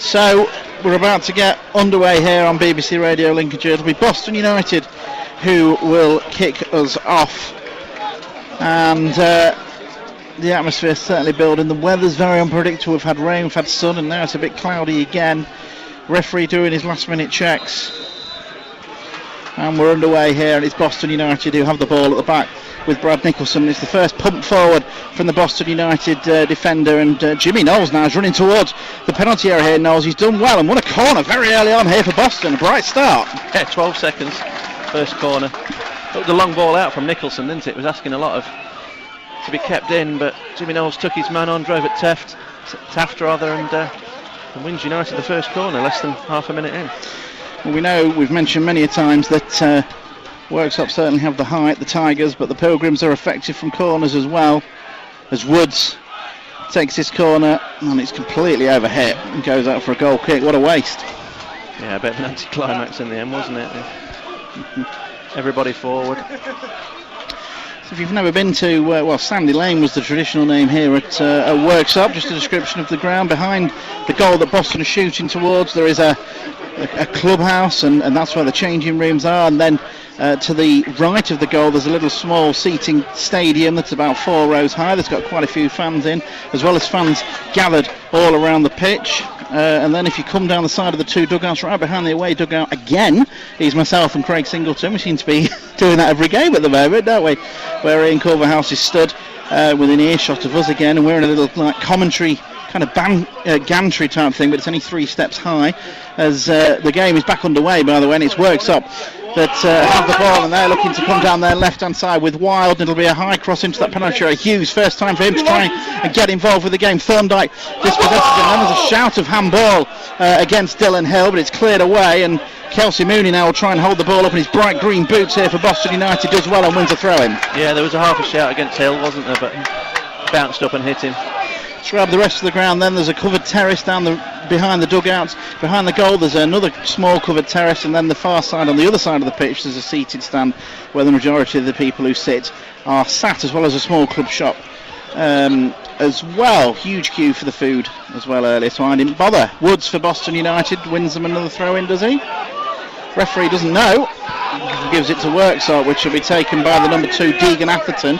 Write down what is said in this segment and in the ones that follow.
So we're about to get underway here on BBC Radio Lincolnshire. It'll be Boston United who will kick us off, and the atmosphere is certainly building. The weather's very unpredictable. We've had rain, we've had sun, and now it's a bit cloudy again. Referee doing his last minute checks, and we're underway here, and it's Boston United who have the ball at the back with Brad Nicholson. It's the first pump forward from the Boston United defender, and Jimmy Knowles now is running towards the penalty area here. Knowles, he's done well and won a corner very early on here for Boston. A bright start. Yeah, 12 seconds, first corner. Took the long ball out from Nicholson, didn't it? It was asking a lot of to be kept in, but Jimmy Knowles took his man on, drove at Taft and wins United the first corner less than half a minute in. Well, we know, we've mentioned many a times that Worksop certainly have the height, the Tigers, but the Pilgrims are effective from corners as well, as Woods takes this corner and it's completely overhit and goes out for a goal kick. What a waste. Yeah, a bit of an anticlimax in the end, wasn't it? Everybody forward. So if you've never been to, Sandy Lane was the traditional name here at Worksop, just a description of the ground. Behind the goal that Boston are shooting towards, there is a clubhouse, and that's where the changing rooms are, and then to the right of the goal there's a little small seating stadium that's about 4 rows high, that's got quite a few fans in, as well as fans gathered all around the pitch. And then if you come down the side of the two dugouts, right behind the away dugout again is myself and Craig Singleton. We seem to be doing that every game at the moment, don't we? Where Ian Culverhouse is stood within earshot of us again, and we're in a little commentary kind of gantry type thing, but it's only 3 steps high, as the game is back underway, by the way, and it's Worksop that have the ball, and they're looking to come down their left-hand side with Wild, and it'll be a high cross into that penalty area. Hughes, first time for him to try and get involved with the game. Thorndike dispossesses him, and there's a shout of handball against Dylan Hill, but it's cleared away, and Kelsey Mooney now will try and hold the ball up in his bright green boots here for Boston United, does well and wins a throw-in. Yeah, there was a half a shout against Hill, wasn't there, but bounced up and hit him. Grab the rest of the ground, then there's a covered terrace down behind the dugouts. Behind the goal there's another small covered terrace, and then the far side, on the other side of the pitch, there's a seated stand where the majority of the people who sit are sat, as well as a small club shop as well. Huge queue for the food as well earlier, so I didn't bother. Woods for Boston United wins them another throw-in, does he? Referee doesn't know, gives it to Worksop, which will be taken by the number 2 Deegan Atherton.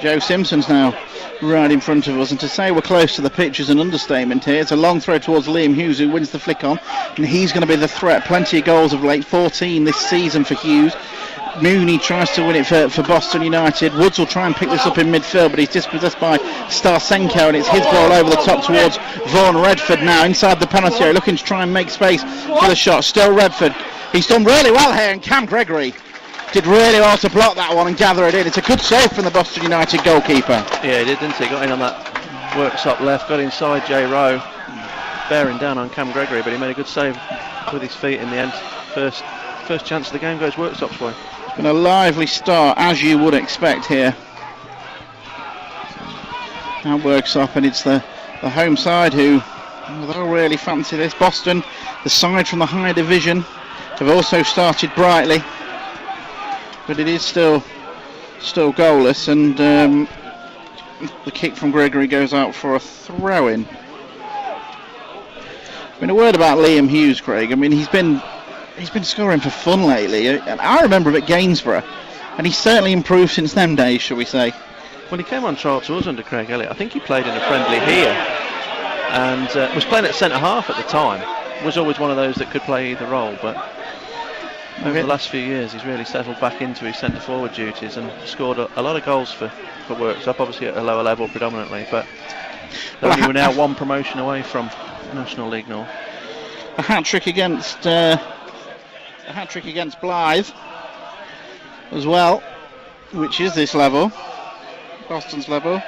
Joe Simpson's now right in front of us, and to say we're close to the pitch is an understatement here. It's a long throw towards Liam Hughes, who wins the flick on, and he's going to be the threat. Plenty of goals of late, 14 this season for Hughes. Mooney tries to win it for Boston United. Woods will try and pick this up in midfield, but he's dispossessed by Starsenko, and it's his ball over the top towards Vaughan Redford now inside the penalty area, looking to try and make space for the shot. Still Redford. He's done really well here, and Cam Gregory did really well to block that one and gather it in. It's a good save from the Boston United goalkeeper. Yeah, he did, didn't he? Got in on that Worksop left, got inside Jay Rowe, bearing down on Cam Gregory, but he made a good save with his feet in the end. First chance of the game goes Worksop's way. It's been a lively start, as you would expect here at Worksop, and it's the home side who they'll really fancy this. Boston, the side from the higher division, have also started brightly, but it is still goalless, and the kick from Gregory goes out for a throw-in. I mean, a word about Liam Hughes, Craig. I mean, he's been scoring for fun lately, and I remember him at Gainsborough, and he's certainly improved since them days, shall we say. Well, he came on trial to us under Craig Elliott. I think he played in a friendly here, and was playing at centre-half at the time. Was always one of those that could play either role, but over the last few years he's really settled back into his centre-forward duties and scored a lot of goals for Worksop, obviously at a lower level predominantly, but we're now one promotion away from National League North. A hat-trick against Blythe as well, which is this level, Boston's level.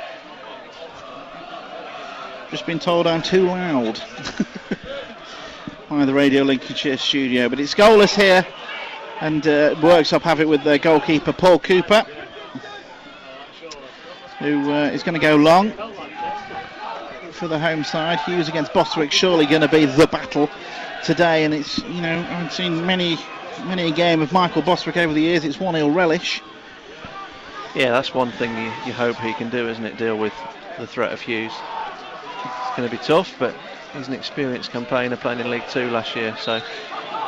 Just been told I'm too loud by the Radio Lincolnshire studio, but it's goalless here, and Worksop have it with their goalkeeper Paul Cooper, who is going to go long for the home side. Hughes against Bostwick, surely going to be the battle today, and it's, you know, I've seen many a game of Michael Bostwick over the years. It's 1-0 relish. Yeah, that's one thing you hope he can do, isn't it? Deal with the threat of Hughes. It's going to be tough, but he's an experienced campaigner playing in League Two last year, so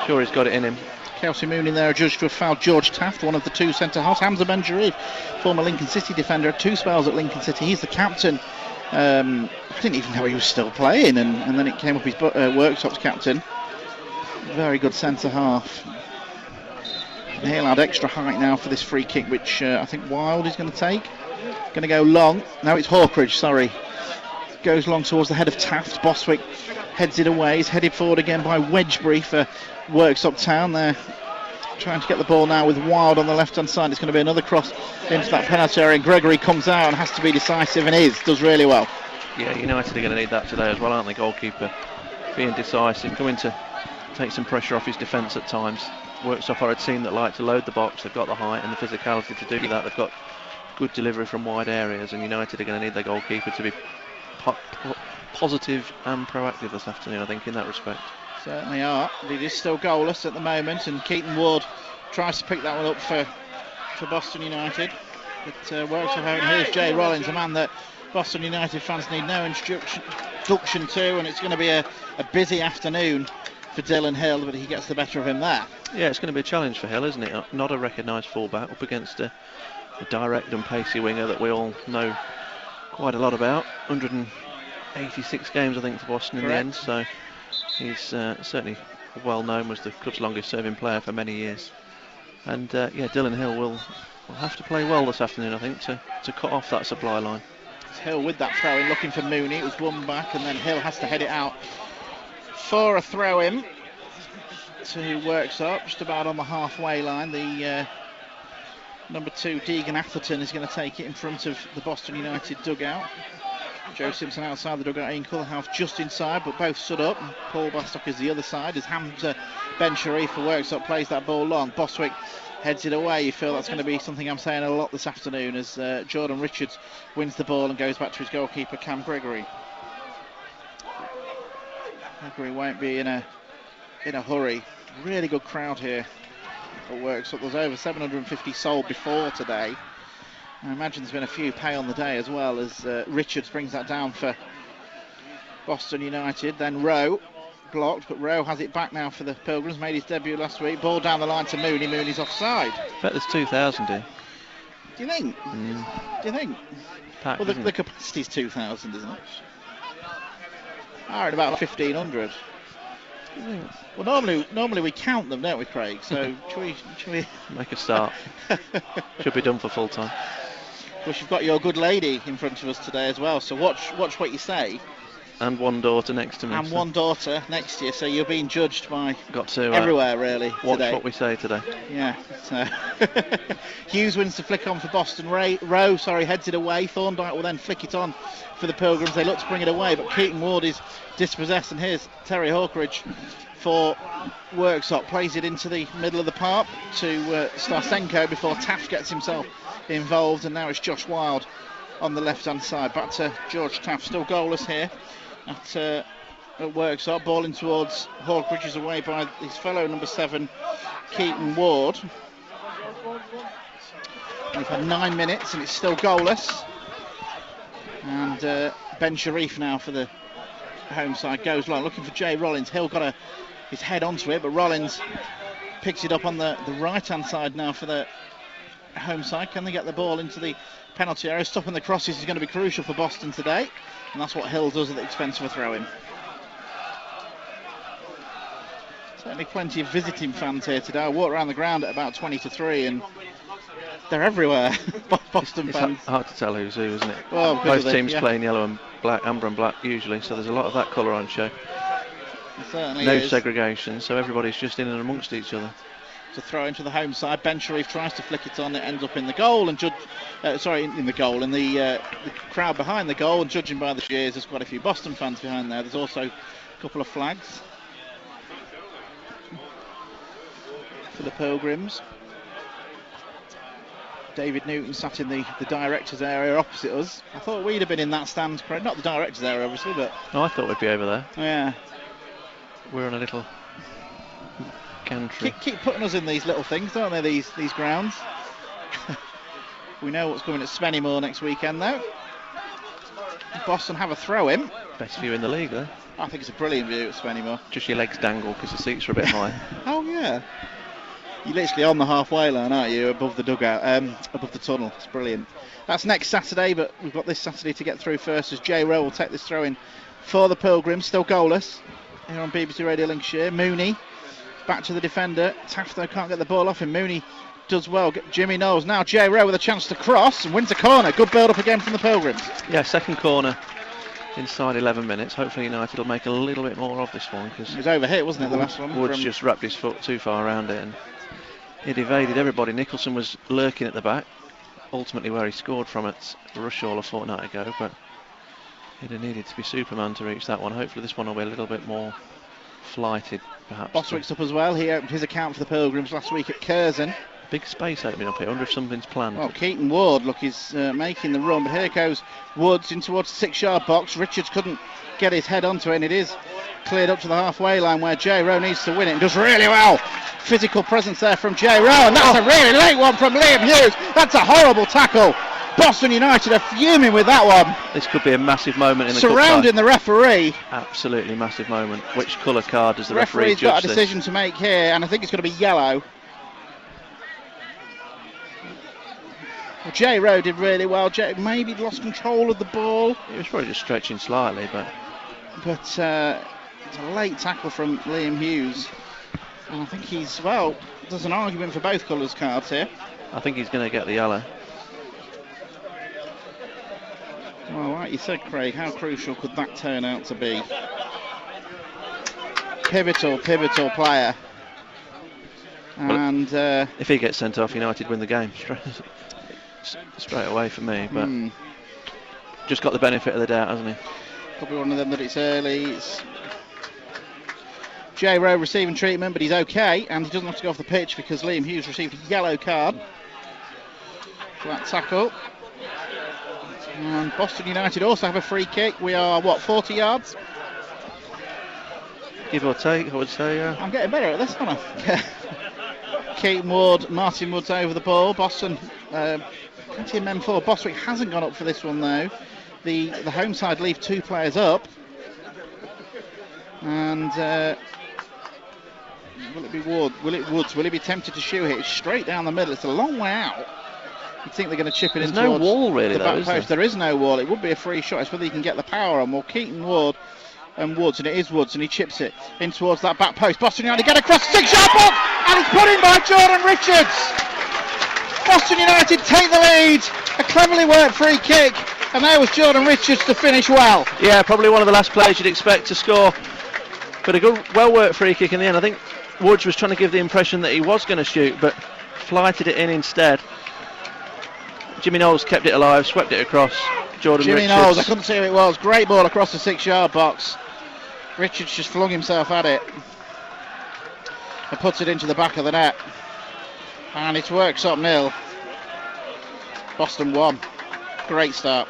sure he's got it in him. Kelsey Mooney there judged to have fouled George Taft, one of the two centre-halves. Hamza Ben-Sharif, former Lincoln City defender, had 2 spells at Lincoln City. He's the captain. I didn't even know he was still playing, and then it came up his Worksop's captain. Very good centre-half. And he'll add extra height now for this free kick, which I think Wild is going to take. Going to go long. No, it's Hawkridge, sorry. Goes long towards the head of Taft. Bostwick heads it away. He's headed forward again by Wedgbury for Worksop Town. They're trying to get the ball now with Wild on the left-hand side. It's going to be another cross into that penalty area. And Gregory comes out and has to be decisive, and does really well. Yeah, United are going to need that today as well, aren't they? Goalkeeper being decisive, coming to take some pressure off his defence at times. Worksop are a team that like to load the box. They've got the height and the physicality to do that. They've got good delivery from wide areas, and United are going to need their goalkeeper to be positive and proactive this afternoon, I think, in that respect. Certainly are. It is still goalless at the moment, and Keaton Ward tries to pick that one up for Boston United. But Worksop out. Here's Jay Rollins, a man that Boston United fans need no introduction to, and it's going to be a busy afternoon for Dylan Hill, but he gets the better of him there. Yeah, it's going to be a challenge for Hill, isn't it? Not a recognised fullback up against a direct and pacey winger that we all know quite a lot about. 186 games, I think, for Boston in the end, so he's certainly well known, was the club's longest serving player for many years. And yeah, Dylan Hill will have to play well this afternoon, I think, to cut off that supply line. It's Hill with that throw in, looking for Mooney. It was won back, and then Hill has to head it out for a throw in to Worksop, just about on the halfway line. The number 2, Deegan Atherton, is going to take it in front of the Boston United dugout. Joe Simpson outside the dugout, Ian Cullenhouse just inside, but both stood up. Paul Bastock is the other side as Hamza Ben-Sharif for Worksop plays that ball long. Bostwick heads it away. You feel that's going to be something I'm saying a lot this afternoon as Jordan Richards wins the ball and goes back to his goalkeeper, Cam Gregory. Gregory won't be in a hurry. Really good crowd here at Worksop. There's over 750 sold before today. I imagine there's been a few pay on the day as well as Richards brings that down for Boston United. Then Rowe blocked, but Rowe has it back now for the Pilgrims. Made his debut last week. Ball down the line to Mooney. Mooney's offside. I bet there's 2,000 here. Do you think? Do you think? Packed, well, the capacity's 2,000, isn't it? At about 1,500. Well, normally we count them, don't we, Craig? So should we make a start? Should be done for full time. Of course, you've got your good lady in front of us today as well, so watch what you say. And one daughter next to me. And one daughter next to you, so you're being judged by got to everywhere really watch today. What we say today. Yeah. So Hughes wins the flick on for Boston. Rowe heads it away. Thorndike will then flick it on for the Pilgrims. They look to bring it away, but Keaton Ward is dispossessed, and here's Terry Hawkridge for Worksop. Plays it into the middle of the park to Starsenko before Taft gets himself involved, and now it's Josh Wild on the left hand side. Back to George Taft, still goalless here at Worksop. Ball in towards Hawkridge, is away by his fellow number 7 Keaton Ward. We've had 9 minutes and it's still goalless, and Ben-Sharif now for the home side goes long, looking for Jay Rollins. Hill got his head onto it, but Rollins picks it up on the right hand side now for the home side. Can they get the ball into the penalty area? Stopping the crosses is going to be crucial for Boston today, and that's what Hill does at the expense of a throw-in. Certainly plenty of visiting fans here today. I walked around the ground at about 20 to 3 and they're everywhere. Boston fans. It's hard to tell who's who, isn't it? Well, both teams playing yellow and black, amber and black usually, so there's a lot of that colour on show. Certainly no is. Segregation, so everybody's just in and amongst each other. To throw into the home side, Ben-Sharif tries to flick it on, it ends up in the goal, and in the goal, and the crowd behind the goal, and judging by the cheers, there's quite a few Boston fans behind there. There's also a couple of flags for the Pilgrims. David Newton sat in the directors area opposite us. I thought we'd have been in that stand, not the directors area obviously, but I thought we'd be over there. Yeah, we're on a little gantry. Keep putting us in these little things, don't they, these grounds? We know what's coming at Spennymoor next weekend though. Boston have a throw in. Best view in the league there. I think it's a brilliant view at Spennymoor. Just your legs dangle because the seats are a bit high. Oh yeah. You're literally on the halfway line, aren't you, above the dugout, above the tunnel. It's brilliant. That's next Saturday, but we've got this Saturday to get through first as Jay Rowe will take this throw in for the Pilgrims. Still goalless here on BBC Radio Lincolnshire. Mooney back to the defender. Taft though can't get the ball off him. Mooney does well. Jimmy Knowles. Now Jay Rowe with a chance to cross and wins a corner. Good build up again from the Pilgrims. Yeah, second corner inside 11 minutes. Hopefully United will make a little bit more of this one because it was overhit, wasn't it, the last one? Woods just wrapped his foot too far around it and he'd evaded everybody. Nicholson was lurking at the back, ultimately where he scored from at Rushall a fortnight ago, but he'd have needed to be Superman to reach that one. Hopefully this one will be a little bit more flighted, perhaps. Boswick's up as well. He opened his account for the Pilgrims last week at Curzon. Big space opening up here. I wonder if something's planned. Well, Keaton Ward, look, he's making the run, but here goes Woods in towards the 6-yard box. Richards couldn't get his head onto it, and it is cleared up to the halfway line where Jay Rowe needs to win it and does really well. Physical presence there from Jay Rowe, and that's a really late one from Liam Hughes. That's a horrible tackle. Boston United are fuming with that one. This could be a massive moment in the surrounding the referee. Absolutely massive moment. Which colour card does the referee's referee judge got a decision to make here, and I think it's going to be yellow. Well, Jay Rowe did really well. Jay maybe lost control of the ball. He was probably just stretching slightly, but it's a late tackle from Liam Hughes. And I think there's an argument for both colours cards here. I think he's going to get the yellow. Well, like you said, Craig, how crucial could that turn out to be? Pivotal player. And if he gets sent off, United win the game straight away for me. But just got the benefit of the doubt, hasn't he? Could be one of them that it's early. It's Jay Rowe receiving treatment, but he's okay, and he doesn't have to go off the pitch because Liam Hughes received a yellow card for that tackle. And Boston United also have a free kick. We are, 40 yards? Give or take, I would say, yeah. I'm getting better at this, aren't I? Keaton Ward, Martin Woods over the ball. Boston, plenty of men forward. Boswick hasn't gone up for this one, though. The home side leave 2 players up. And will it be Ward? Will it Woods? Will he be tempted to shoot it? It's straight down the middle. It's a long way out. You'd think they're going to chip it in towards no wall really, the back though, post. There is no wall. It would be a free shot. It's whether you can get the power on. Well, Keaton Ward and Woods, and it is Woods, and he chips it in towards that back post. Boston United get across 6-yard box, and it's put in by Jordan Richards. Boston United take the lead. A cleverly worked free kick, and there was Jordan Richards to finish well. Yeah, probably one of the last players you'd expect to score, but a good, well-worked free kick in the end. I think Woods was trying to give the impression that he was going to shoot, but flighted it in instead. Jimmy Knowles kept it alive, swept it across. Jimmy Knowles, I couldn't see who it was. Great ball across the 6-yard box. Richards just flung himself at it and puts it into the back of the net. And it's Worksop 0. Boston 1. Great start.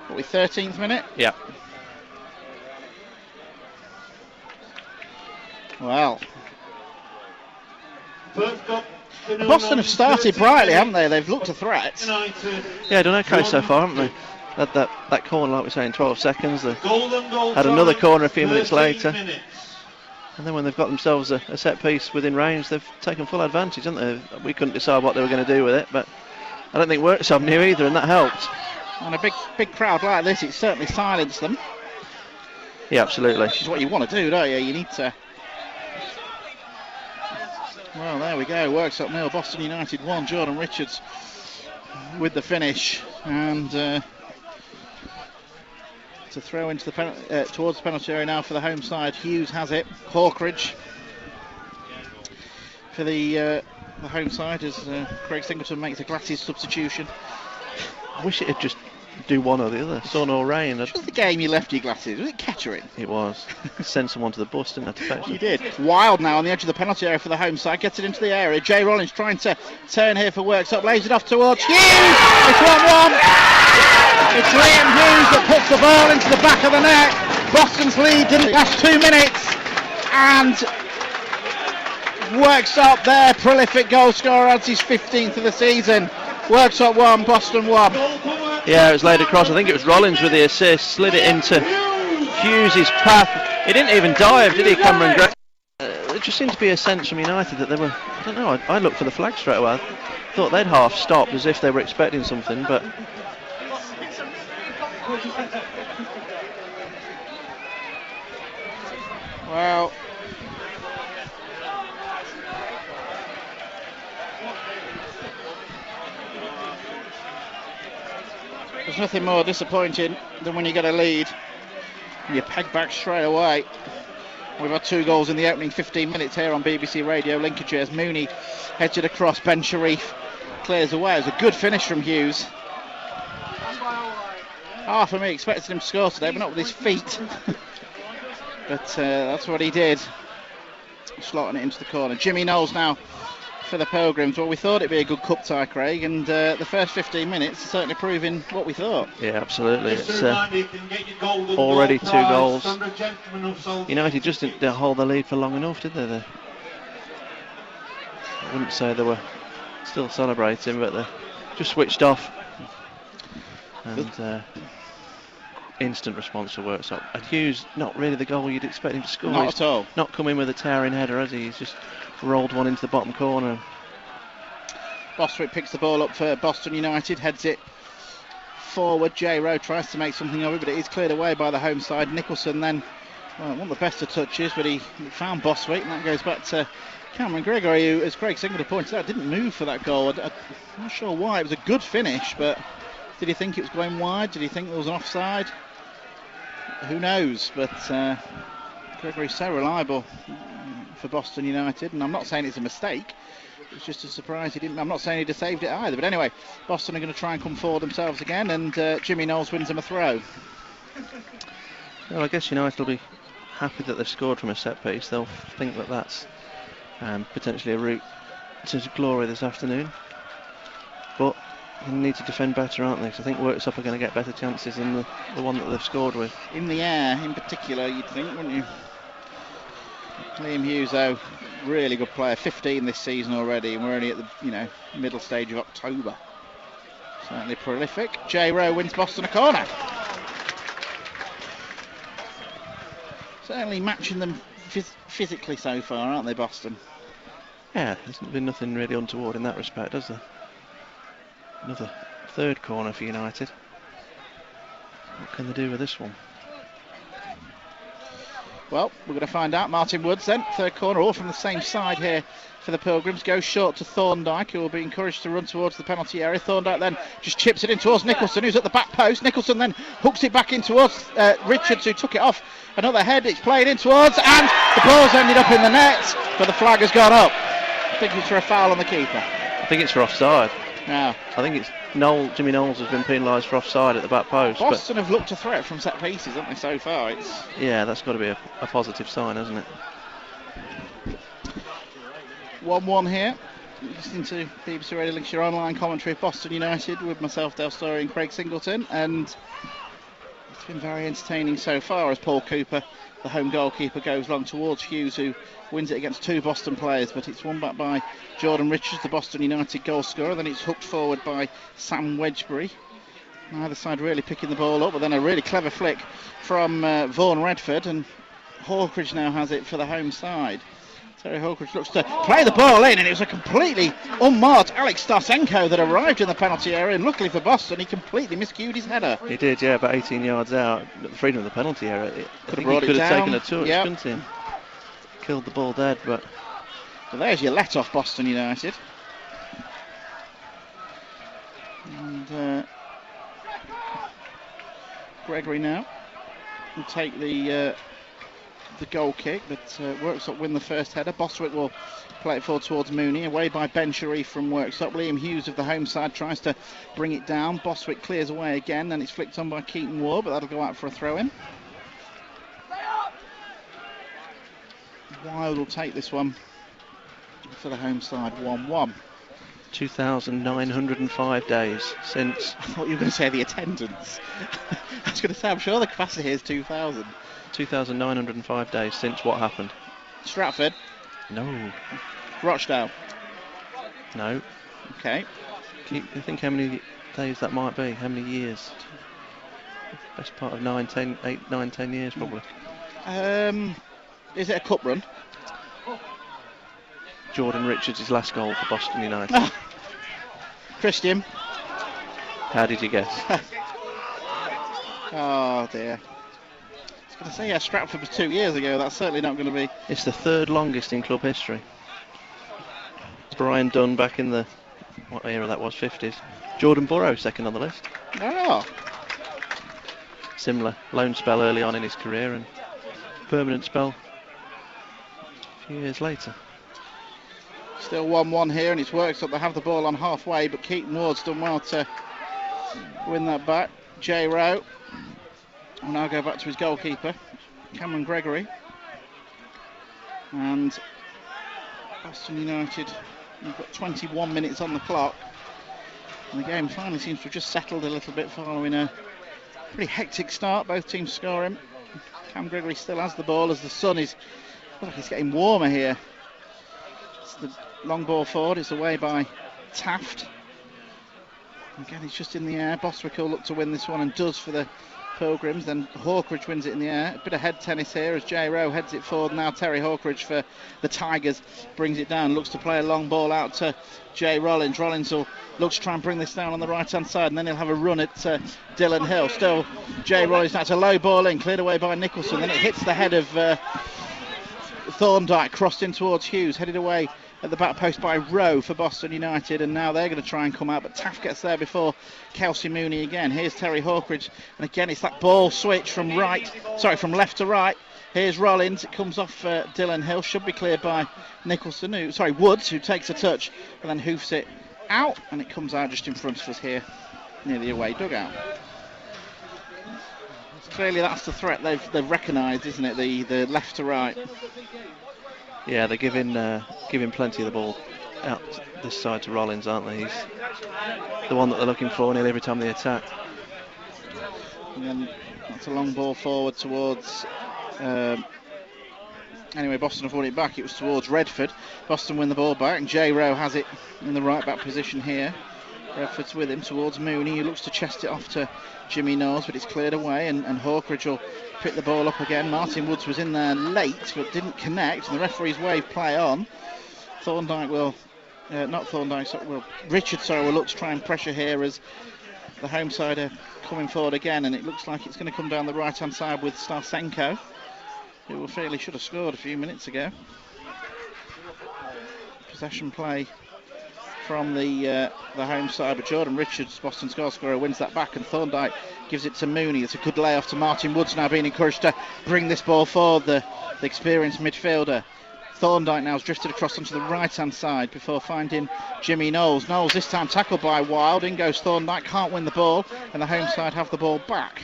What, we 13th minute? Yeah. Well. Boston have started brightly, haven't they? They've looked a threat. Yeah, done okay so far, haven't they? Had that corner, like we say, in 12 seconds. They had another corner a few minutes later. And then when they've got themselves a set piece within range, they've taken full advantage, haven't they? We couldn't decide what they were going to do with it, but I don't think Worksop knew either, and that helped. And a big crowd like this, it certainly silenced them. Yeah, absolutely. Which is what you want to do, don't you? You need to... Well, there we go. Worksop 0, Boston United 1. Jordan Richards with the finish, and to throw into the towards the penalty area now for the home side. Hughes has it. Hawkridge for the home side as Craig Singleton makes a glasses substitution. I wish it had just do one or the other, sun or rain. Which was the game you left your glasses? Was it Kettering? It was. Send someone to the bus, didn't I, to fetch them? You did. Wild now on the edge of the penalty area for the home side, gets it into the area. Jay Rollins trying to turn here for Worksop, lays it off towards Hughes. It's 1-1. It's Liam Hughes that puts the ball into the back of the net. Boston's lead in the last 2 minutes, and Worksop, their prolific goal scorer, adds his 15th of the season. Worksop 1, Boston 1. Yeah, it was laid across. I think it was Rollins with the assist, slid it into Hughes' path. He didn't even dive, did he, Cameron Gray? There just seemed to be a sense from United that they were, I don't know, I looked for the flag straight away. I thought they'd half stopped as if they were expecting something, but... Well... There's nothing more disappointing than when you get a lead and you peg back straight away. We've had 2 goals in the opening 15 minutes here on BBC Radio. Lincolnshire as Mooney heads it across. Ben Sharif clears away. It was a good finish from Hughes. Half of me expected him to score today, but not with his feet. But that's what he did. Slotting it into the corner. Jimmy Knowles now for the Pilgrims. Well, we thought it'd be a good cup tie, Craig, and the first 15 minutes are certainly proving what we thought. Yeah, absolutely. It's already 2 goals. United just didn't hold the lead for long enough, did they? I wouldn't say they were still celebrating, but they just switched off. And instant response to Worksop. And Hughes, not really the goal you'd expect him to score. Not at all. Not come in with a towering header, has he? He's just rolled one into the bottom corner. Bostwick picks the ball up for Boston United, heads it forward. J. Rowe tries to make something of it, but it is cleared away by the home side. Nicholson then, well, one of the best of touches, but he found Bostwick, and that goes back to Cameron Gregory, who, as Craig Singleton pointed out, didn't move for that goal. I'm not sure why. It was a good finish, but did he think it was going wide? Did he think there was an offside? Who knows? But Gregory's so reliable for Boston United, and I'm not saying it's a mistake. It's just a surprise he didn't. I'm not saying he'd have saved it either. But anyway, Boston are going to try and come forward themselves again, and Jimmy Knowles wins them a throw. Well, I guess United will be happy that they've scored from a set piece. They'll think that that's potentially a route to glory this afternoon. But they need to defend better, aren't they? So I think Worksop are going to get better chances than the one that they've scored with. In the air, in particular, you'd think, wouldn't you? Liam Hughes, though, really good player. 15 this season already, and we're only at the middle stage of October. Certainly prolific. J. Rowe wins Boston a corner. Certainly matching them physically so far, aren't they, Boston? Yeah, there's been nothing really untoward in that respect, has there? Another 3rd corner for United. What can they do with this one? Well, we're going to find out. Martin Woods then, 3rd corner, all from the same side here for the Pilgrims. Goes short to Thorndike, who will be encouraged to run towards the penalty area. Thorndike then just chips it in towards Nicholson, who's at the back post. Nicholson then hooks it back in towards Richards, who took it off. Another head, it's played in towards, and the ball's ended up in the net, but the flag has gone up. I think it's for a foul on the keeper. I think it's for offside. Yeah. I think it's Jimmy Knowles has been penalised for offside at the back post. Boston have looked a threat from set pieces, haven't they, so far? Yeah, that's got to be a positive sign, hasn't it? 1-1 here. Listening to BBC Radio Lincolnshire online commentary of Boston United with myself, Dale Story, and Craig Singleton, and it's been very entertaining so far as Paul Cooper, the home goalkeeper, goes long towards Hughes, who wins it against 2 Boston players, but it's won back by Jordan Richards, the Boston United goal scorer. Then it's hooked forward by Sam Wedgbury. Either side really picking the ball up, but then a really clever flick from Vaughan Redford, and Hawkridge now has it for the home side. Terry Hawkridge looks to play the ball in, and it was a completely unmarked Alex Starsenko that arrived in the penalty area, and luckily for Boston, he completely miscued his header. He did, yeah, about 18 yards out, at the freedom of the penalty area. I think he could have taken a touch, couldn't he? Killed the ball dead, but... Well, there's your let-off, Boston United. And Gregory now will take the goal kick, but Worksop win the first header. Bostwick will play it forward towards Mooney, away by Ben Sharif from Worksop. Liam Hughes of the home side tries to bring it down. Bostwick clears away again, and it's flicked on by Keaton Ward, but that'll go out for a throw-in. Wild will take this one for the home side, 1-1. 2,905 days since... I thought you were going to say the attendance. I was going to say, I'm sure the capacity here is 2,000. 2,905 days since what happened? Stratford. No. Rochdale. No. Okay. You think how many days that might be? How many years? Best part of 8, 9, 10 years probably. Is it a cup run? Jordan Richards' last goal for Boston United. Christian. How did you guess? Oh dear. I was going to say, yeah, Stratford was 2 years ago. That's certainly not going to be. It's the third longest in club history. Brian Dunn back in the, what era that was, 50s. Jordan Burrows second on the list. Oh. Similar loan spell early on in his career and permanent spell a few years later. Still 1-1 here, and it's Worksop. They have the ball on halfway, but Keaton Ward's done well to win that back. J. Rowe will now go back to his goalkeeper, Cameron Gregory. And Boston United, we've got 21 minutes on the clock. And the game finally seems to have just settled a little bit following a pretty hectic start. Both teams scoring. Cam Gregory still has the ball as the sun is, looks like it's getting warmer here. It's the long ball forward, it's away by Taft. Again, it's just in the air. Boswick will look to win this one and does for the Pilgrims. Then Hawkridge wins it in the air. A bit of head tennis here as J. Rowe heads it forward. Now Terry Hawkridge for the Tigers brings it down. Looks to play a long ball out to Jay Rollins. Rollins will look to try and bring this down on the right hand side, and then he'll have a run at Dylan Hill. Still Jay Rollins. That's a low ball in, cleared away by Nicholson. Then it hits the head of Thorndyke, crossed in towards Hughes, headed away at the back post by Rowe for Boston United, and now they're going to try and come out, but Taft gets there before Kelsey Mooney again. Here's Terry Hawkridge, and again it's that ball switch from left to right. Here's Rollins, it comes off Dylan Hill, should be cleared by Nicholson, Woods, who takes a touch and then hoofs it out, and it comes out just in front of us here near the away dugout. Clearly that's the threat they've recognised, isn't it, the left to right. Yeah, they're giving plenty of the ball out this side to Rollins, aren't they? He's the one that they're looking for nearly every time they attack. And then that's a long ball forward towards... anyway, Boston have won it back. It was towards Redford. Boston win the ball back, and J. Rowe has it in the right back position here. Redford's with him towards Mooney, who looks to chest it off to Jimmy Knowles, but it's cleared away, and Hawkridge will pick the ball up again. Martin Woods was in there late but didn't connect, and the referee's wave play on. Richard will look to try and pressure here as the home side are coming forward again, and it looks like it's going to come down the right hand side with Starsenko, who should have scored a few minutes ago. Possession play from the home side, but Jordan Richards, Boston's goal scorer, wins that back, and Thorndyke gives it to Mooney. It's a good layoff to Martin Woods, now being encouraged to bring this ball forward, the experienced midfielder. Thorndyke now has drifted across onto the right hand side before finding Jimmy Knowles. Knowles this time tackled by Wild, in goes Thorndyke, can't win the ball, and the home side have the ball back.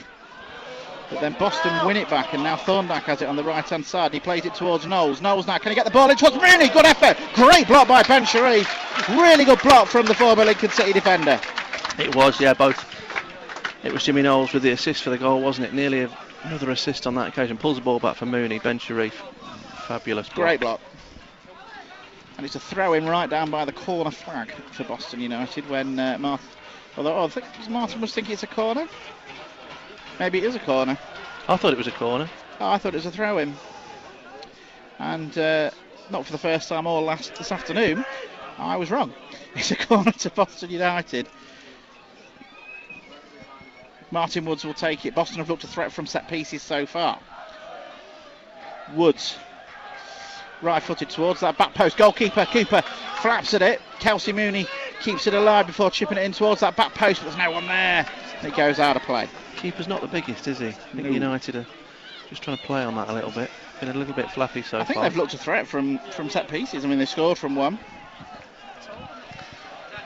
But then Boston win it back, and now Thorndyke has it on the right hand side. He plays it towards Knowles. Knowles now, can he get the ball in towards Mooney? Good effort, great block by Ben Sharif. Really good block from the former Lincoln City defender. It was, yeah, both. It was Jimmy Knowles with the assist for the goal, wasn't it? Nearly another assist on that occasion. Pulls the ball back for Mooney. Ben Sharif, fabulous block. Great block. And it's a throw in right down by the corner flag for Boston United when Martin must think it's a corner. Maybe it is a corner. I thought it was a corner. Oh, I thought it was a throw in. And not for the first time or this afternoon, I was wrong. It's a corner to Boston United. Martin Woods will take it. Boston have looked a threat from set pieces so far. Woods, right footed towards that back post. Goalkeeper Cooper flaps at it. Kelsey Mooney keeps it alive before chipping it in towards that back post, but there's no one there. It goes out of play. Keeper's not the biggest, is he? I think No. United are just trying to play on that a little bit. Been a little bit flappy so far. I think they've looked a threat from set pieces. I mean, they scored from one.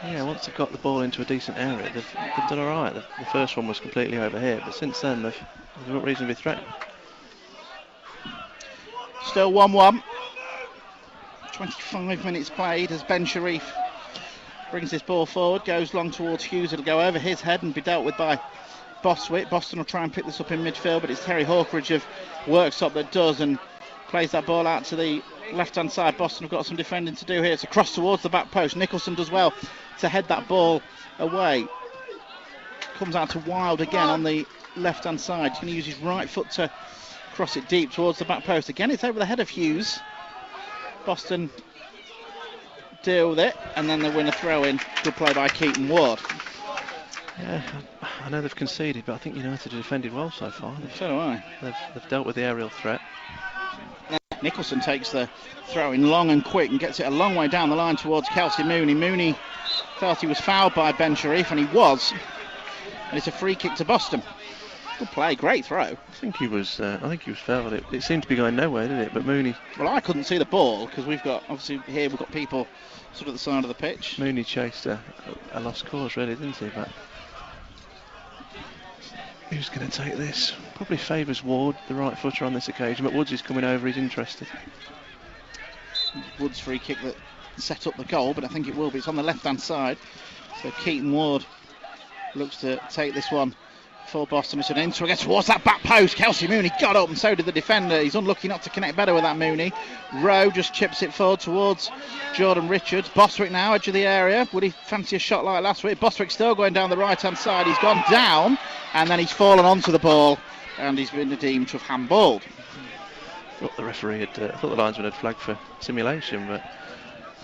Yeah, once they've got the ball into a decent area, they've done all right. The first one was completely over here, but since then they've got reason to be threatened. Still 1-1. 25 minutes played as Ben Sharif brings this ball forward, goes long towards Hughes. It'll go over his head and be dealt with by Boswick. Boston will try and pick this up in midfield, but it's Terry Hawkridge of Worksop that does, and plays that ball out to the left-hand side. Boston have got some defending to do here. It's a cross towards the back post. Nicholson does well to head that ball away. Comes out to Wild again on the left-hand side. He's going to use his right foot to cross it deep towards the back post. Again, it's over the head of Hughes. Boston deal with it, and then they win a throw-in. Good play by Keaton Ward. Yeah, I know they've conceded, but I think United have defended well so far. So do I. They've dealt with the aerial threat. Nicholson takes the throw in long and quick and gets it a long way down the line towards Kelsey Mooney. Mooney felt he was fouled by Ben Sharif, and he was. And it's a free kick to Boston. Good play, great throw. I think he was fouled. It seemed to be going nowhere, didn't it? But Mooney. Well, I couldn't see the ball because we've got people sort of at the side of the pitch. Mooney chased a lost cause, really, didn't he? But who's going to take this? Probably favours Ward, the right footer on this occasion. But Woods is coming over. He's interested. Woods' free kick that set up the goal, but I think it will be. It's on the left-hand side. So Keaton Ward looks to take this one for Boston. It's an in swing towards that back post. Kelsey Mooney got up, and so did the defender. He's unlucky not to connect better with that Mooney. Rowe just chips it forward towards Jordan Richards. Bostwick now, edge of the area. Would he fancy a shot like last week? Bostwick still going down the right-hand side. He's gone down, and then he's fallen onto the ball, and he's been deemed to have handballed. I thought the referee had, I thought the linesman had flagged for simulation, but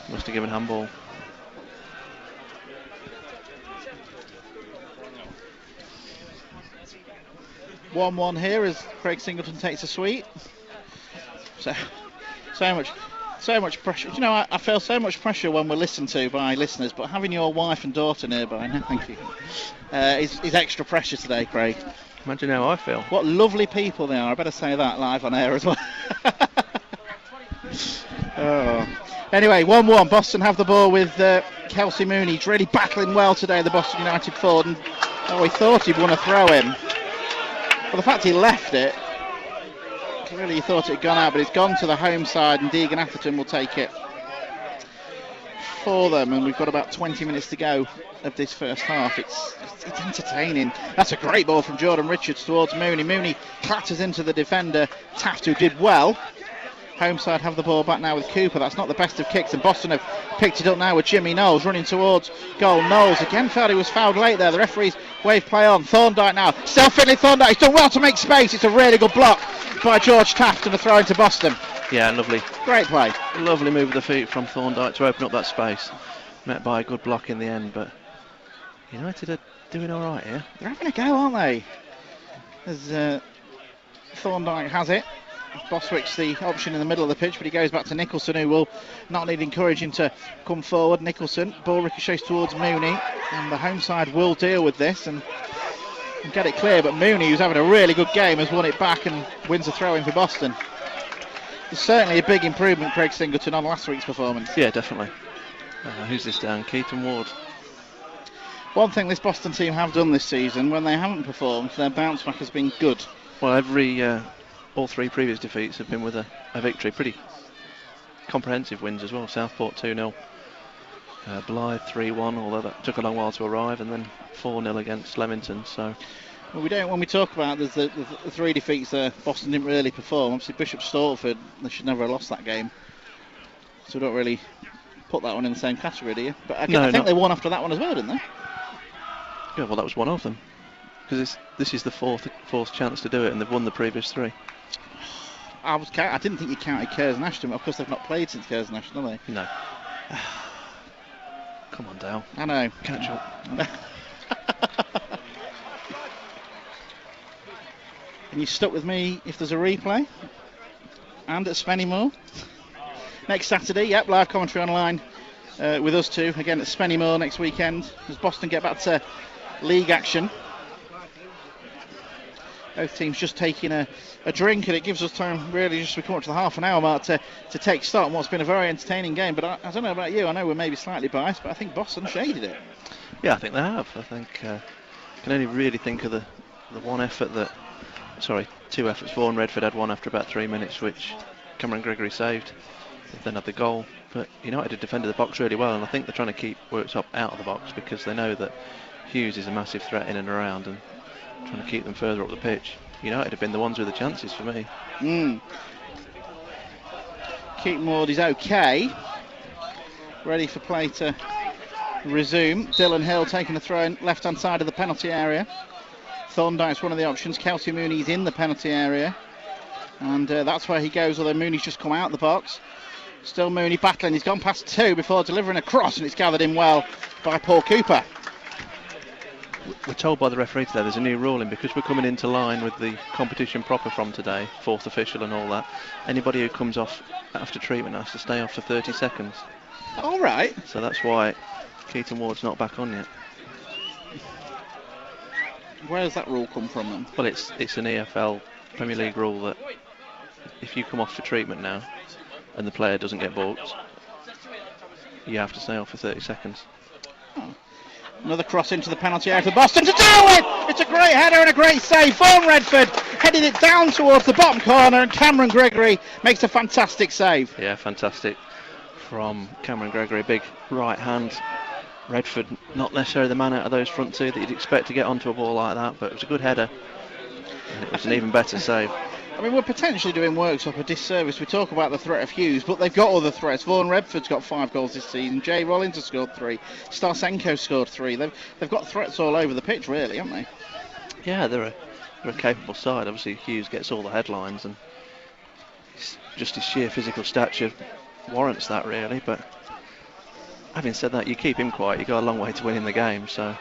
must have given handball. One here as Craig Singleton takes a sweet. So much pressure. You know, I feel so much pressure when we're listened to by listeners, but having your wife and daughter nearby, no thank you, is extra pressure today, Craig. Imagine how I feel. What lovely people they are. I better say that live on air as well. Oh. Anyway, 1-1. Boston have the ball with Kelsey Mooney. He's really battling well today, the Boston United forward. And, he thought he'd won a throw-in. Well, the fact he left it, really he thought it had gone out, but it's gone to the home side, and Deegan Atherton will take it for them. And we've got about 20 minutes to go of this first half. It's entertaining. That's a great ball from Jordan Richards towards Mooney. Mooney clatters into the defender. Taft, who did well. Home side have the ball back now with Cooper. That's not the best of kicks, and Boston have picked it up now with Jimmy Knowles running towards goal. Knowles again felt he was fouled late there. The referee's wave play on. Thorndike now. Still Finley Thorndike. He's done well to make space. It's a really good block by George Taft and a throw into Boston. Yeah, lovely. Great play. Lovely move of the feet from Thorndike to open up that space. Met by a good block in the end, but United are doing all right here. They're having a go, aren't they? As Thorndike has it. Bostwick's the option in the middle of the pitch, but he goes back to Nicholson, who will not need encouraging to come forward. Nicholson, ball ricochets towards Mooney, and the home side will deal with this and get it clear, but Mooney, who's having a really good game, has won it back and wins a throw-in for Boston. It's certainly a big improvement, Craig Singleton, on last week's performance. Yeah, definitely. Who's this down? Keaton Ward. One thing this Boston team have done this season, when they haven't performed, their bounce back has been good. Well, all three previous defeats have been with a victory. Pretty comprehensive wins as well. Southport 2-0, Blythe 3-1, although that took a long while to arrive, and then 4-0 against Leamington. So, well, we don't. When we talk about the three defeats, Boston didn't really perform. Obviously, Bishop Stortford, they should never have lost that game. So we don't really put that one in the same category, do you? But I think they won after that one as well, didn't they? Yeah, well, that was one of them. Because this is the fourth chance to do it, and they've won the previous three. I didn't think you counted Kerrs and Ashton, but of course they've not played since Kerrs and Ashton, have they? No. Come on, Dale. I know. Catch up. And you stuck with me if there's a replay. And at Spennymoor. Next Saturday, live commentary online with us two. Again at Spennymoor next weekend. As Boston get back to league action. Both teams just taking a drink, and it gives us time really just to come up to the half an hour mark to take stock in what's been a very entertaining game. But I don't know about you, I know we're maybe slightly biased, but I think Boston shaded it. Yeah, I think they have. I think can only really think of the one effort two efforts. Vaughan Redford had one after about 3 minutes, which Cameron Gregory saved. They then had the goal. But United had defended the box really well, and I think they're trying to keep Worksop out of the box because they know that Hughes is a massive threat in and around, and trying to keep them further up the pitch. United have been the ones with the chances for me. Keaton Ward is okay. Ready for play to resume. Dylan Hill taking a throw in left-hand side of the penalty area. Thorndyke's one of the options. Kelsey Mooney's in the penalty area. And that's where he goes, although Mooney's just come out the box. Still Mooney battling. He's gone past 2 before delivering a cross, and it's gathered in well by Paul Cooper. We're told by the referee today there's a new ruling because we're coming into line with the competition proper from today, 4th official and all that. Anybody who comes off after treatment has to stay off for 30 seconds. All right. So that's why Keaton Ward's not back on yet. Where does that rule come from then? Well, it's an EFL Premier League rule that if you come off for treatment now and the player doesn't get booked, you have to stay off for 30 seconds. Oh. Another cross into the penalty area for Boston to do it! It's a great header and a great save. Vaughan Redford headed it down towards the bottom corner, and Cameron Gregory makes a fantastic save. Yeah, fantastic from Cameron Gregory. Big right hand. Redford, not necessarily the man out of those front 2 that you'd expect to get onto a ball like that, but it was a good header. And it was an even better save. I mean, we're potentially doing Worksop a disservice. We talk about the threat of Hughes, but they've got other threats. Vaughan Redford's got 5 goals this season. Jay Rollins has scored 3. Starsenko scored 3. They've got threats all over the pitch, really, haven't they? Yeah, they're a capable side. Obviously, Hughes gets all the headlines, and just his sheer physical stature warrants that, really. But having said that, you keep him quiet, you go a long way to winning the game. So.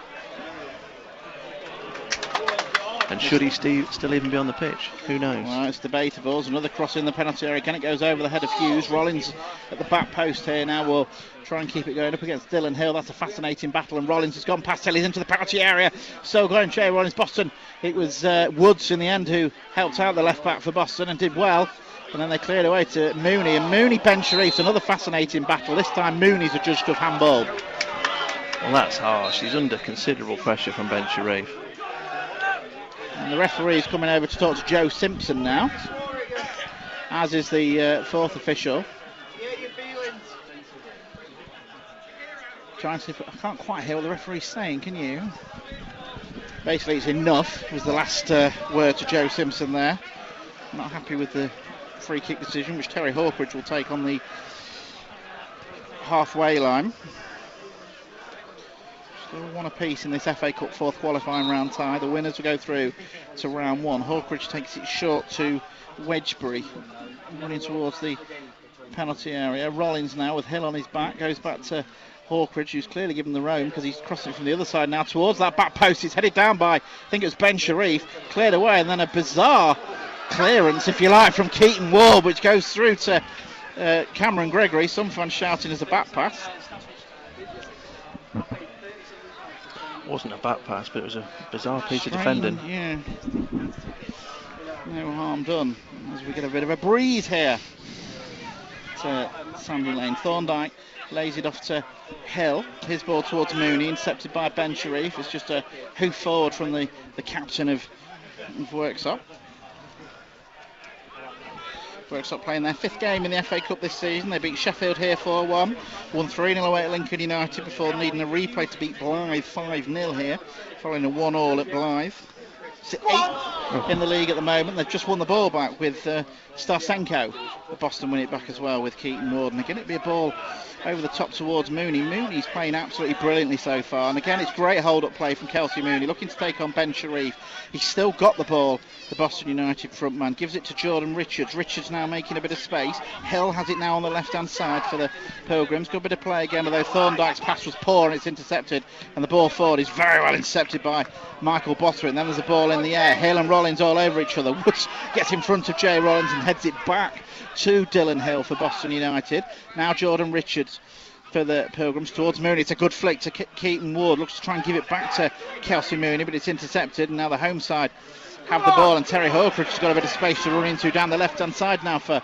And should he still even be on the pitch? Who knows? Well, it's debatable. There's another cross in the penalty area. Again, it goes over the head of Hughes. Rollins at the back post here now will try and keep it going up against Dylan Hill. That's a fascinating battle, and Rollins has gone past Hill. He's into the penalty area. So going Jay Rollins, Boston. It was Woods in the end who helped out the left back for Boston and did well. And then they cleared away to Mooney. And Mooney, Ben Sharif's another fascinating battle. This time Mooney's adjudged of handball. Well, that's harsh. He's under considerable pressure from Ben Sharif. And the referee is coming over to talk to Joe Simpson now, as is the 4th official. Trying to see if I can't quite hear what the referee's saying, can you? Basically, it's enough, was the last word to Joe Simpson there. Not happy with the free kick decision, which Terry Hawkridge will take on the halfway line. Still 1 apiece in this FA Cup 4th qualifying round tie. The winners will go through to round 1. Hawkridge takes it short to Wedgbury, running towards the penalty area. Rollins now with Hill on his back, goes back to Hawkridge, who's clearly given the roam because he's crossing from the other side now towards that back post. It's headed down by, I think it was Ben Sharif, cleared away, and then a bizarre clearance, if you like, from Keaton Ward, which goes through to Cameron Gregory. Some fans shouting as a back pass. Wasn't a back pass, but it was a bizarre piece of defending. Yeah. No harm done as we get a bit of a breeze here to Sandy Lane. Thorndyke lays it off to Hill. His ball towards Mooney, intercepted by Ben Sharif. It's just a hoof forward from the captain of Worksop. Worksop playing their 5th game in the FA Cup this season. They beat Sheffield here 4-1, won 3-0 away at Lincoln United before needing a replay to beat Blythe 5-0 here, following a 1-1 at Blythe. It's 8th in the league at the moment. They've just won the ball back with Starsenko. But Boston win it back as well with Keaton Ward. And again, it'd be a ball over the top towards Mooney. Mooney's playing absolutely brilliantly so far. And again, it's great hold-up play from Kelsey Mooney, looking to take on Ben Sharif. He's still got the ball, the Boston United front man. Gives it to Jordan Richards. Richards now making a bit of space. Hill has it now on the left-hand side for the Pilgrims. Good bit of play again, although Thorndyke's pass was poor and it's intercepted. And the ball forward is very well intercepted by Michael Botter. And then there's a ball in the air. Hill and Rollins all over each other. Woods gets in front of Jay Rollins and heads it back to Dylan Hill for Boston United. Now Jordan Richards for the Pilgrims towards Mooney. It's a good flick to Keaton Ward. Looks to try and give it back to Kelsey Mooney, but it's intercepted. And now the home side have the ball, and Terry Hawkridge has got a bit of space to run into down the left-hand side now for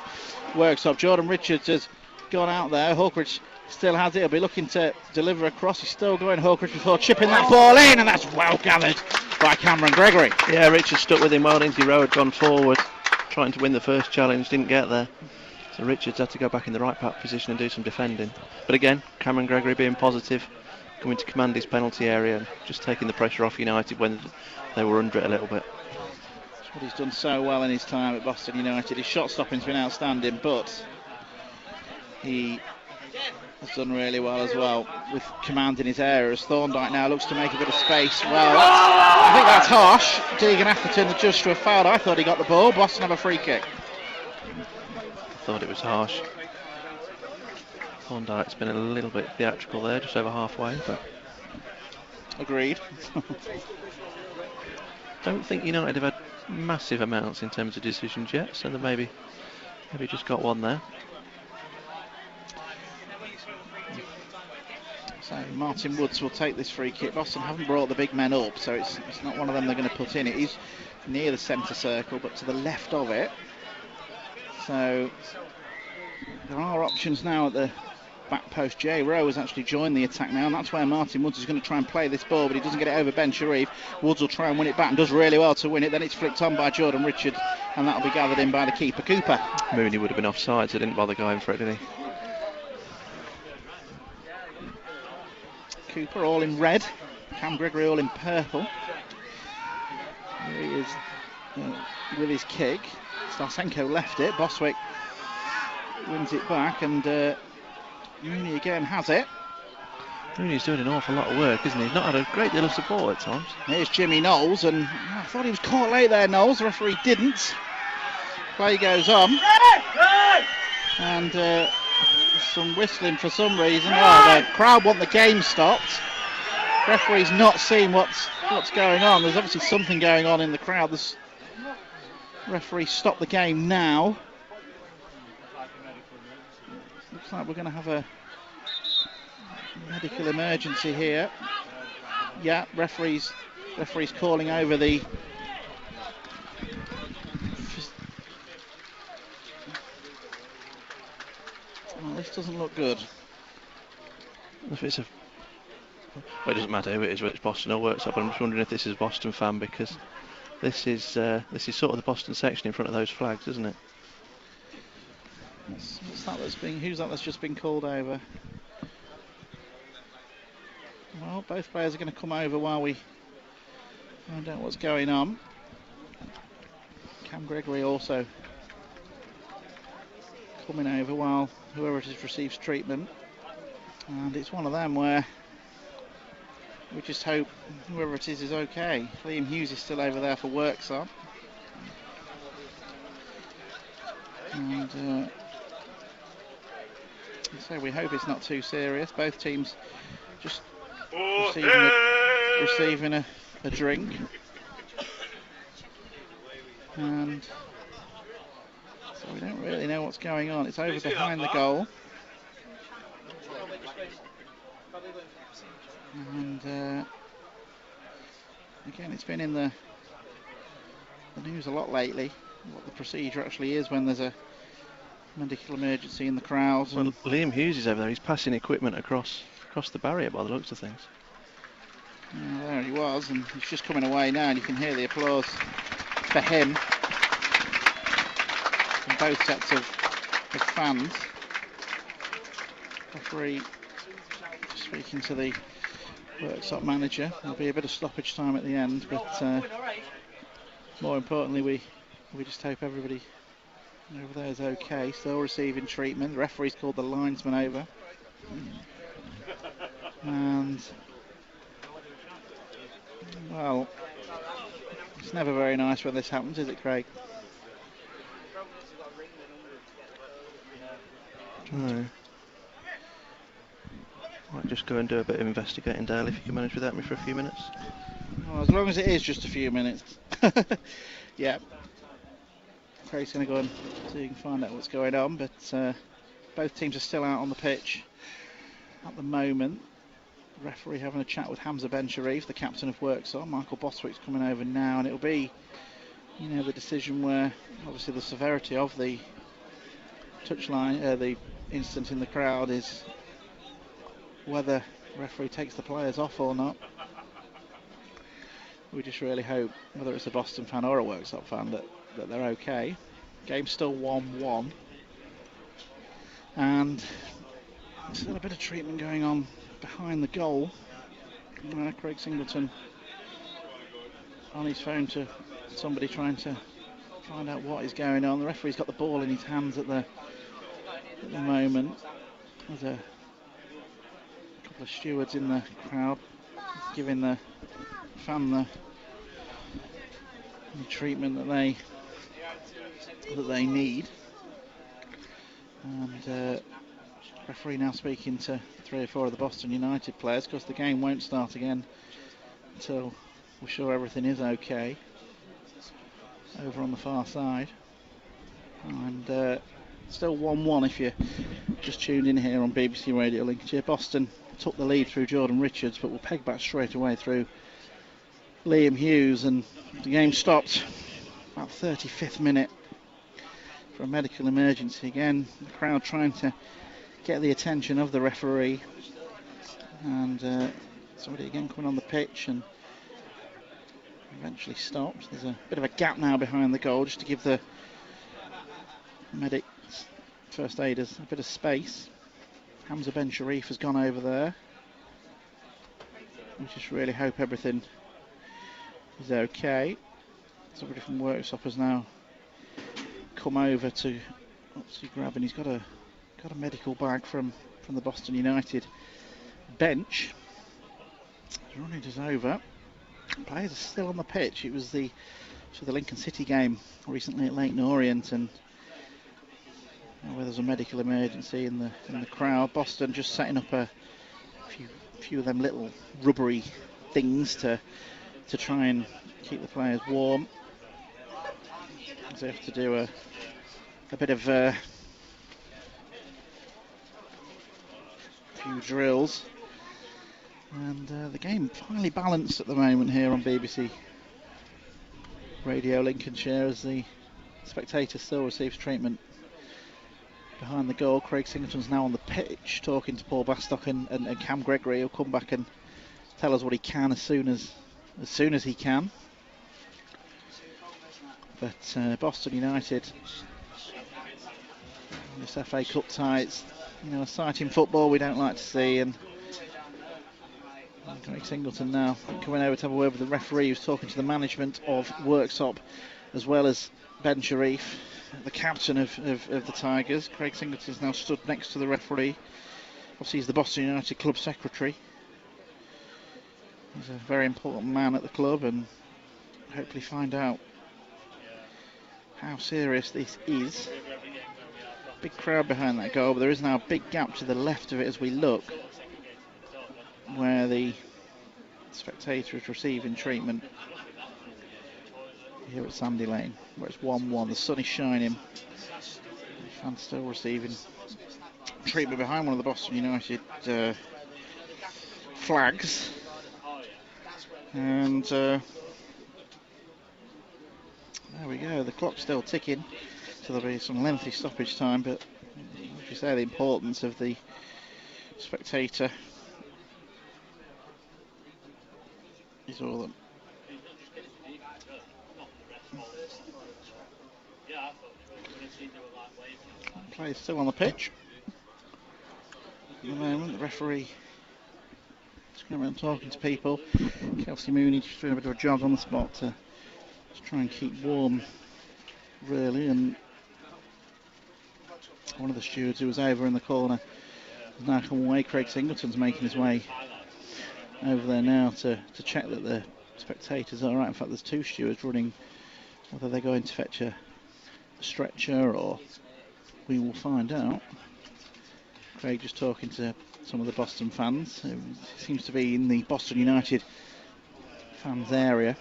Worksop. Jordan Richards has gone out there. Hawkridge still has it. He'll be looking to deliver across. He's still going Hawkridge before chipping that ball in, and that's well gathered by Cameron Gregory. Yeah, Richards stuck with him well. Lindsay Rowe had gone forward, trying to win the first challenge, didn't get there. So Richards had to go back in the right back position and do some defending. But again, Cameron Gregory being positive, coming to command his penalty area and just taking the pressure off United when they were under it a little bit. That's what he's done so well in his time at Boston United. His shot stopping's been outstanding, but he has done really well as well with commanding his area, as Thorndyke now looks to make a bit of space. Well, I think that's harsh. Deegan Atherton, the judge, to have fouled. I thought he got the ball. Boston have a free kick. I thought it was harsh. Thorndyke's been a little bit theatrical there, just over halfway, but agreed. Don't think United have had massive amounts in terms of decisions yet, so they maybe just got one there. So Martin Woods will take this free kick. Boston haven't brought the big men up, so it's not one of them they're going to put in. It is near the centre circle, but to the left of it. So there are options now at the back post. Jay Rowe has actually joined the attack now, and that's where Martin Woods is going to try and play this ball, but he doesn't get it over Ben Sharif. Woods will try and win it back and does really well to win it. Then it's flicked on by Jordan Richard, and that'll be gathered in by the keeper, Cooper. Mooney would have been offside, so didn't bother going for it, did he? Cooper all in red, Cam Gregory all in purple. Here he is with his kick. Starsenko left it, Boswick wins it back, and Mooney again has it. Mooney's doing an awful lot of work, isn't he? He's not had a great deal of support at times. Here's Jimmy Knowles, and I thought he was caught late there, Knowles. The referee didn't. Play goes on. And some whistling for some reason. Oh, the crowd want the game stopped. Referee's not seeing what's going on. There's obviously something going on in the crowd. The referee stopped the game now. Looks like we're going to have a medical emergency here. Yeah, referee's calling over the well, this doesn't look good. If it's well, it doesn't matter who it is, whether it's Boston or Worksop. I'm just wondering if this is a Boston fan, because this is sort of the Boston section in front of those flags, isn't it? Who's that that's just been called over? Well, both players are going to come over while we find out what's going on. Cam Gregory also coming over while whoever it is receives treatment. And it's one of them where we just hope whoever it is okay. Liam Hughes is still over there for Worksop. And so we hope it's not too serious. Both teams just receiving a drink. And so we don't really know what's going on. It's over behind the goal. And again, it's been in the news a lot lately, what the procedure actually is when there's a medical emergency in the crowd. Well, Liam Hughes is over there. He's passing equipment across the barrier by the looks of things. There he was, and he's just coming away now, and you can hear the applause for him from both sets of fans. Referee just speaking to the Worksop manager. There'll be a bit of stoppage time at the end, but more importantly, we just hope everybody over there is okay, still receiving treatment. The referee's called the linesman over. And, well, it's never very nice when this happens, is it, Craig? No. Might just go and do a bit of investigating, Dale, if you can manage without me for a few minutes. Well, as long as it is just a few minutes. Yeah. Craig's going to go and see if he can find out what's going on, but both teams are still out on the pitch at the moment. The referee having a chat with Hamza Ben Sharif, the captain of Worksop. Michael Boswick's coming over now, and it'll be, the decision where obviously the severity of the touchline, the incident in the crowd, is whether the referee takes the players off or not. We just really hope, whether it's a Boston fan or a Worksop fan, that they're okay. Game's still 1-1, and still a bit of treatment going on behind the goal. Craig Singleton on his phone to somebody trying to find out what is going on. The referee's got the ball in his hands at the at the moment. There's a couple of stewards in the crowd giving the fan the treatment that they need. And referee now speaking to 3 or 4 of the Boston United players, because the game won't start again until we're sure everything is okay over on the far side. And still 1-1 if you just tuned in here on BBC Radio Lincolnshire. Boston took the lead through Jordan Richards, but will peg back straight away through Liam Hughes, and the game stopped about 35th minute for a medical emergency. Again, the crowd trying to get the attention of the referee, and somebody again coming on the pitch and eventually stopped. There's a bit of a gap now behind the goal just to give the medics, first aiders, a bit of space. Hamza Ben Sharif has gone over there. We just really hope everything is okay. Somebody from Worksop has now come over to obviously grab, and he's got a medical bag from the Boston United bench. He's running us over. Players are still on the pitch. It was the Lincoln City game recently at Leighton Orient, and where there's a medical emergency in the crowd. Boston just setting up a few of them little rubbery things to try and keep the players warm. They have to do a bit of a few drills, and the game finally balanced at the moment here on BBC Radio Lincolnshire, as the spectator still receives treatment behind the goal. Craig Singleton's now on the pitch talking to Paul Bastock and Cam Gregory. He'll come back and tell us what he can as soon as he can. But Boston United, this FA Cup tie, it's a sight in football we don't like to see, and Craig Singleton now coming over to have a word with the referee, who's talking to the management of Worksop as well as Ben Sharif, the captain of the Tigers. Craig Singleton's now stood next to the referee. Obviously he's the Boston United club secretary. He's a very important man at the club, and hopefully find out how serious this is. Big crowd behind that goal, but there is now a big gap to the left of it as we look, where the spectator is receiving treatment here at Sandy Lane, where it's 1-1. The sun is shining. The fans still receiving treatment behind one of the Boston United flags. And there we go. The clock's still ticking, so there'll be some lengthy stoppage time, but as you say, the importance of the spectator is all that. Players still on the pitch at the moment. The referee is going around talking to people. Kelsey Mooney just doing a bit of a jog on the spot to just try and keep warm, really. And one of the stewards who was over in the corner has now come away. Craig Singleton's making his way over there now to check that the spectators are alright. In fact, there's 2 stewards running, whether they're going to fetch a stretcher or we will find out. Craig just talking to some of the Boston fans, who seems to be in the Boston United fans area.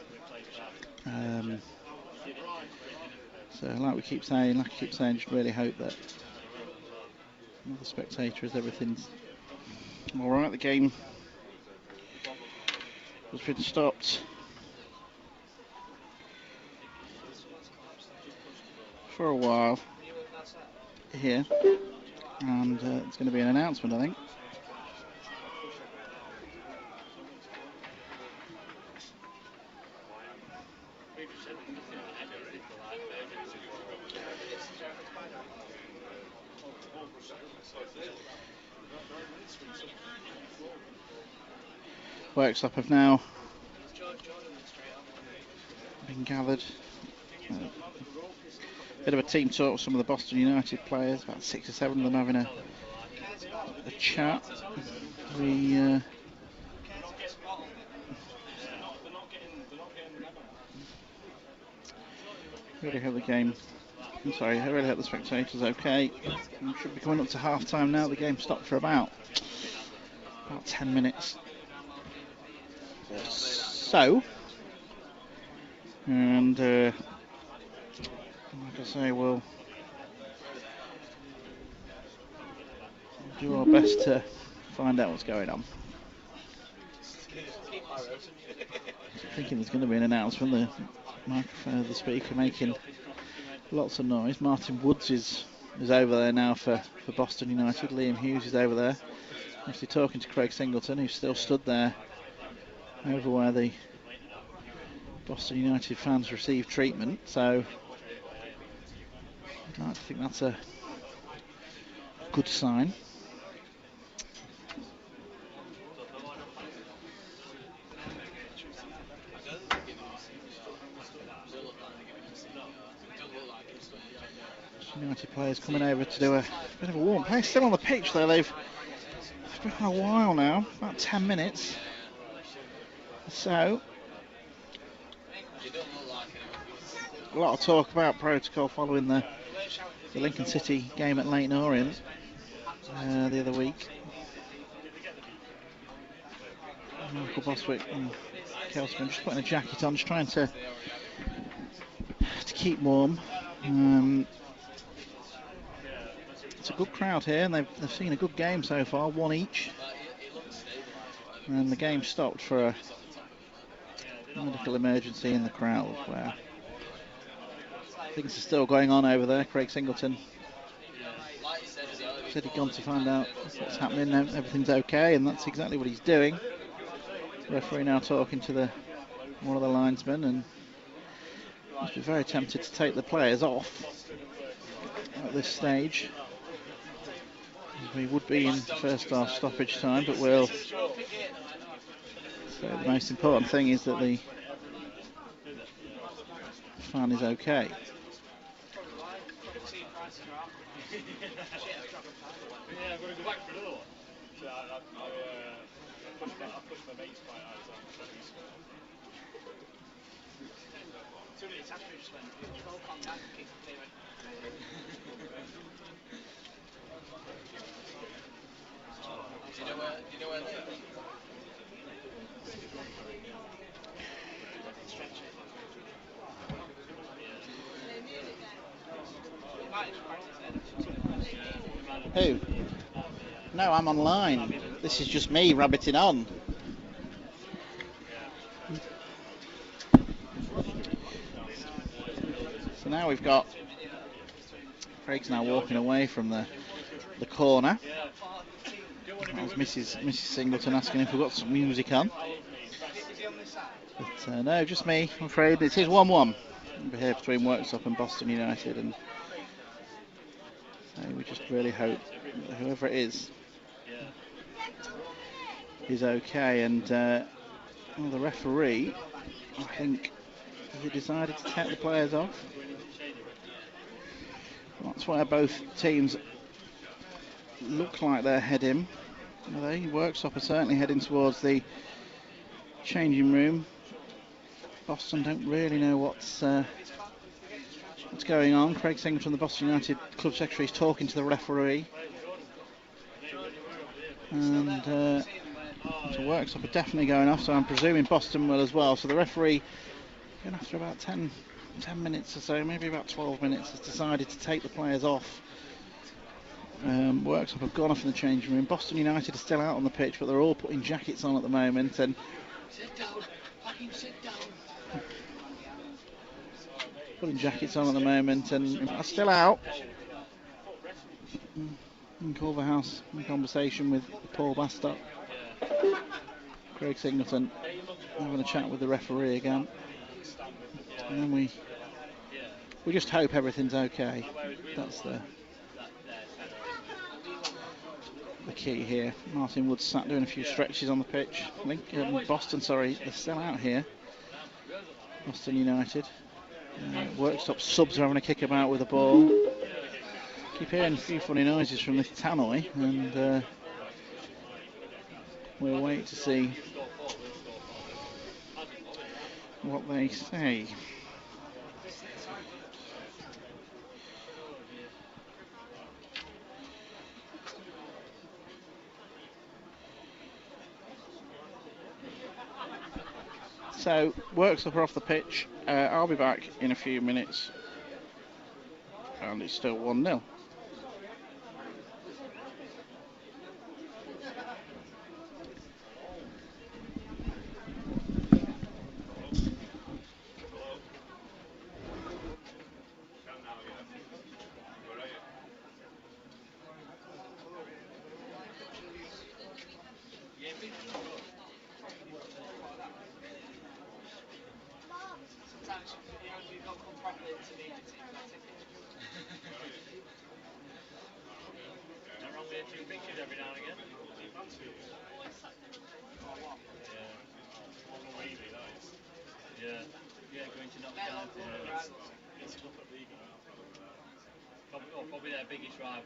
So like I keep saying, just really hope that the spectator is everything's alright. The game has been stopped for a while here, and it's going to be an announcement, I think. Worksop have now been gathered Bit of a team talk with some of the Boston United players, about 6 or 7 of them having a chat. We really hope the game. I'm sorry, I really hope the spectators okay. We should be coming up to half time now. The game stopped for about 10 minutes. So, and like I say, we'll do our best to find out what's going on. I'm thinking there's going to be an announcement. The microphone of the speaker making lots of noise. Martin Woods is over there now for Boston United. Liam Hughes is over there, actually talking to Craig Singleton, who's still stood there over where the Boston United fans receive treatment. So I'd like to think that's a good sign. United players coming over to do a bit of a warm play. Still on the pitch though. They've been a while now, about 10 minutes. So a lot of talk about protocol following the Lincoln City game at Leighton Orient the other week. Michael Boswick and Kelsman just putting a jacket on, just trying to keep warm. It's a good crowd here, and they've seen a good game so far, 1 each. And the game stopped for a medical emergency in the crowd where things are still going on over there. Craig Singleton said he'd gone to find out what's happening. Everything's okay, and that's exactly what he's doing. The referee now talking to one of the linesmen, and must be very tempted to take the players off at this stage. We would be in first half stoppage time, but we'll. So the most important thing is that the fan is okay. Who? No, I'm online. This is just me rabbiting on. So now we've got Craig's now walking away from the corner. That was Mrs. Singleton asking if we've got some music on. But no, just me, I'm afraid. It is 1-1 over here between Worksop and Boston United, and so we just really hope that whoever it is okay. And the referee, I think, he decided to take the players off. That's where both teams look like they're heading. Worksop are certainly heading towards the changing room. Boston don't really know what's going on. Craig Singleton, the Boston United club secretary, is talking to the referee. And so Worksop are definitely going off, so I'm presuming Boston will as well. So the referee, after about 10 minutes or so, maybe about 12 minutes, has decided to take the players off. Worksop have gone off in the changing room. Boston United are still out on the pitch, but they're all putting jackets on at the moment. And putting jackets on at the moment, and are still out. In Culverhouse, in conversation with Paul Bastock. Craig Singleton having a chat with the referee again. And then we just hope everything's okay. That's the key here. Martin Woods sat doing a few stretches on the pitch. Boston, they're still out here. Boston United. Worksop subs are having a kick about with the ball. Keep hearing a few funny noises from this tannoy, and we'll wait to see what they say. So, Worksop are off the pitch. I'll be back in a few minutes. And it's still 1-0. Probably their biggest rivals.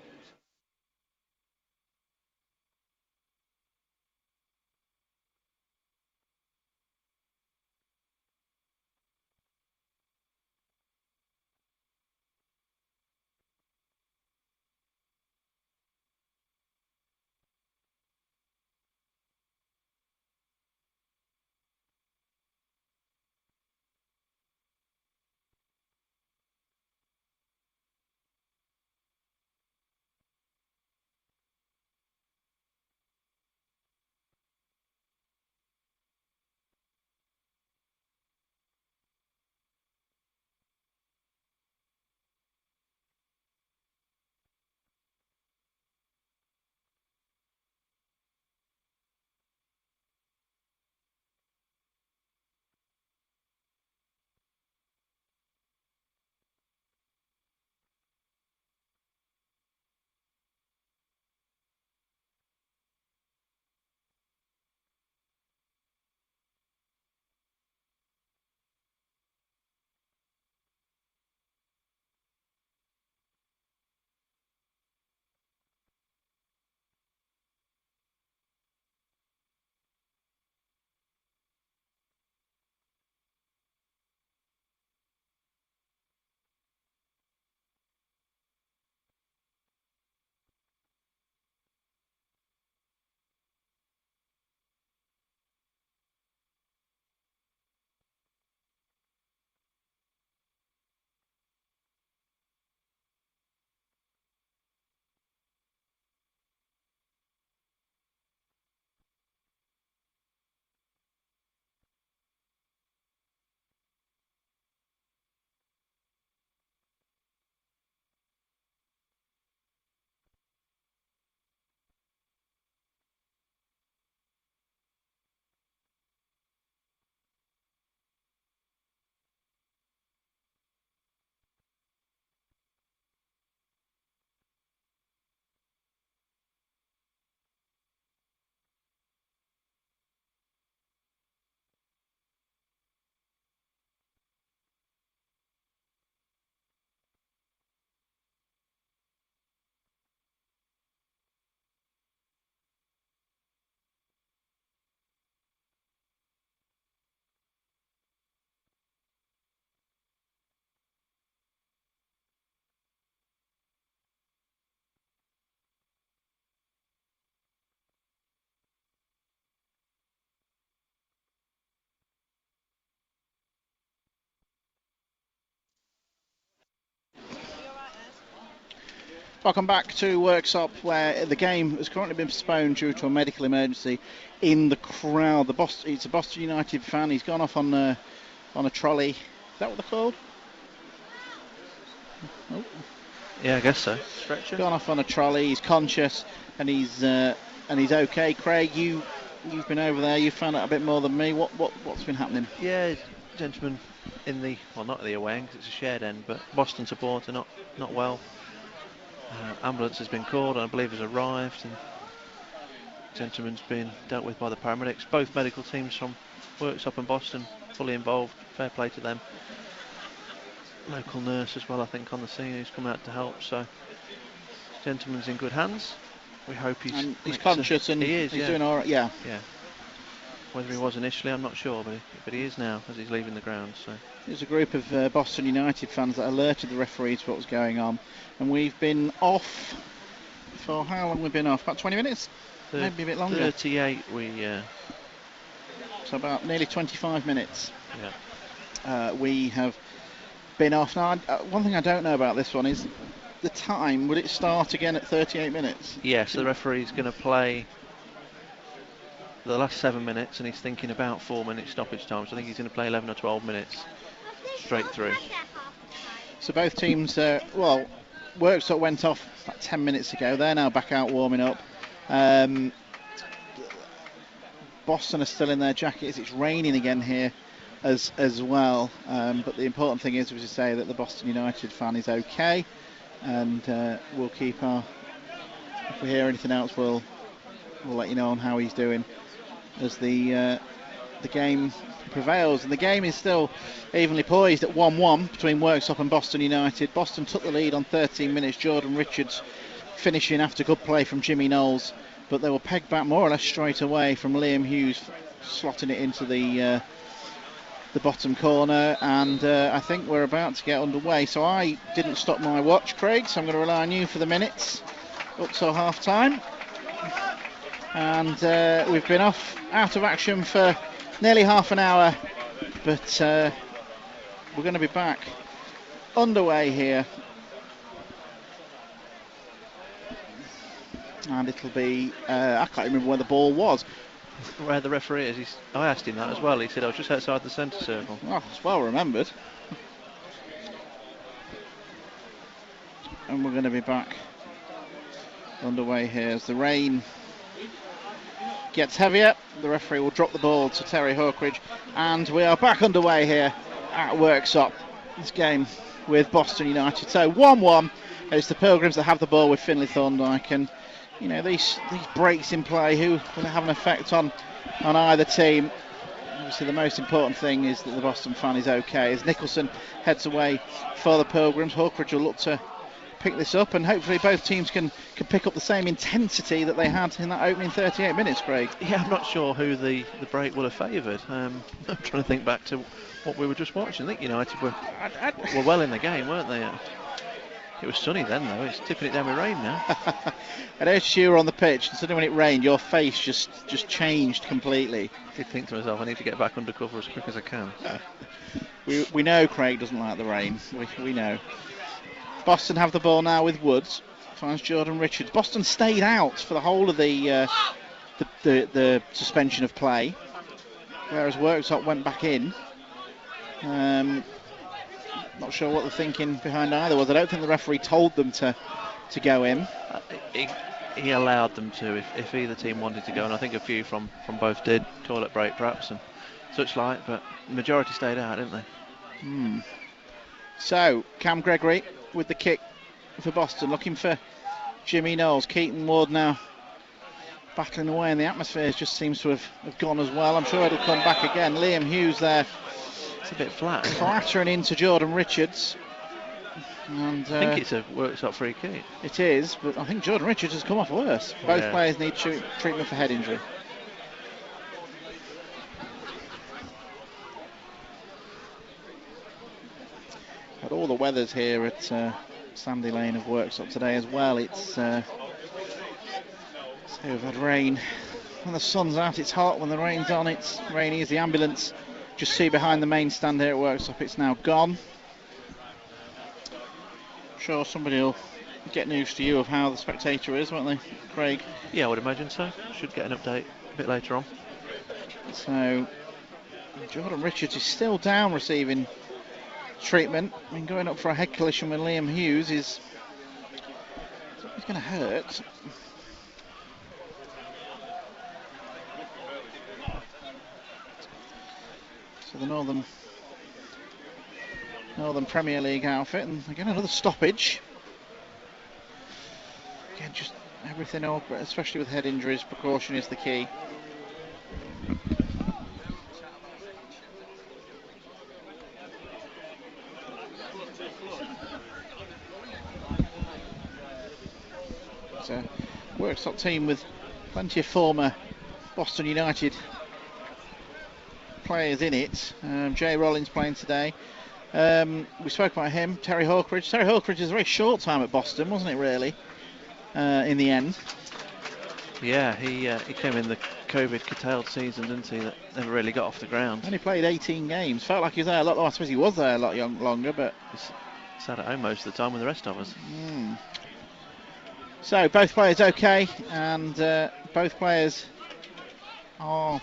Welcome back to Worksop, where the game has currently been postponed due to a medical emergency in the crowd. It's a Boston United fan. He's gone off on a trolley. Is that what they're called? Oh. Yeah, I guess so. Stretcher. Gone off on a trolley. He's conscious and he's okay. Craig, you've been over there. You found out a bit more than me. What's been happening? Yeah, gentleman in the not the away end because it's a shared end, but Boston supporter not well. Ambulance has been called and I believe has arrived, and gentleman's been dealt with by the paramedics. Both medical teams from Worksop and Boston fully involved. Fair play to them. local nurse as well, I think, on the scene who's come out to help. So, gentleman's in good hands. We hope he's conscious and he is, he's yeah. doing all right. Yeah. Yeah. Whether he was initially, I'm not sure, but he is now as he's leaving the ground. So There's a group of Boston United fans that alerted the referee to what was going on, and we've been off for how long? We've been off about 20 minutes, maybe a bit longer. 38. So about nearly 25 minutes. Yeah. We have been off now. One thing I don't know about this one is the time. Will it start again at 38 minutes? Yes, the referee's going to play the last 7 minutes, and he's thinking about 4 minutes stoppage time. So I think he's going to play 11 or 12 minutes straight through. So both teams, Worksop went off about 10 minutes ago. They're now back out warming up. Boston are still in their jackets. It's raining again here as well. But the important thing is, as you say, that the Boston United fan is okay, and we'll keep our. If we hear anything else, we'll let you know on how he's doing as the game prevails. And the game is still evenly poised at 1-1 between Worksop and Boston United. Boston took the lead on 13 minutes. Jordan Richards finishing after good play from Jimmy Knowles, but they were pegged back more or less straight away from Liam Hughes slotting it into the bottom corner, and I think we're about to get underway. So I didn't stop my watch, Craig, so I'm going to rely on you for the minutes up till half time. And we've been out of action for nearly half an hour, but we're going to be back underway here, and it'll be I can't remember where the ball was. Where the referee is, I asked him that as well. He said I was just outside the centre circle. Oh, it's well remembered. And we're going to be back underway here as the rain gets heavier. The referee will drop the ball to Terry Hawkridge, and we are back underway here at Worksop, this game with Boston United. So 1-1. It's the Pilgrims that have the ball with Finley Thorndyke, and you know, these breaks in play who will have an effect on either team. Obviously the most important thing is that the Boston fan is okay. As Nicholson heads away for the Pilgrims, Hawkridge will look to pick this up, and hopefully both teams can pick up the same intensity that they had in that opening 38 minutes, Craig. Yeah, I'm not sure who the break would have favoured. I'm trying to think back to what we were just watching. I think United were well in the game, weren't they? It was sunny then, though. It's tipping it down with rain now. I noticed you were on the pitch, and suddenly when it rained, your face just changed completely. I did think to myself, I need to get back under cover as quick as I can. We know Craig doesn't like the rain. We know. Boston have the ball now with Woods. Finds Jordan Richards. Boston stayed out for the whole of the suspension of play, whereas Worksop went back in. Not sure what the thinking behind either was. I don't think the referee told them to go in. He allowed them to if either team wanted to go, and I think a few from both did. Toilet break perhaps and such like, but the majority stayed out, didn't they? So Cam Gregory with the kick for Boston, looking for Jimmy Knowles. Keaton Ward now battling away, and the atmosphere just seems to have gone as well. I'm sure it'll come back again. Liam Hughes there. It's a bit flat. Clattering into Jordan Richards. And, I think it's a Worksop free kick. It is, but I think Jordan Richards has come off worse. Both players need treatment for head injury. But all the weather's here at Sandy Lane of Worksop today as well. It's so we've had rain. When the sun's out, it's hot. When the rain's on, it's rainy. As the ambulance just see behind the main stand here at Worksop, it's now gone. I'm sure somebody will get news to you of how the Spectator is, won't they, Craig? Yeah, I would imagine so. Should get an update a bit later on. So Jordan Richards is still down receiving treatment. I mean, going up for a head collision with Liam Hughes is going to hurt. So the Northern Premier League outfit, and again another stoppage. Again, just everything over, especially with head injuries. Precaution is the key. It's a Worksop team with plenty of former Boston United players in it. Jay Rollins playing today. We spoke about him, Terry Hawkridge. Terry Hawkridge is a very short time at Boston, wasn't it, really, in the end? Yeah, he came in the COVID curtailed season, didn't he? That never really got off the ground. Only played 18 games. Felt like he was there a lot. I suppose he was there a lot longer, but He's sat at home most of the time with the rest of us. So both players okay, and both players are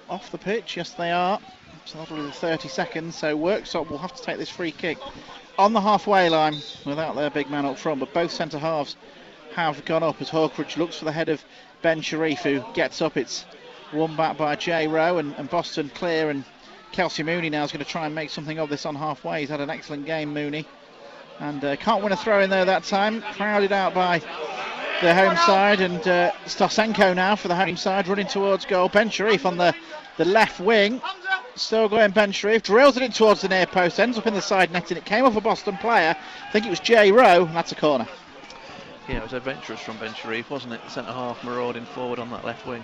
off the pitch. Yes, they are. So that'll be the 30 seconds. So Worksop will have to take this free kick on the halfway line without their big man up front. But both centre halves have gone up as Hawkridge looks for the head of Ben Sharif, who gets up. It's won back by Jay Rowe, and Boston clear, and Kelsey Mooney now is going to try and make something of this on halfway. He's had an excellent game, Mooney, and can't win a throw in there that time. Crowded out by the home side, and Stasenko now for the home side running towards goal. Ben Sharif on the left wing, still going. Ben Sharif drills it in towards the near post, ends up in the side netting. It came off a Boston player, I think it was Jay Rowe, and that's a corner. Yeah, it was adventurous from Ben Sharif, wasn't it? Centre half marauding forward on that left wing.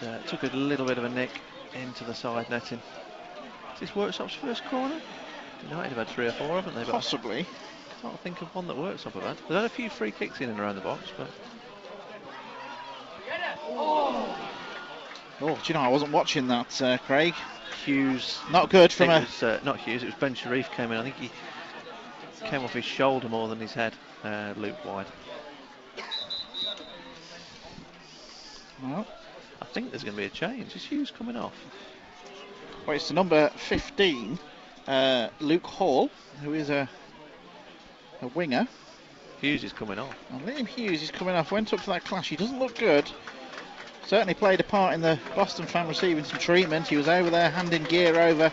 It took a little bit of a nick into the side netting. Is this Worksop's first corner? United have had 3 or 4, haven't they? But Possibly. I can't think of one that Worksop have had. They've had a few free kicks in and around the box, but... Oh, do you know, I wasn't watching that, Craig. Hughes... Not good from It was not Hughes, it was Ben Sharif came in. I think he came off his shoulder more than his head, looped wide. Well, I think there's going to be a change. Is Hughes coming off? well, it's the number 15, Luke Hall, who is a winger. Hughes is coming off. And Liam Hughes is coming off. Went up for that clash. He doesn't look good. Certainly played a part in the Boston fan receiving some treatment. He was over there handing gear over.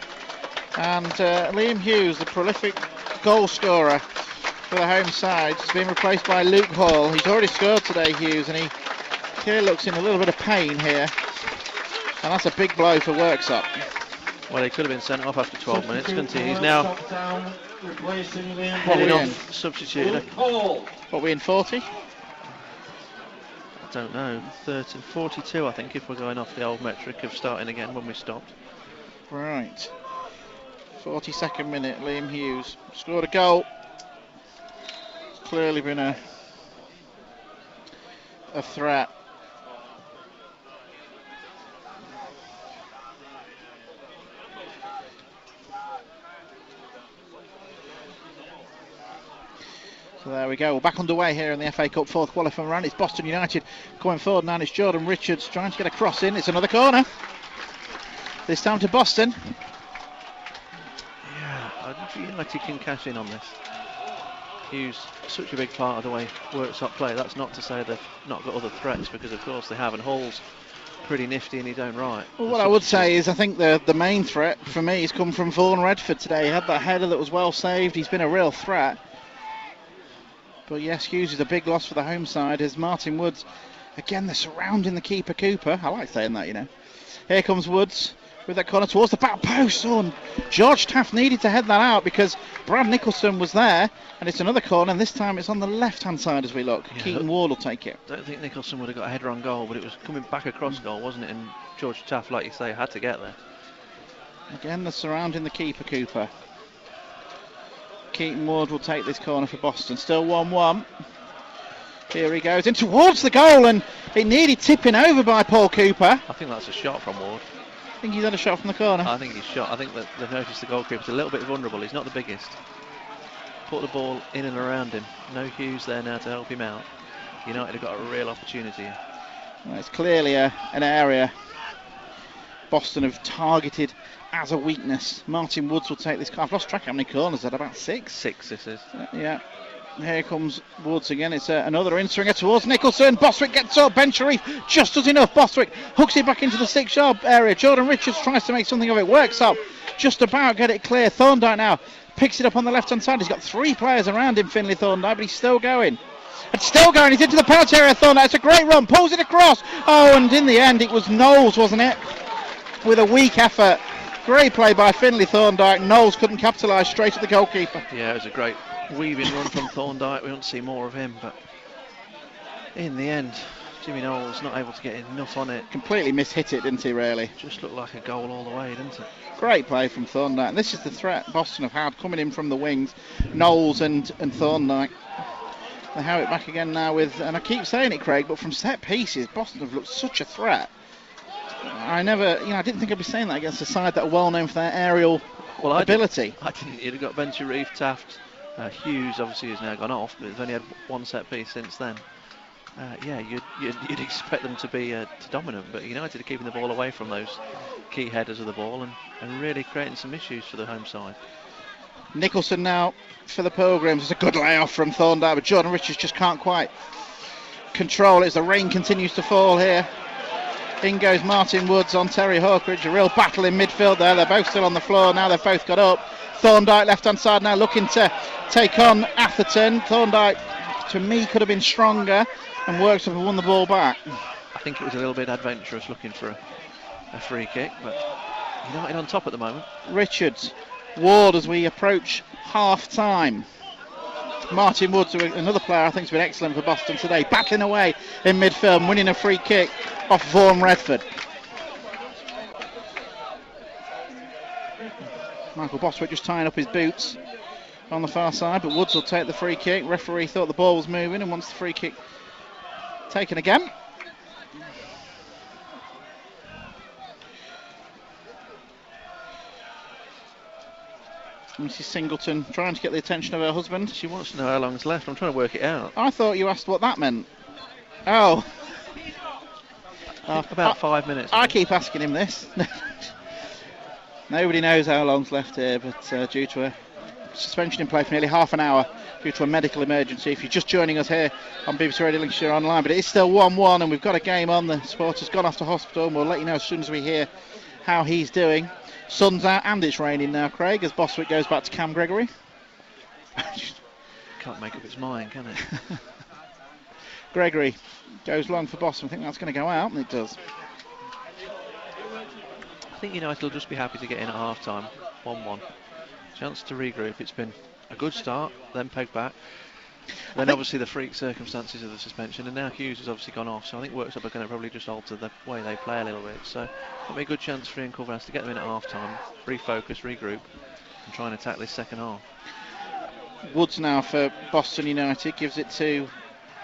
And Liam Hughes, the prolific goal scorer for the home side, has been replaced by Luke Hall. He's already scored today, Hughes, and he clearly looks in a little bit of pain here. And that's a big blow for Worksop. Well, he could have been sent off after 12 minutes, couldn't he? He's now What off, substituted. What, we in 40? I don't know, 42 I think, if we're going off the old metric of starting again when we stopped. Right. 42nd minute, Liam Hughes scored a goal. It's clearly been a threat. So there we go. We're back underway here in the FA Cup fourth qualifying round. It's Boston United coming forward now. And it's Jordan Richards trying to get a cross in. It's another corner. This time to Boston. Yeah, I don't think United can cash in on this. Hughes, such a big part of the way Worksop play. That's not to say they've not got other threats, because of course they have. And Hall's pretty nifty in his own right. Well, what I would say is I think the main threat for me has come from Vaughan Redford today. He had that header that was well saved. He's been a real threat. But yes, Hughes is a big loss for the home side as Martin Woods, again, they're surrounding the keeper Cooper. I like saying that, you know. Here comes Woods with that corner towards the back post. Oh, and George Taft needed to head that out because Brad Nicholson was there. And it's another corner, and this time it's on the left-hand side as we look. Yeah, Keaton Ward will take it. I don't think Nicholson would have got a header on goal, but it was coming back across goal, wasn't it? And George Taft, like you say, had to get there. Again, they're surrounding the keeper Cooper. Keaton Ward will take this corner for Boston. Still 1-1. Here he goes in towards the goal, and it needed tipping over by Paul Cooper. I think that's a shot from Ward. I think he's had a shot from the corner. I think he's shot. I think that they've noticed the goalkeeper's a little bit vulnerable. He's not the biggest. Put the ball in and around him. No Hughes there now to help him out. United have got a real opportunity here. Well, it's clearly an area Boston have targeted as a weakness. Martin Woods will take this. I've lost track how many corners. At about 6? 6 this is. Yeah. Here comes Woods again. It's another in-swinger towards Nicholson. Bostwick gets up. Ben Sharif just does enough. Bostwick hooks it back into the 6-yard area. Jordan Richards tries to make something of it. Worksop just about get it clear. Thorndyke now picks it up on the left-hand side. He's got 3 players around him, Finlay Thorndyke, but he's still going. It's still going. He's into the penalty area. Thorndyke. It's a great run. Pulls it across. Oh, and in the end, it was Knowles, wasn't it? With a weak effort. Great play by Finlay Thorndyke. Knowles couldn't capitalise, straight at the goalkeeper. Yeah, it was a great weaving run from Thorndyke. We want to see more of him, but in the end, Jimmy Knowles not able to get enough on it. Completely mishit it, didn't he, really? Just looked like a goal all the way, didn't it? Great play from Thorndyke. And this is the threat Boston have had coming in from the wings. Knowles and Thorndyke. They have it back again now with, and I keep saying it, Craig, but from set pieces, Boston have looked such a threat. I didn't think I'd be saying that against a side that are well known for their aerial ability. I didn't. He'd have got Bencher Reef, Taft, Hughes obviously has now gone off, but they've only had one set piece since then. You'd expect them to be dominant, but United are keeping the ball away from those key headers of the ball and really creating some issues for the home side. Nicholson now for the Pilgrims. It's a good layoff from Thorndyke, but Jordan Richards just can't quite control it as the rain continues to fall here. In goes Martin Woods on Terry Hawkridge. A real battle in midfield there. They're both still on the floor. Now they've both got up. Thorndyke left hand side now looking to take on Atherton. Thorndyke, to me, could have been stronger and Worksop have won the ball back. I think it was a little bit adventurous looking for a free kick, but United on top at the moment. Richards, Ward as we approach half time. Martin Woods, another player I think has been excellent for Boston today, battling away in midfield and winning a free kick off Vaughan Redford. Michael Boswick just tying up his boots on the far side, but Woods will take the free kick. Referee thought the ball was moving and wants the free kick taken again. Mrs. Singleton trying to get the attention of her husband. She wants to know how long's left. I'm trying to work it out. I thought you asked what that meant. Oh. About 5 minutes. I keep asking him this. Nobody knows how long's left here, but due to a suspension in play for nearly half an hour due to a medical emergency. If you're just joining us here on BBC Radio Lincolnshire Online, but it is still 1-1 and we've got a game on. The supporter's gone off to hospital and we'll let you know as soon as we hear how he's doing. Sun's out and it's raining now, Craig, as Boswick goes back to Cam Gregory. Can't make up its mind, can it? Gregory goes long for Boston. I think that's going to go out, and it does. I think United will just be happy to get in at half time. 1-1. Chance to regroup. It's been a good start, then pegged back. Then obviously the freak circumstances of the suspension, and now Hughes has obviously gone off, so I think Worksop are going to probably just alter the way they play a little bit. So it'll be a good chance for Ian Culverhouse to get them in at half time, refocus, regroup, and try and attack this second half. Woods now for Boston United, gives it to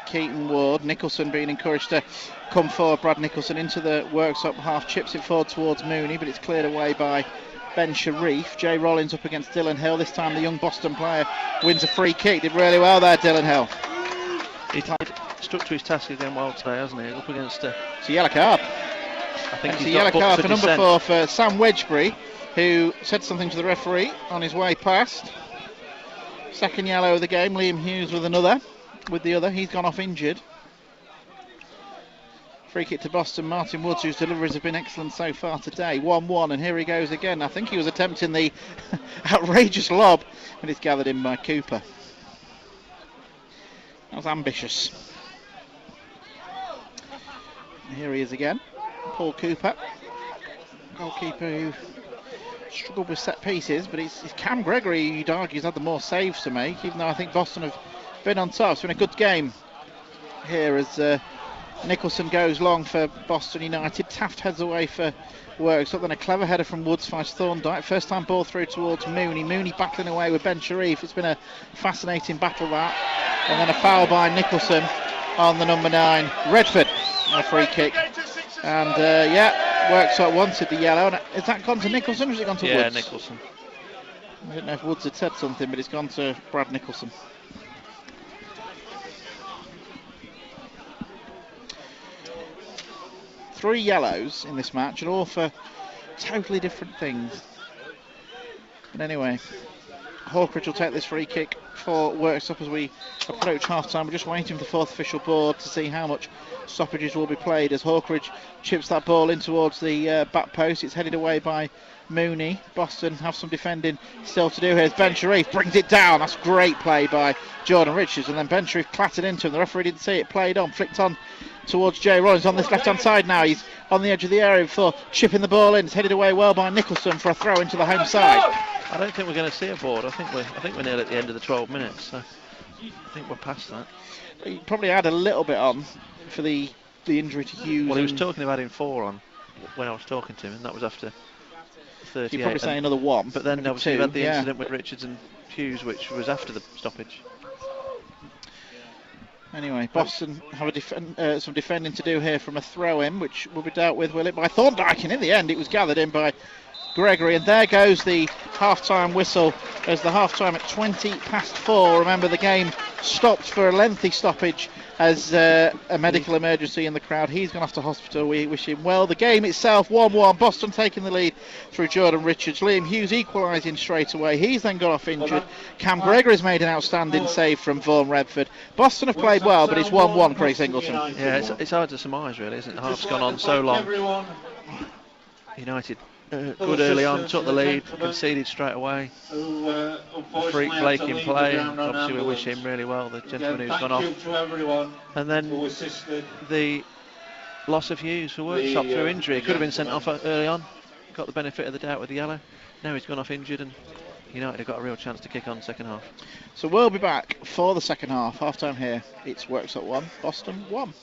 Keaton Ward. Nicholson being encouraged to come forward. Brad Nicholson into the Worksop half, chips it forward towards Mooney, but it's cleared away by Ben Sharif. Jay Rollins up against Dylan Hill. This time the young Boston player wins a free kick. Did really well there, Dylan Hill. He stuck to his task again well today, hasn't he? Up against it's a yellow card. I think it's he's a yellow got card for number dissent. 4 for Sam Wedgbury, who said something to the referee on his way past. Second yellow of the game. Liam Hughes with the other. He's gone off injured. Free kick to Boston. Martin Woods, whose deliveries have been excellent so far today. 1-1, and here he goes again. I think he was attempting the outrageous lob, but it's gathered in by Cooper. That was ambitious. And here he is again. Paul Cooper, goalkeeper who struggled with set pieces, but it's Cam Gregory, you'd argue, has had the more saves to make, even though I think Boston have been on top. It's been a good game here as Nicholson goes long for Boston United. Taft heads away for Worksop. Then a clever header from Woods finds Thorndyke. First time ball through towards Mooney. Mooney battling away with Ben Sharif. It's been a fascinating battle that. And then a foul by Nicholson on the number 9. Redford, a free kick. And Worksop wanted the yellow. Has that gone to Nicholson or has it gone to Woods? Yeah, Nicholson. I don't know if Woods had said something, but it's gone to Brad Nicholson. Three yellows in this match, and all for totally different things. But anyway, Hawkridge will take this free kick for Worksop as we approach half-time. We're just waiting for the fourth official board to see how much stoppages will be played as Hawkridge chips that ball in towards the back post. It's headed away by Mooney. Boston have some defending still to do here as Ben Sharif brings it down. That's great play by Jordan Richards, and then Ben Sharif clattered into him. The referee didn't see it, played on, flicked on towards Jay Rollins on this left-hand side now. He's on the edge of the area before chipping the ball in. It's headed away well by Nicholson for a throw into the home side. I don't think we're going to see a board. I think we're nearly at the end of the 12 minutes. So I think we're past that. He probably had a little bit on for the injury to Hughes. Well, he was and talking about him 4 on when I was talking to him, and that was after so you'd 38. probably say another one. But then maybe obviously two, you had the yeah. incident with Richards and Hughes, which was after the stoppage. Anyway, Boston have some defending to do here from a throw-in, which will be dealt with, will it, by Thorndike, and in the end it was gathered in by Gregory, and there goes the half-time whistle as the half-time at 20 past 4. Remember, the game stopped for a lengthy stoppage as a medical emergency in the crowd. He's gone off to hospital. We wish him well. The game itself 1-1. Boston taking the lead through Jordan Richards. Liam Hughes equalising straight away. He's then got off injured. Cam Gregory's made an outstanding save from Vaughan Redford. Boston have played well, but it's 1-1, Craig Singleton. Yeah, it's hard to surmise, really, isn't it? The half's gone on so long. United good early on, took the lead, conceded straight away. A freak Blake in play, and obviously we wish him really well, the gentleman who's gone off. And then the loss of Hughes for Worksop through injury. He could have been sent off early on, got the benefit of the doubt with the yellow. Now he's gone off injured, and United have got a real chance to kick on second half. So we'll be back for the second half time here. It's Worksop 1, Boston 1.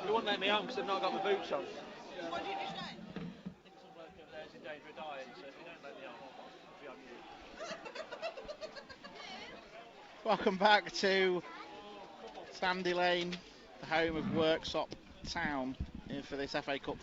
You won't let me on because I've not got my boots on. What did you say? I think some bloke over there is in danger of dying, so if you don't let me on, I'll be on you. Welcome back to Sandy Lane, the home of Worksop Town, for this FA Cup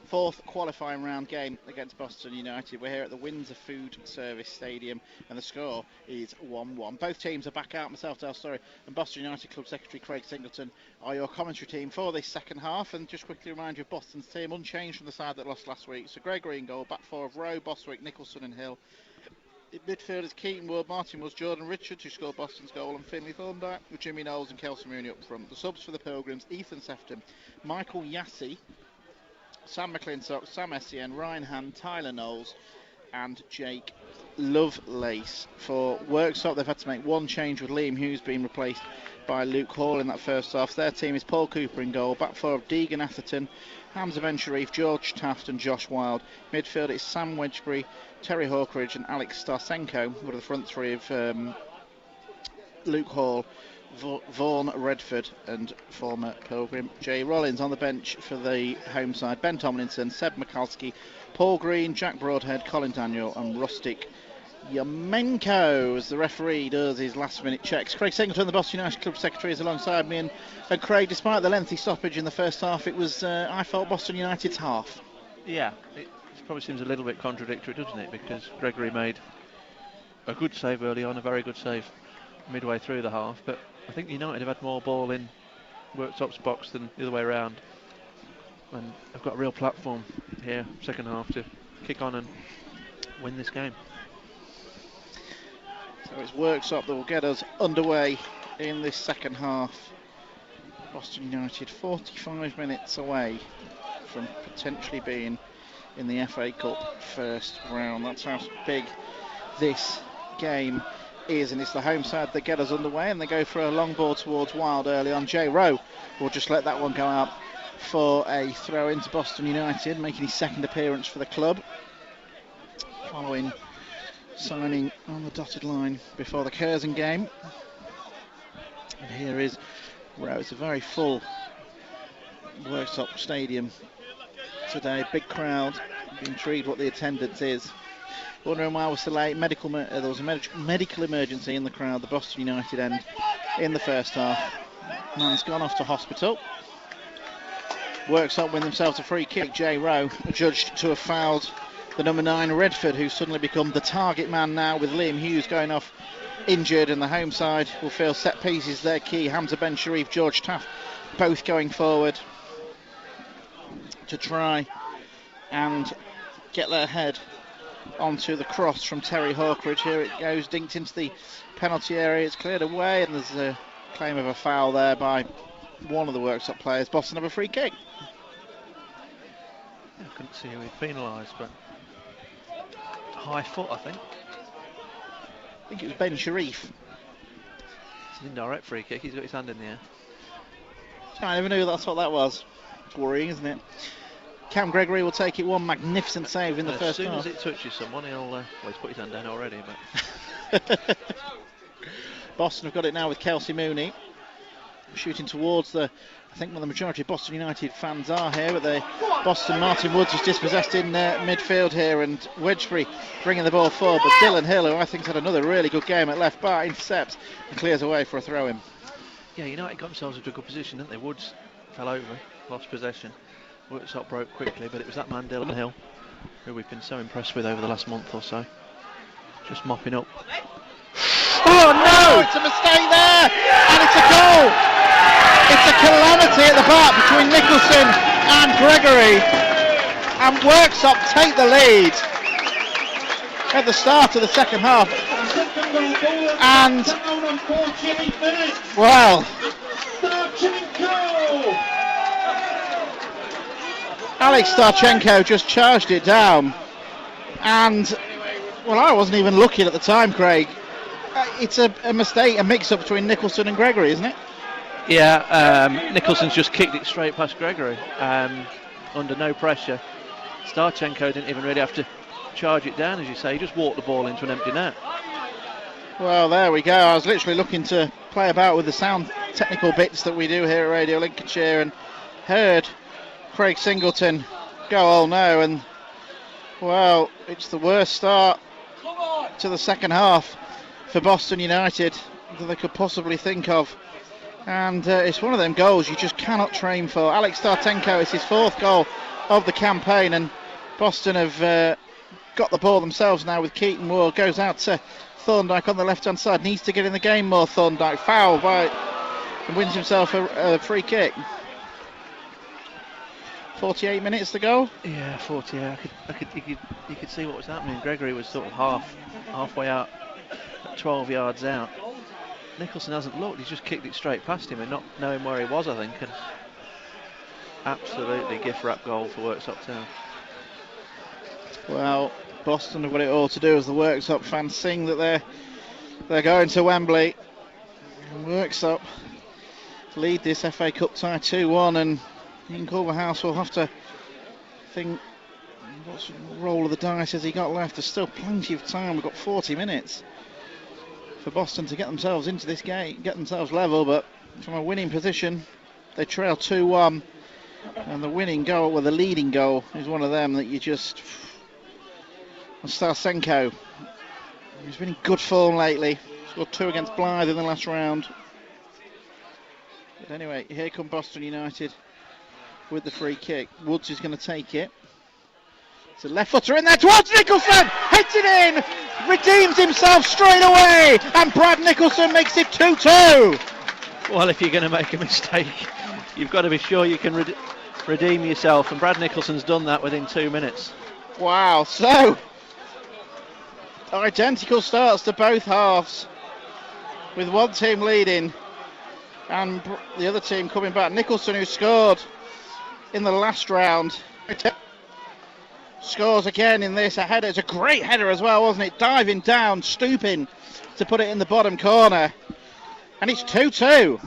fourth qualifying round game against Boston United. We're here at the Windsor Food Service Stadium, and the score is 1-1. Both teams are back out. Myself, Dale Story, and Boston United Club Secretary Craig Singleton are your commentary team for this second half. And just quickly remind you of Boston's team, unchanged from the side that lost last week. So Gregory in goal, back four of Rowe, Boswick, Nicholson and Hill. In midfield is Keaton Wood, Martin Woods, Jordan Richards, who scored Boston's goal, and Finley Thorndyke, with Jimmy Knowles and Kelsey Mooney up front. The subs for the Pilgrims: Ethan Sefton, Michael Yassi, Sam McClintock, Sam Essien, Ryan Hand, Tyler Knowles and Jake Lovelace. For Worksop, they've had to make one change, with Liam Hughes being replaced by Luke Hall in that first half. Their team is Paul Cooper in goal, back four of Deegan Atherton, Hamza Ben Sharif, George Taft and Josh Wilde. Midfield is Sam Wedgbury, Terry Hawkridge and Alex Starsenko, with the front three of Luke Hall, Vaughan Redford and former Pilgrim Jay Rollins. On the bench for the home side: Ben Tomlinson, Seb Mikalski, Paul Green, Jack Broadhead, Colin Daniel and Rustic Yamenko, as the referee does his last minute checks. Craig Singleton, the Boston United Club Secretary, is alongside me, and Craig, despite the lengthy stoppage in the first half, it was, I felt, Boston United's half. Yeah, it probably seems a little bit contradictory, doesn't it? Because Gregory made a good save early on, a very good save midway through the half, but I think United have had more ball in Worksop's box than the other way around, and they've got a real platform here, second half, to kick on and win this game. So it's Worksop that will get us underway in this second half. Boston United 45 minutes away from potentially being in the FA Cup first round. That's how big this game is, and it's the home side that get us underway, and they go for a long ball towards Wild early on. Jay Rowe will just let that one go out for a throw into Boston United, making his second appearance for the club following signing on the dotted line before the Curzon game. And here is Rowe. It's a very full Worksop Stadium today, big crowd. Be intrigued what the attendance is. Wondering why was so late. There was a medical emergency in the crowd, the Boston United end, in the first half. Man's gone off to hospital. Worksop win themselves a free kick. Jay Rowe judged to have fouled the number 9 Redford, who's suddenly become the target man now, with Liam Hughes going off injured, and the home side will feel set pieces their key. Hamza Ben Sharif, George Taft both going forward to try and get their head onto the cross from Terry Hawkridge. Here it goes, dinked into the penalty area. It's cleared away, and there's a claim of a foul there by one of the Worksop players. Boston have a free kick. I couldn't see who he'd penalised, but high foot, I think. I think it was Ben Sharif. It's an indirect free kick. He's got his hand in the air. I never knew that's what that was. It's worrying, isn't it? Cam Gregory will take it. One magnificent save in the first half. As soon as it touches someone, he's put his hand down already. But Boston have got it now with Kelsey Mooney shooting towards I think the majority of Boston United fans are here, but the Boston Martin Woods is dispossessed in midfield here, and Wedgbury bringing the ball forward, but Dylan Hill, who I think had another really good game at left bar, intercepts and clears away for a throw-in. Yeah, United got themselves into a good position, didn't they? Woods fell over, lost possession. Worksop broke quickly, but it was that man Dylan Hill who we've been so impressed with over the last month or so, just mopping up. Oh no! It's a mistake there, and it's a goal. It's a calamity at the back between Nicholson and Gregory, and Worksop take the lead at the start of the second half. And well, Alex Starchenko just charged it down, and well, I wasn't even looking at the time, Craig. It's a mistake, a mix-up between Nicholson and Gregory, isn't it? Yeah, Nicholson's just kicked it straight past Gregory under no pressure. Starchenko didn't even really have to charge it down, as you say. He just walked the ball into an empty net. Well, there we go. I was literally looking to play about with the sound technical bits that we do here at Radio Lincolnshire and heard Craig Singleton go, oh no, and well, it's the worst start to the second half for Boston United that they could possibly think of. And it's one of them goals you just cannot train for. Alex Startenko, it's his 4th goal of the campaign, and Boston have got the ball themselves now with Keaton Ward. Goes out to Thorndike on the left-hand side. Needs to get in the game more, Thorndike. Foul by... and wins himself a free kick. 48 minutes to go. Yeah, 48. You could see what was happening. Gregory was sort of halfway out, 12 yards out. Nicholson hasn't looked. He's just kicked it straight past him and not knowing where he was, I think. And absolutely gift-wrap goal for Worksop Town. Well, Boston have got it all to do as the Worksop fans sing that they're going to Wembley. And Worksop lead this FA Cup tie 2-1, and Ian Culverhouse will have to think what roll of the dice has he got left. There's still plenty of time. We've got 40 minutes for Boston to get themselves into this game, get themselves level, but from a winning position they trail 2-1, and the winning goal, well, the leading goal is one of them that you just... Starsenko, he's been in good form lately. Scored 2 against Blythe in the last round. But anyway, here come Boston United with the free kick. Woods is going to take it. It's a left footer in there towards Nicholson. Hits it in. Redeems himself straight away. And Brad Nicholson makes it 2-2. Well, if you're going to make a mistake, you've got to be sure you can redeem yourself. And Brad Nicholson's done that within 2 minutes. Wow, so identical starts to both halves, with one team leading and the other team coming back. Nicholson, who scored in the last round, scores again in this. A header. It's a great header as well, wasn't it? Diving down, stooping to put it in the bottom corner. And it's 2-2.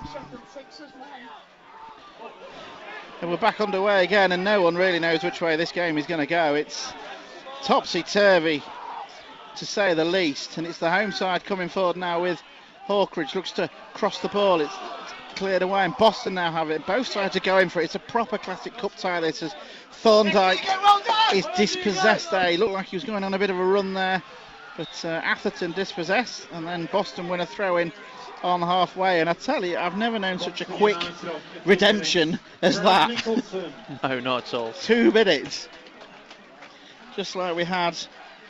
And we're back underway again, and no one really knows which way this game is going to go. It's topsy-turvy, to say the least. And it's the home side coming forward now with Hawkridge. Looks to cross the ball. It's cleared away, and Boston now have it. Both sides are going for it. It's a proper classic cup tie, this, as Thorndike is dispossessed there. He looked like he was going on a bit of a run there, but Atherton dispossessed, and then Boston win a throw-in on halfway. And I tell you, I've never known such a quick redemption as that. No, not at all. 2 minutes, just like we had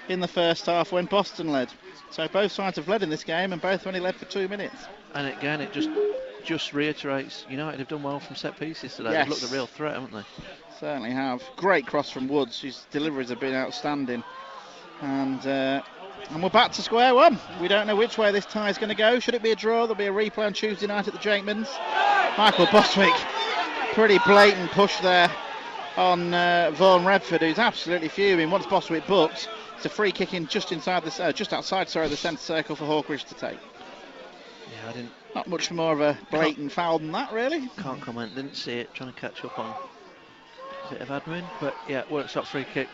in the first half when Boston led. So both sides have led in this game, and both only led for 2 minutes. And again, it just reiterates United have done well from set pieces today. Yes. They've looked a real threat, haven't they? Certainly have. Great cross from Woods. His deliveries have been outstanding. And we're back to square one. We don't know which way this tie is going to go. Should it be a draw? There'll be a replay on Tuesday night at the Jakeman's. Michael Bostwick, pretty blatant push there on Vaughan Redford, who's absolutely fuming. Once Bostwick booked, it's a free kick in just outside the centre circle for Hawkridge to take. Yeah, I didn't. Not much more of a blatant foul than that, really. Can't comment. Didn't see it. Trying to catch up on a bit of admin, but yeah, Worksop free kick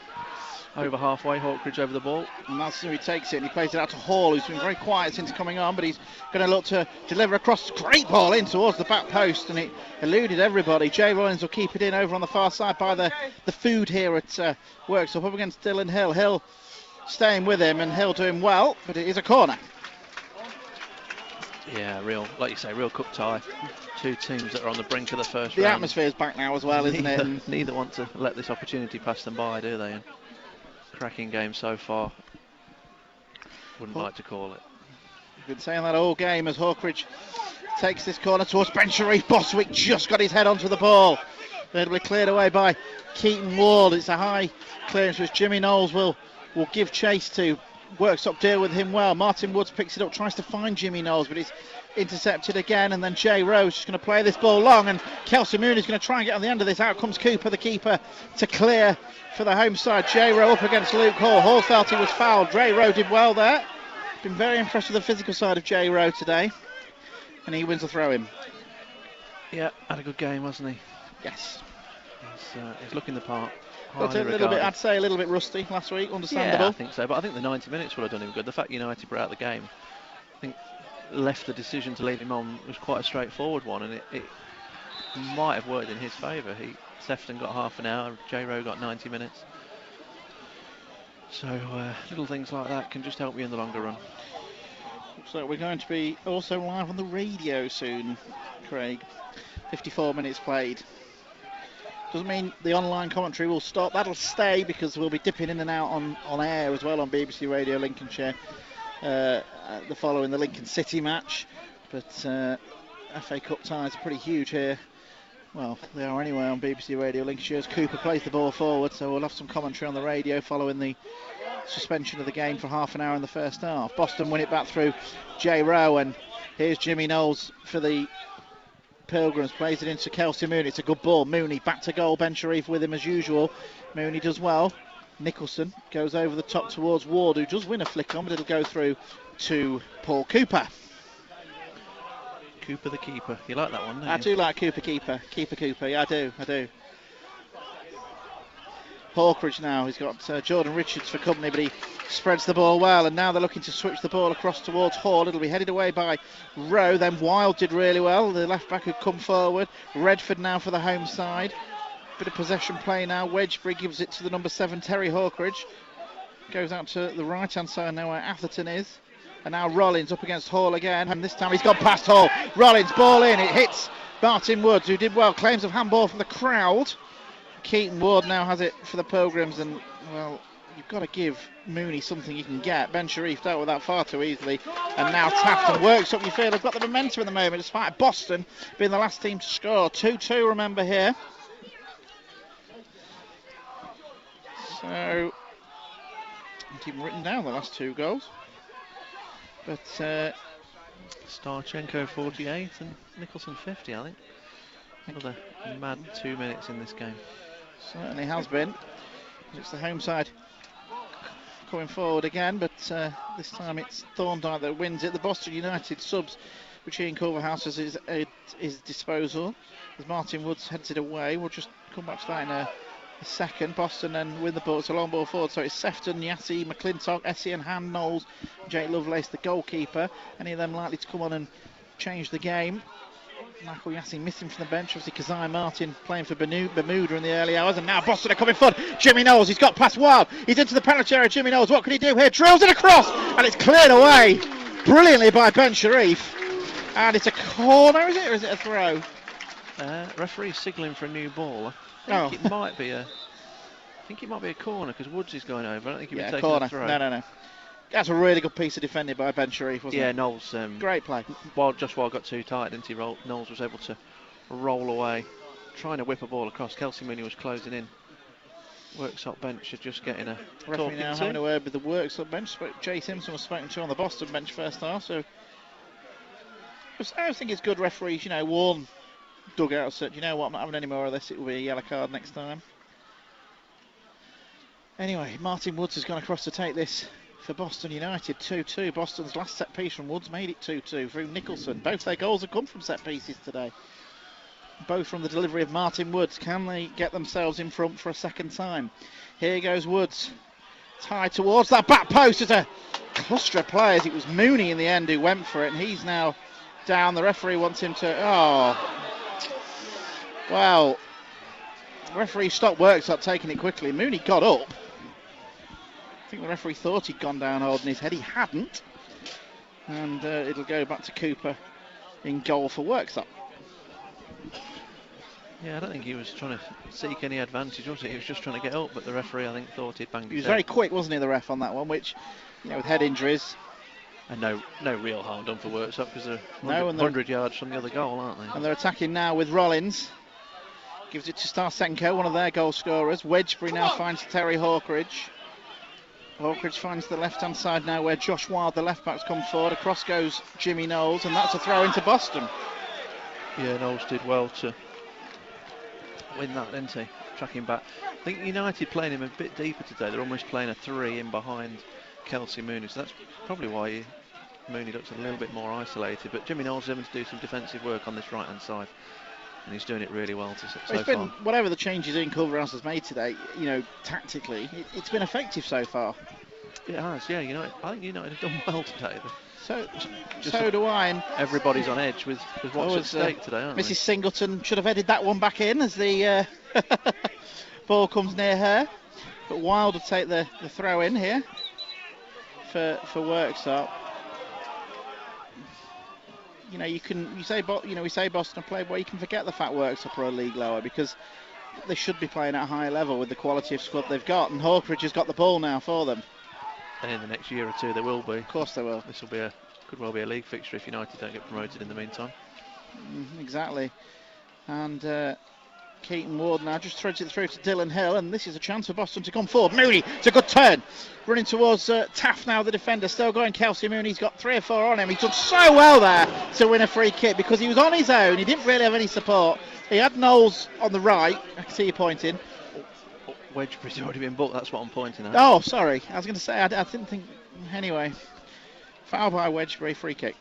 over halfway. Hawkridge over the ball, and that's who he takes it, and he plays it out to Hall, who's been very quiet since coming on, but he's going to look to deliver across. Great ball in towards the back post, and it eluded everybody. Jay Rollins will keep it in over on the far side by the food here at Worksop, up against Dylan Hill. Hill staying with him, and Hill doing well, but it is a corner. Yeah, like you say, real cup tie. Two teams that are on the brink of the first round. The atmosphere's back now as well, isn't it? Neither want to let this opportunity pass them by, do they? And cracking game so far. Wouldn't like to call it. You've been saying that all game as Hawkridge takes this corner towards Ben Sharif. Bostwick just got his head onto the ball. It'll be cleared away by Keaton Ward. It's a high clearance which Jimmy Knowles will give chase to. Worksop deal with him well. Martin Woods picks it up, tries to find Jimmy Knowles, but he's intercepted again. And then Jay Rose just going to play this ball long, and Kelsey Moon is going to try and get on the end of this. Out comes Cooper, the keeper, to clear for the home side. Jay Rowe up against Luke Hall. Hall felt he was fouled. Jay Rowe did well there. Been very impressed with the physical side of Jay Rowe today, and he wins the throw-in. Yeah, had a good game, wasn't he? Yes. He's looking the part. But a little bit, I'd say a little bit rusty last week, understandable. Yeah, I think so, but I think the 90 minutes would have done him good. The fact United were out of the game think left the decision to leave him on was quite a straightforward one, and it might have worked in his favour. Sefton got half an hour, J Rowe got 90 minutes. So little things like that can just help you in the longer run. So we're going to be also live on the radio soon, Craig. 54 minutes played. Doesn't mean the online commentary will stop. That'll stay because we'll be dipping in and out on air as well on BBC Radio Lincolnshire following the Lincoln City match. But FA Cup ties are pretty huge here. Well, they are anyway on BBC Radio Lincolnshire as Cooper plays the ball forward, so we'll have some commentary on the radio following the suspension of the game for half an hour in the first half. Boston win it back through J Rowe, and here's Jimmy Knowles for the Pilgrims, plays it into Kelsey Mooney. It's a good ball. Mooney back to goal. Ben Sharif with him as usual. Mooney does well. Nicholson goes over the top towards Ward, who does win a flick on, but it'll go through to Paul Cooper. Cooper the keeper. You like that one, don't you? I do like Cooper Cooper. Yeah, I do. Hawkridge now. He's got Jordan Richards for company, but he spreads the ball well, and now they're looking to switch the ball across towards Hall. It'll be headed away by Rowe. Then Wild did really well. The left back had come forward. Redford now for the home side. Bit of possession play now. Wedgbury gives it to the number 7, Terry Hawkridge. Goes out to the right hand side now where Atherton is. And now Rollins up against Hall again, and this time he's gone past Hall. Rollins, ball in. It hits Martin Woods, who did well. Claims of handball from the crowd. Keaton Ward now has it for the Pilgrims, and well, you've got to give Mooney something he can get. Ben Sharif dealt with that far too easily, and now Taft and Worksop, you feel, have got the momentum at the moment, despite Boston being the last team to score. 2-2, remember, here. So, I've even written down the last 2 goals. But Starchenko 48 and Nicholson 50, I think. Another mad 2 minutes in this game. Certainly has been. It's the home side coming forward again, but this time it's Thorndyke that wins it. The Boston United subs, which Ian Culverhouse has his disposal, as Martin Woods heads it away. We'll just come back to that in a second. Boston then win the ball. It's a long ball forward, so it's Sefton, Yassi, McClintock, Essien, Hand, Knowles, Jake Lovelace, the goalkeeper. Any of them likely to come on and change the game. Michael Yassi missing from the bench. Obviously Kazai Martin playing for Bermuda in the early hours, and now Boston are coming forward. Jimmy Knowles, he's got past Wild, he's into the penalty area. Jimmy Knowles, what can he do here? Drills it across, and it's cleared away brilliantly by Ben Sharif, and it's a corner, is it, or is it a throw? Referee signalling for a new ball. I think it might be a corner, because Woods is going over. I don't think he would take corner. a throw. No. That's a really good piece of defending by Ben Sharif, wasn't it? Yeah, Knowles. Great play. While got too tight, didn't he? Knowles was able to roll away, trying to whip a ball across. Kelsey Mooney was closing in. Worksop bench are just getting a referee now having a word with the Worksop bench. Jay Simpson was spoken to on the Boston bench first half, so I think it's good referees, warn dugouts that, you know what, I'm not having any more of this, it will be a yellow card next time. Anyway, Martin Woods has gone across to take this for Boston United. 2-2. Boston's last set piece from Woods made it 2-2 through Nicholson. Both their goals have come from set pieces today. Both from the delivery of Martin Woods. Can they get themselves in front for a second time? Here goes Woods. Tied towards that back post. It's a cluster of players. It was Mooney in the end who went for it, and he's now down. The referee wants him to... Well, the referee stopped Worksop taking it quickly. Mooney got up. I think the referee thought he'd gone down holding his head. He hadn't. And it'll go back to Cooper in goal for Worksop. Yeah, I don't think he was trying to seek any advantage, was he? He was just trying to get up, but the referee, I think, thought he'd banged his head. He was very quick, wasn't he, the ref on that one, which, with head injuries. And no real harm done for Worksop, because they're 100 yards from the other goal, aren't they? And they're attacking now with Rollins. Gives it to Starsenko, one of their goal scorers. Wedgbury now finds Terry Hawkridge. Hawkridge finds the left-hand side now where Josh Wild, the left-back's come forward. Across goes Jimmy Knowles, and that's a throw into Boston. Yeah, Knowles did well to win that, didn't he? Tracking back. I think United playing him a bit deeper today. They're almost playing a 3 in behind Kelsey Mooney, so that's probably why Mooney looks a little bit more isolated. But Jimmy Knowles is having to do some defensive work on this right-hand side, and he's doing it really well so far. Whatever the changes Ian Culverhouse has made today, tactically, it's been effective so far. It has, yeah. I think United have done well today. So Just so do I. And everybody's on edge with what's at stake today, aren't Mrs. Singleton should have headed that one back in as the ball comes near her. But Wild will take the throw in here for Worksop. We say Boston have played well. You can forget the fact Worksop are a league lower because they should be playing at a higher level with the quality of squad they've got. And Hawkridge has got the ball now for them. And in the next year or two, they will be. Of course they will. This will be could well be a league fixture if United don't get promoted in the meantime. Exactly. And Keaton Ward now just threads it through to Dylan Hill, and this is a chance for Boston to come forward. Mooney, it's a good turn. Running towards Taft now, the defender. Still going Kelsey Mooney. He's got 3 or 4 on him. He's done so well there to win a free kick because he was on his own. He didn't really have any support. He had Knowles on the right. I can see you pointing. Wedgebury's already been booked, that's what I'm pointing at. Oh, sorry. I was going to say, I didn't think... Anyway. Foul by Wedgebury, free kick.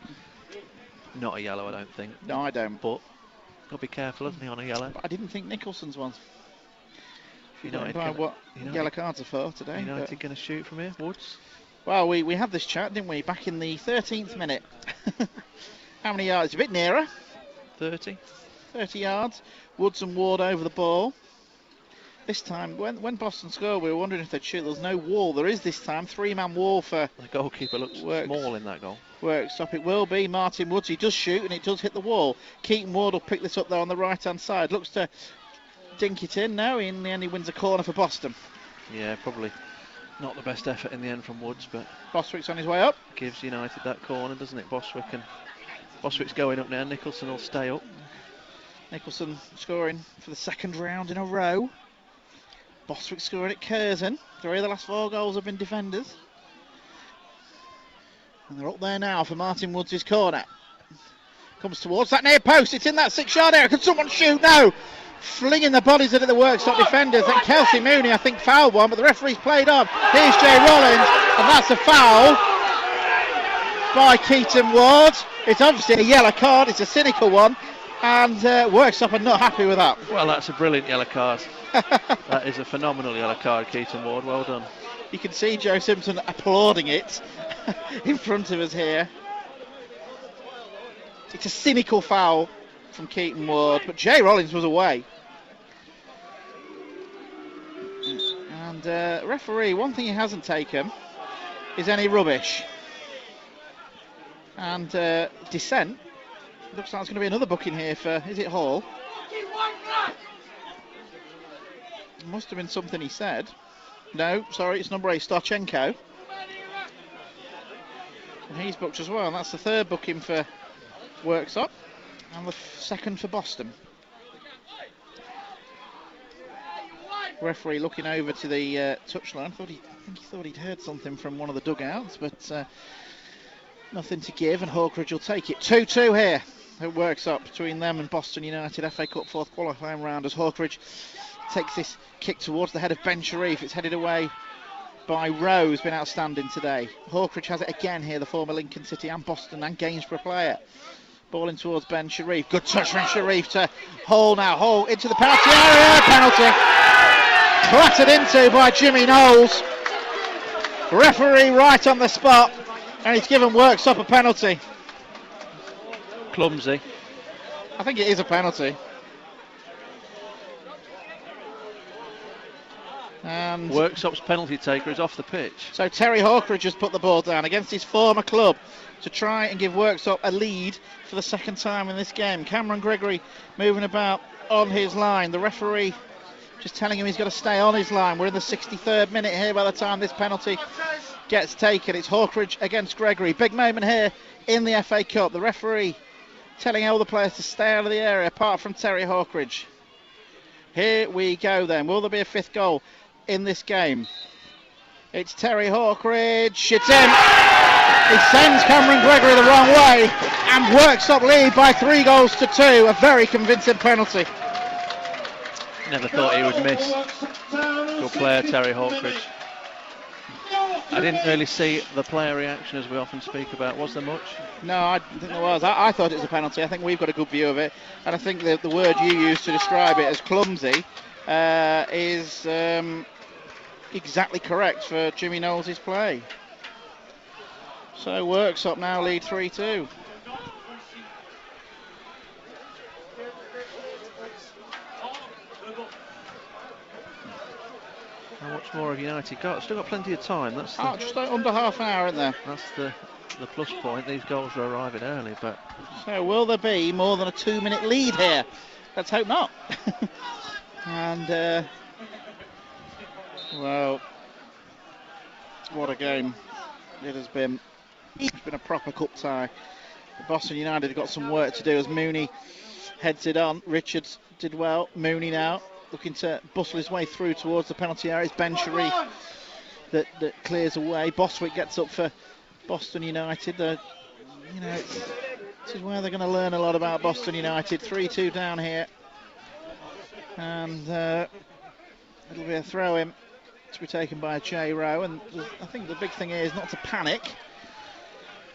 Not a yellow, I don't think. No, I don't. But got to be careful, hasn't he, on a yellow? But I didn't think Nicholson's was. United by what yellow cards are for today. United going to shoot from here, Woods? Well, we had this chat, didn't we, back in the 13th minute. How many yards? A bit nearer. 30. 30 yards. Woods and Ward over the ball. This time, when Boston scored, we were wondering if they'd shoot. There's no wall. There is this time. 3-man wall for... The goalkeeper looks small in that goal. Worksop. It will be Martin Woods. He does shoot and it does hit the wall. Keaton Ward will pick this up there on the right-hand side. Looks to dink it in. No, in the end he wins a corner for Boston. Yeah, probably not the best effort in the end from Woods, but... Bostwick's on his way up. Gives United that corner, doesn't it, Bostwick's going up now. Nicholson will stay up. Nicholson scoring for the second round in a row. Bostwick scoring at Curzon. 3 of the last 4 goals have been defenders. And they're up there now for Martin Woods' corner. Comes towards that near post. It's in that 6-yard area. Can someone shoot? No! Flinging the bodies at the Worksop defenders. And Kelsey Mooney, I think, fouled one, but the referee's played on. Here's Jay Rollins, and that's a foul by Keaton Ward. It's obviously a yellow card. It's a cynical one. And Worksop are not happy with that. Well, that's a brilliant yellow card. That is a phenomenal yellow card, Keaton Ward. Well done. You can see Joe Simpson applauding it in front of us here. It's a cynical foul from Keaton Ward, but Jay Rollins was away. And referee, one thing he hasn't taken is any rubbish. And dissent. Looks like there's going to be another booking here for, is it Hall? It must have been something he said. No, sorry, it's number 8, Starchenko. And he's booked as well, and that's the 3rd booking for Worksop, and the 2nd for Boston. Referee looking over to the touchline. I think he thought he'd heard something from one of the dugouts, but nothing to give, and Hawkridge will take it. 2-2 here. It works up between them and Boston United, FA Cup 4th qualifying round, as Hawkridge takes this kick towards the head of Ben Sharif. It's headed away by Rowe, who's been outstanding today. Hawkridge has it again here, the former Lincoln City and Boston and Gainsborough player. Ball in towards Ben Sharif. Good touch from Sharif to Hall now. Hall into the penalty area. Penalty. Clattered into by Jimmy Knowles. Referee right on the spot, and he's given Worksop a penalty. Clumsy. I think it is a penalty. And Worksop's penalty taker is off the pitch. So Terry Hawkridge has put the ball down against his former club to try and give Worksop a lead for the 2nd time in this game. Cameron Gregory moving about on his line. The referee just telling him he's got to stay on his line. We're in the 63rd minute here by the time this penalty gets taken. It's Hawkridge against Gregory. Big moment here in the FA Cup. The referee telling all the players to stay out of the area apart from Terry Hawkridge. Here we go then. Will there be a 5th goal in this game? It's Terry Hawkridge. It's in. He sends Cameron Gregory the wrong way and Worksop lead by 3 goals to 2. A very convincing penalty. Never thought he would miss. Good player, Terry Hawkridge. I didn't really see the player reaction as we often speak about. Was there much? No, I didn't think there was. I thought it was a penalty. I think we've got a good view of it. And I think the word you used to describe it as clumsy is exactly correct for Jimmy Knowles' play. So Worksop now lead 3-2. How much more have United got? Still got plenty of time. That's the, Just under half an hour, isn't there? that's the plus point. These goals are arriving early, but So will there be more than a 2-minute lead here? Let's hope not. And well, what a game it has been. It's been a proper cup tie. Boston United have got some work to do as Mooney heads it on. Richards did well. Mooney now looking to bustle his way through towards the penalty area. It's Ben Sharif that clears away. Bostwick gets up for Boston United. This is where they're going to learn a lot about Boston United. 3-2 down here. And it'll be a throw in to be taken by Jay Rowe. And I think the big thing here is not to panic.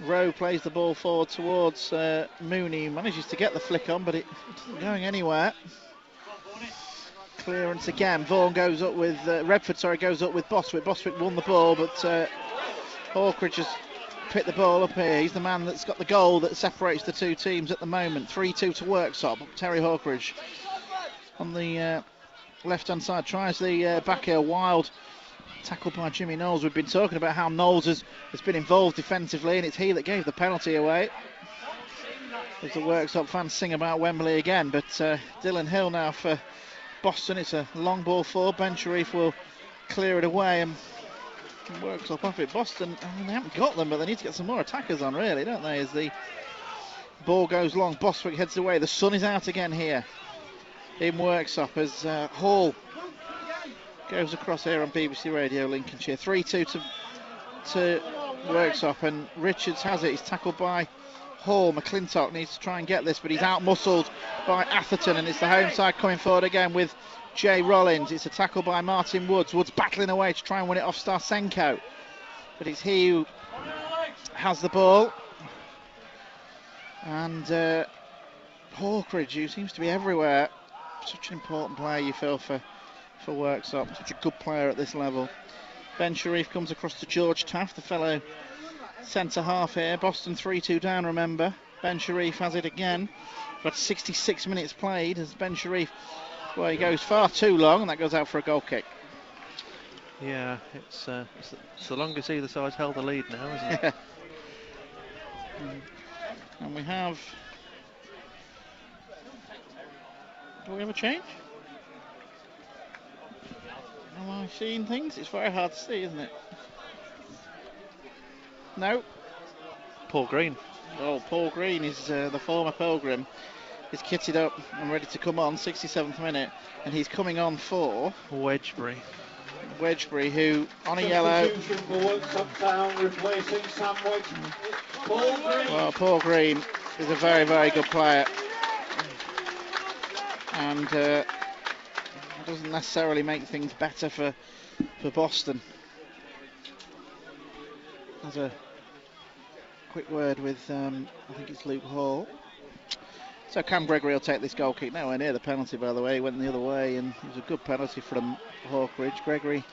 Rowe plays the ball forward towards Mooney. Manages to get the flick on, but it isn't going anywhere. Clearance again. Vaughan goes up with Redford. Goes up with Bostwick. Bostwick won the ball, but Hawkridge has picked the ball up here. He's the man that's got the goal that separates the two teams at the moment. 3-2 to Worksop. Terry Hawkridge on the left-hand side tries the back heel wild. Tackled by Jimmy Knowles. We've been talking about how Knowles has been involved defensively, and it's he that gave the penalty away. As the Worksop fans sing about Wembley again, but Dylan Hill now for Boston. It's a long ball forward. Ben Sharif will clear it away and Worksop off it. Boston, they haven't got them, but they need to get some more attackers on, really, don't they? As the ball goes long, Bostwick heads away. The sun is out again here in Worksop as Hall goes across here on BBC Radio Lincolnshire. 3-2 to Worksop, and Richards has it. He's tackled by Hall. McClintock needs to try and get this, but he's out-muscled by Atherton, and it's the home side coming forward again with Jay Rollins. It's a tackle by Martin Woods. Woods battling away to try and win it off Starsenko, but it's he who has the ball. And Hawkridge, who seems to be everywhere. Such an important player, you feel, for Worksop. Such a good player at this level. Ben Sharif comes across to George Taft, the fellow centre half here. Boston 3-2 down, remember. Ben Sharif has it again. Got 66 minutes played as Ben Sharif, well, he goes far too long, and that goes out for a goal kick. Yeah, it's the longest either side's held the lead now, isn't it? And we have... Do we have a change? Am I seeing things? It's very hard to see, isn't it? No. Paul Green. Oh, Paul Green is the former Pilgrim. He's kitted up and ready to come on, 67th minute, and he's coming on for Wedgbury, who on a yellow. Well, Paul Green is a very, very good player, and doesn't necessarily make things better for Boston. There's a quick word with I think it's Luke Hall. So Cam Gregory will take this goal kick. Nowhere near the penalty, by the way. He went the other way, and it was a good penalty from Hawkridge. Gregory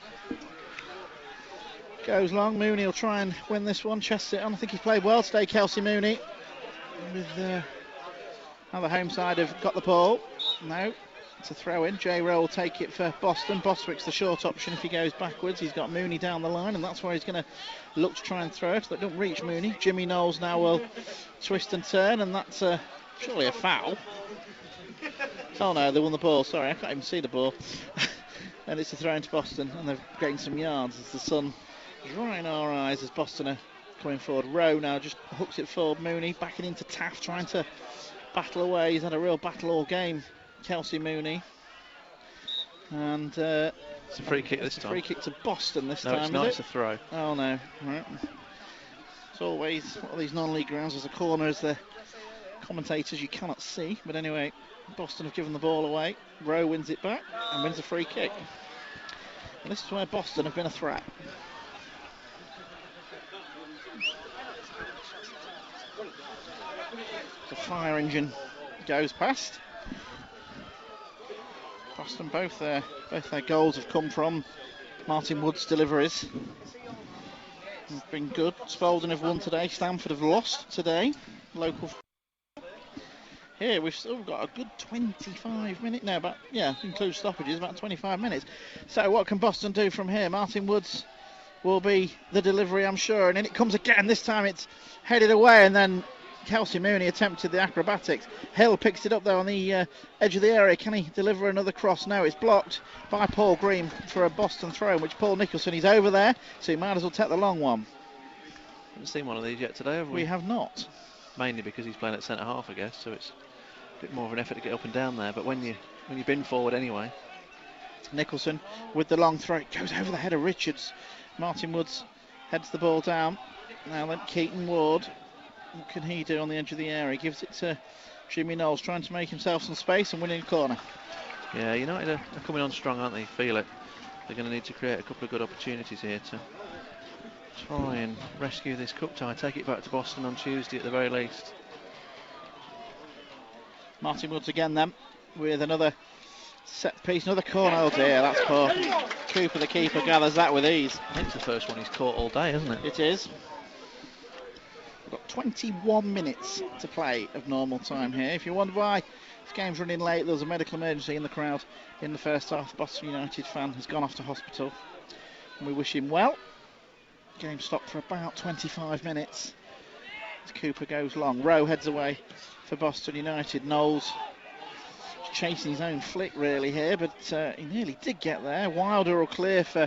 goes long. Mooney will try and win this one. Chests it on. I think he's played well today, Kelsey Mooney. With now the home side have got the ball. No, it's a throw in. Jay Rowe will take it for Boston. Bostwick's the short option if he goes backwards. He's got Mooney down the line, and that's where he's going to look to try and throw it. But don't reach Mooney. Jimmy Knowles now will twist and turn, and that's surely a foul. Oh no, they won the ball. Sorry, I can't even see the ball. And it's a throw into Boston, and they've gained some yards as the sun is right in our eyes as Boston are coming forward. Rowe now just hooks it forward. Mooney backing into Taft, trying to battle away. He's had a real battle all game, Kelsey Mooney. And it's a free kick this time. Free kick to Boston this no, time. It's not. It's a throw. Oh no. Right. It's always one of these non-league grounds. There's a corner as the commentators you cannot see, but anyway, Boston have given the ball away. Rowe wins it back and wins a free kick. And this is where Boston have been a threat. The fire engine goes past. Boston, both their goals have come from Martin Wood's deliveries have been good. Spalding have won today, Stamford have lost today. Local. Here we've still got a good 25 minutes now, but yeah, include stoppages, about 25 minutes. So what can Boston do from here? Martin Woods will be the delivery, I'm sure, and then it comes again. This time it's headed away, and then Kelsey Mooney attempted the acrobatics. Hill picks it up there on the edge of the area. Can he deliver another cross? No, it's blocked by Paul Green for a Boston throw, in which Paul Nicholson is over there, so he might as well take the long one. Haven't seen one of these yet today, have we? We have not. Mainly because he's playing at centre half, I guess, so it's a bit more of an effort to get up and down there. But when you bin forward anyway. Nicholson with the long throw. It goes over the head of Richards. Martin Woods heads the ball down. Now then, Keaton Ward. What can he do on the edge of the area? Gives it to Jimmy Knowles, trying to make himself some space and winning a corner. Yeah, United are coming on strong, aren't they? Feel it. They're going to need to create a couple of good opportunities here to try and rescue this cup tie, take it back to Boston on Tuesday at the very least. Martin Woods again then, with another set piece, another corner. Oh dear, that's poor. Cooper, the keeper, gathers that with ease. I think it's the first one he's caught all day, isn't it? It is. We've got 21 minutes to play of normal time here. If you wonder why this game's running late, there was a medical emergency in the crowd in the first half. The Boston United fan has gone off to hospital, and we wish him well. Game stopped for about 25 minutes as Cooper goes long. Rowe heads away for Boston United. Knowles chasing his own flick really here, but he nearly did get there. Wilder will clear for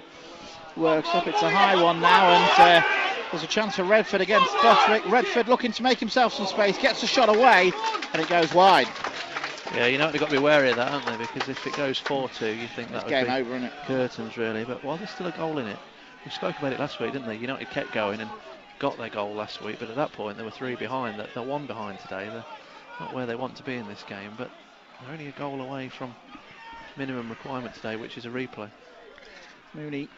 Worksop. It's a high one now, and there's a chance for Redford against Bostwick. Redford looking to make himself some space, gets the shot away, and it goes wide. Yeah, United have got to be wary of that, haven't they? Because if it goes 4-2, you think that would game be over, isn't it? Curtains really. But while there's still a goal in it, we spoke about it last week, didn't they? United kept going and got their goal last week, but at that point they were 3 behind. They're 1 behind today. They're not where they want to be in this game, but they're only a goal away from minimum requirement today, which is a replay. Mooney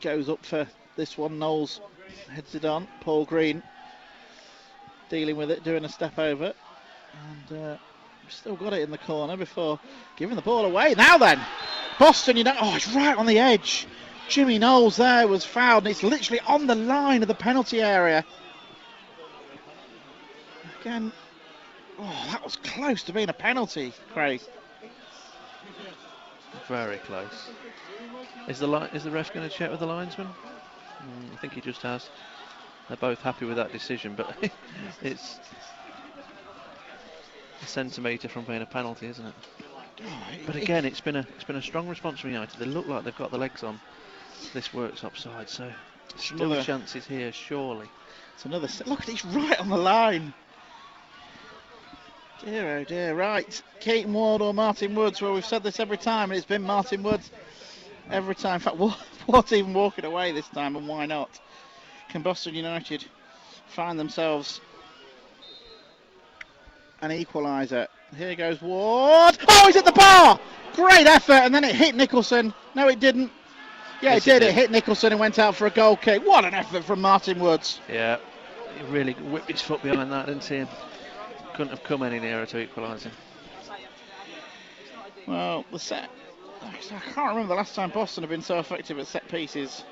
goes up for this one. Knowles heads it on. Paul Green dealing with it, doing a step over, and still got it in the corner before giving the ball away. Now then, Boston United. Oh, it's right on the edge. Jimmy Knowles there was fouled, and it's literally on the line of the penalty area. Again, oh, that was close to being a penalty, Craig. Very close. Is the ref going to check with the linesman? I think he just has. They're both happy with that decision, but it's a centimetre from being a penalty, isn't it? But again, it's been a strong response from United. They look like they've got the legs on this Worksop side, so still chances here, surely. It's another. Look, he's right on the line. Dear, oh dear. Right, Keaton Ward or Martin Woods. Well, we've said this every time, and it's been Martin Woods every time. In fact, Ward's even walking away this time, and why not? Can Boston United find themselves an equaliser? Here goes Ward. Oh, he's at the bar! Great effort, and then it hit Nicholson. No, it didn't. Yeah, yes, it did. It hit Nicholson and went out for a goal kick. What an effort from Martin Woods. Yeah, he really whipped his foot behind that, didn't he? Couldn't have come any nearer to equalising. Well, the set. I can't remember the last time Boston have been so effective at set pieces.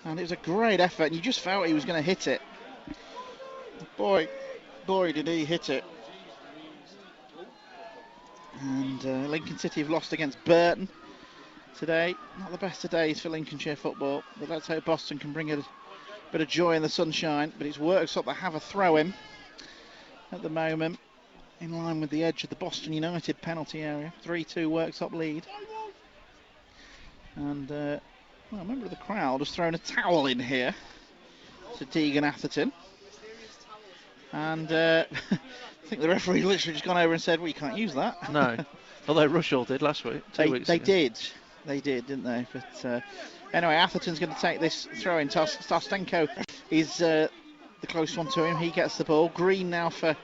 And it was a great effort, and you just felt he was going to hit it. Boy, did he hit it. And Lincoln City have lost against Burton today. Not the best of days for Lincolnshire football, but let's hope Boston can bring a bit of joy in the sunshine. But it's Worksop that have a throw-in at the moment, in line with the edge of the Boston United penalty area. 3-2 Worksop lead. And well, a member of the crowd has thrown a towel in here to Deegan Atherton. And I think the referee literally just gone over and said, well, you can't use that. No, although Rushall did last week, 2 weeks ago. They did, didn't they? But anyway, Atherton's going to take this throw in. Tarstenko is the close one to him. He gets the ball. Green now for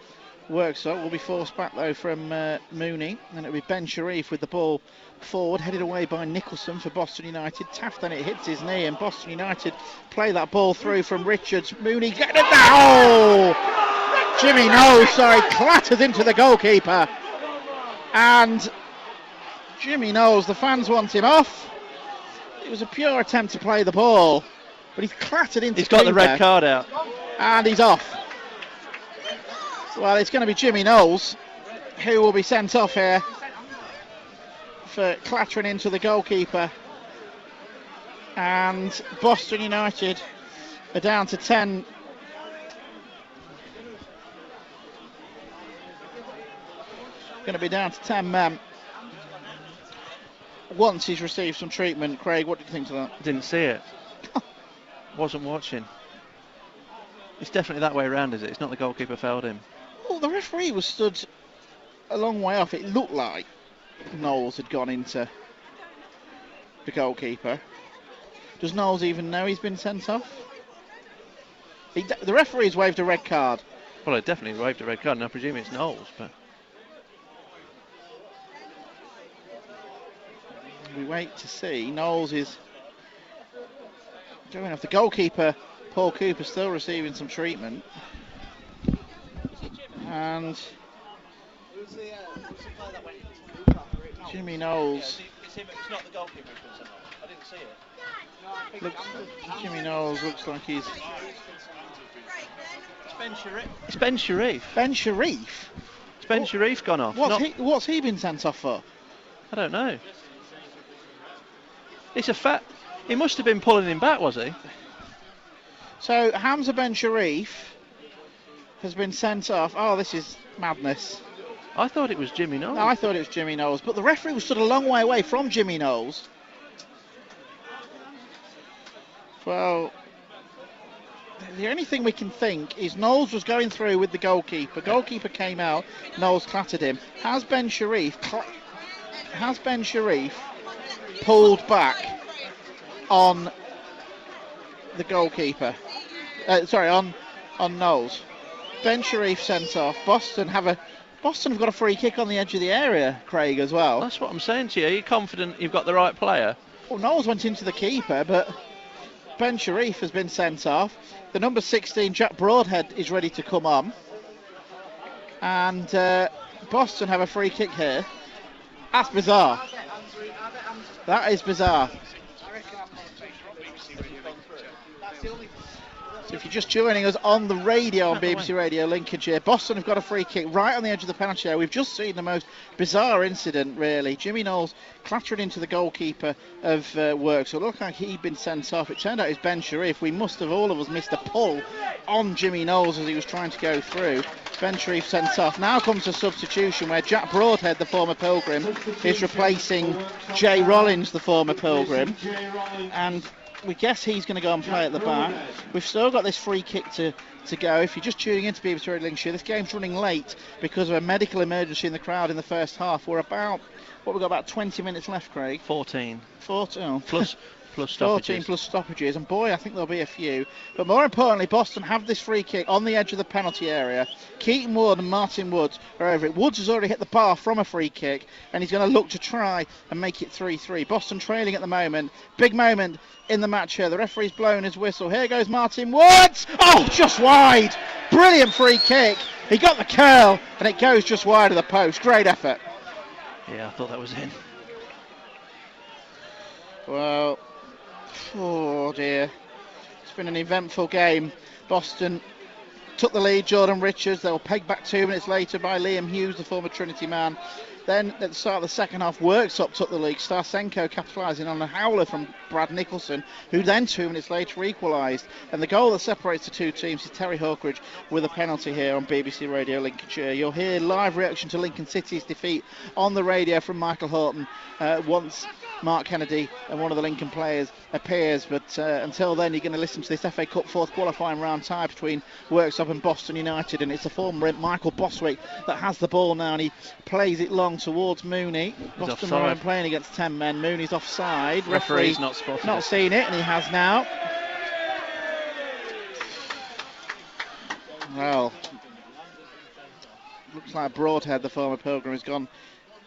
Worksop. Will be forced back though from Mooney, and it'll be Ben Sharif with the ball forward, headed away by Nicholson for Boston United. Taft, then it hits his knee, and Boston United play that ball through from Richards. Mooney getting it there. Oh! Jimmy Knowles, clatters into the goalkeeper, and Jimmy Knowles, the fans want him off. It was a pure attempt to play the ball, but he's clattered into He's got the keeper, red card out. and he's off. Well, it's going to be Jimmy Knowles who will be sent off here for clattering into the goalkeeper. And Boston United are down to 10. Going to be down to 10 men. Once he's received some treatment. Craig, what did you think of that? Didn't see it. Wasn't watching. It's definitely that way around, is it? It's not the goalkeeper fouled him. Well, the referee was stood a long way off. It looked like Knowles had gone into the goalkeeper. Does Knowles even know he's been sent off? The referee's waved a red card. Well, I definitely waved a red card, and I presume it's Knowles, but... We wait to see. Knowles is doing off. The goalkeeper, Paul Cooper, still receiving some treatment. And Jimmy Knowles. It's not the goalkeeper who's been sent off. I didn't see it. Jimmy Knowles looks like he's... It's Ben Sharif. It's Ben Sharif. Ben Sharif? It's Ben Sharif gone off. What's he been sent off for? I don't know. It's a fact. He must have been pulling him back, was he? So Hamza Ben Sharif has been sent off. Oh, this is madness. I thought it was Jimmy Knowles. No, I thought it was Jimmy Knowles, but the referee was stood a long way away from Jimmy Knowles. Well, the only thing we can think is Knowles was going through with the goalkeeper. Goalkeeper came out, Knowles clattered him. Has Ben Sharif pulled back on the goalkeeper? On Knowles. Ben Sharif sent off. Boston have got a free kick on the edge of the area, Craig, as well. That's what I'm saying to you. Are you confident you've got the right player? Well, Knowles went into the keeper, but Ben Sharif has been sent off. The number 16, Jack Broadhead, is ready to come on. And Boston have a free kick here. That's bizarre. That is bizarre. So if you're just joining us on the radio on BBC Radio Lincolnshire, Boston have got a free kick right on the edge of the penalty area. We've just seen the most bizarre incident, really. Jimmy Knowles clattering into the goalkeeper of Worksop. So it looked like he'd been sent off. It turned out it was Ben Sharif. We must have, all of us, missed a pull on Jimmy Knowles as he was trying to go through. Ben Sharif sent off. Now comes a substitution where Jack Broadhead, the former Pilgrim, is replacing Jay Rollins, the former Pilgrim. And we guess he's going to go and play at the back. We've still got this free kick to go. If you're just tuning into BBC Radio Lincolnshire, this game's running late because of a medical emergency in the crowd in the first half. We've got about 20 minutes left, Craig. 14. 14. Oh. Plus stoppages. 14 plus stoppages, and boy, I think there'll be a few. But more importantly, Boston have this free kick on the edge of the penalty area. Keaton Wood and Martin Woods are over it. Woods has already hit the bar from a free kick, and he's going to look to try and make it 3-3. Boston trailing at the moment. Big moment in the match here. The referee's blown his whistle. Here goes Martin Woods. Oh, just wide. Brilliant free kick. He got the curl, and it goes just wide of the post. Great effort. Yeah, I thought that was in. Well, oh dear. It's been an eventful game. Boston took the lead. Jordan Richards. They were pegged back 2 minutes later by Liam Hughes, the former Trinity man. Then at the start of the second half, Worksop took the lead. Starsenko capitalising on a howler from Brad Nicholson, who then 2 minutes later equalised. And the goal that separates the two teams is Terry Hawkridge with a penalty here on BBC Radio Lincolnshire. You'll hear live reaction to Lincoln City's defeat on the radio from Michael Horton once Mark Kennedy and one of the Lincoln players appears. But until then, you're going to listen to this FA Cup fourth qualifying round tie between Worksop and Boston United. And it's the former Michael Boswick that has the ball now, and he plays it long towards Mooney. Boston are playing against 10 men. Mooney's offside. Referee's not spotted. Not seen it, and he has now. Well, looks like Broadhead, the former Pilgrim, has gone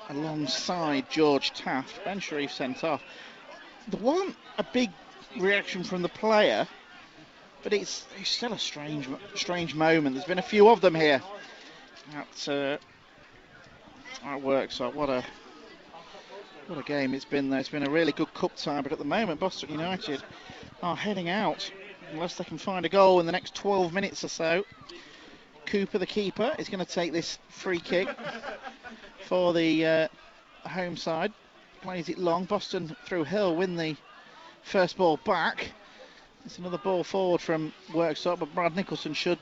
alongside George Taft. Ben Sharif sent off. There wasn't a big reaction from the player, but it's still a strange moment. There's been a few of them here at Worksop. What a What a game it's been, though. It's been a really good cup tie, but at the moment, Boston United are heading out unless they can find a goal in the next 12 minutes or so. Cooper, the keeper, is going to take this free kick for the home side. Plays it long. Boston through Hill win the first ball back. It's another ball forward from Worksop, but Brad Nicholson should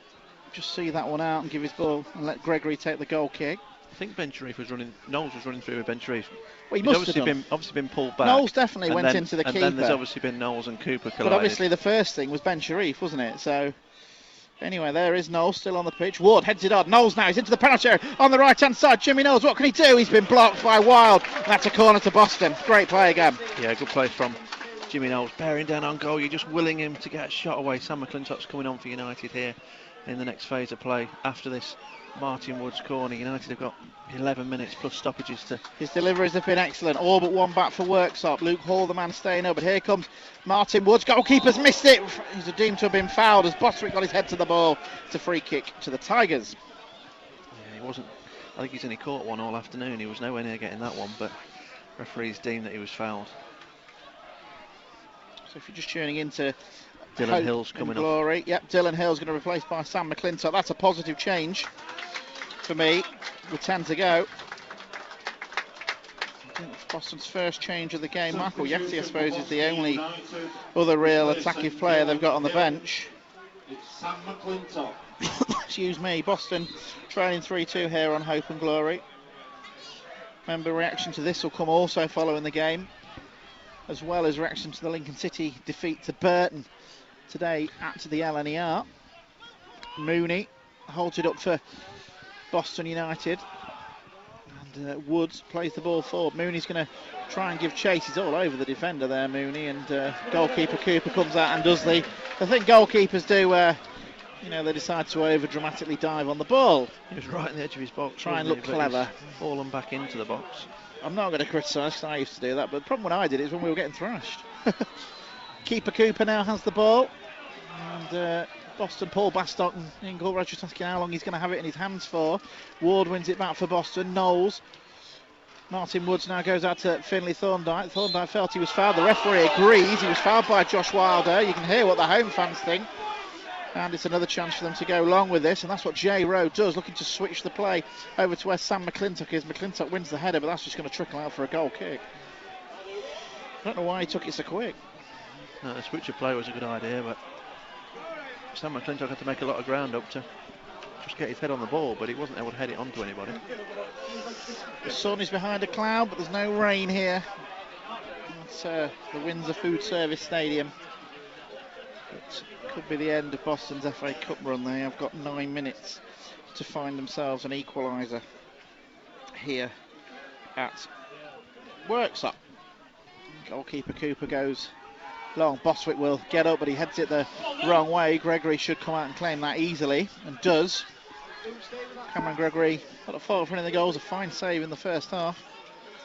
just see that one out and give his ball and let Gregory take the goal kick. I think Ben Sharif was running. Knowles was running through with Ben Sharif. Well, he must have done. Obviously been pulled back. Knowles definitely went into the and keeper. And then there's obviously been Knowles and Cooper collided. But obviously the first thing was Ben Sharif, wasn't it? So anyway, there is Knowles still on the pitch. Ward heads it on. Knowles now, he's into the penalty area on the right-hand side. Jimmy Knowles, what can he do? He's been blocked by Wild. And that's a corner to Boston. Great play again. Yeah, good play from Jimmy Knowles. Bearing down on goal, you're just willing him to get a shot away. Sam McClintock's coming on for United here in the next phase of play. After this Martin Woods corner, United have got 11 minutes plus stoppages to... His deliveries have been excellent. All but one back for Worksop. Luke Hall, the man staying up. But here comes Martin Woods. Goalkeeper's missed it. He's deemed to have been fouled as Bostwick got his head to the ball. It's a free kick to the Tigers. Yeah, he wasn't... I think he's only caught one all afternoon. He was nowhere near getting that one, but referees deemed that he was fouled. So if you're just tuning into Dylan Hill's coming Glory. Yep, Dylan Hill's going to replace by Sam McClintock. That's a positive change for me with 10 to go. I think it's Boston's first change of the game. Michael Yeti, I suppose, is the only other real attacking player they've got on the bench. It's Sam McClintock. Excuse me, Boston trailing 3-2 here on Hope and Glory. Remember, reaction to this will come also following the game, as well as reaction to the Lincoln City defeat to Burton today at the LNER. Mooney holds it up for Boston United, and Woods plays the ball forward. Mooney's going to try and give chase. He's all over the defender there, Mooney, and goalkeeper Cooper comes out and does the thing goalkeepers do, they decide to over dramatically dive on the ball. He was right on the edge of his box. Try and look clever. Fallen back into the box. I'm not going to criticise, because I used to do that, but the problem when I did it is when we were getting thrashed. Keeper Cooper now has the ball, and Boston, Paul Bastock and Ingle Rogers asking how long he's going to have it in his hands for. Ward wins it back for Boston. Knowles. Martin Woods now goes out to Finley Thorndyke. Thorndyke felt he was fouled. The referee agrees. He was fouled by Josh Wilder. You can hear what the home fans think. And it's another chance for them to go along with this, and that's what Jay Rowe does, looking to switch the play over to where Sam McClintock is. McClintock wins the header, but that's just going to trickle out for a goal kick. I don't know why he took it so quick. No, the switch of play was a good idea, but Sam McClintock had to make a lot of ground up to just get his head on the ball, but he wasn't able to head it onto anybody. The sun is behind a cloud, but there's no rain here. It's the Windsor Food Service Stadium. It could be the end of Boston's FA Cup run. They have got 9 minutes to find themselves an equaliser here at Worksop. Goalkeeper Cooper goes long. Bostwick will get up, but he heads it the wrong way. Gregory should come out and claim that easily, and does. Cameron Gregory got a fault for any of the goals. A fine save in the first half.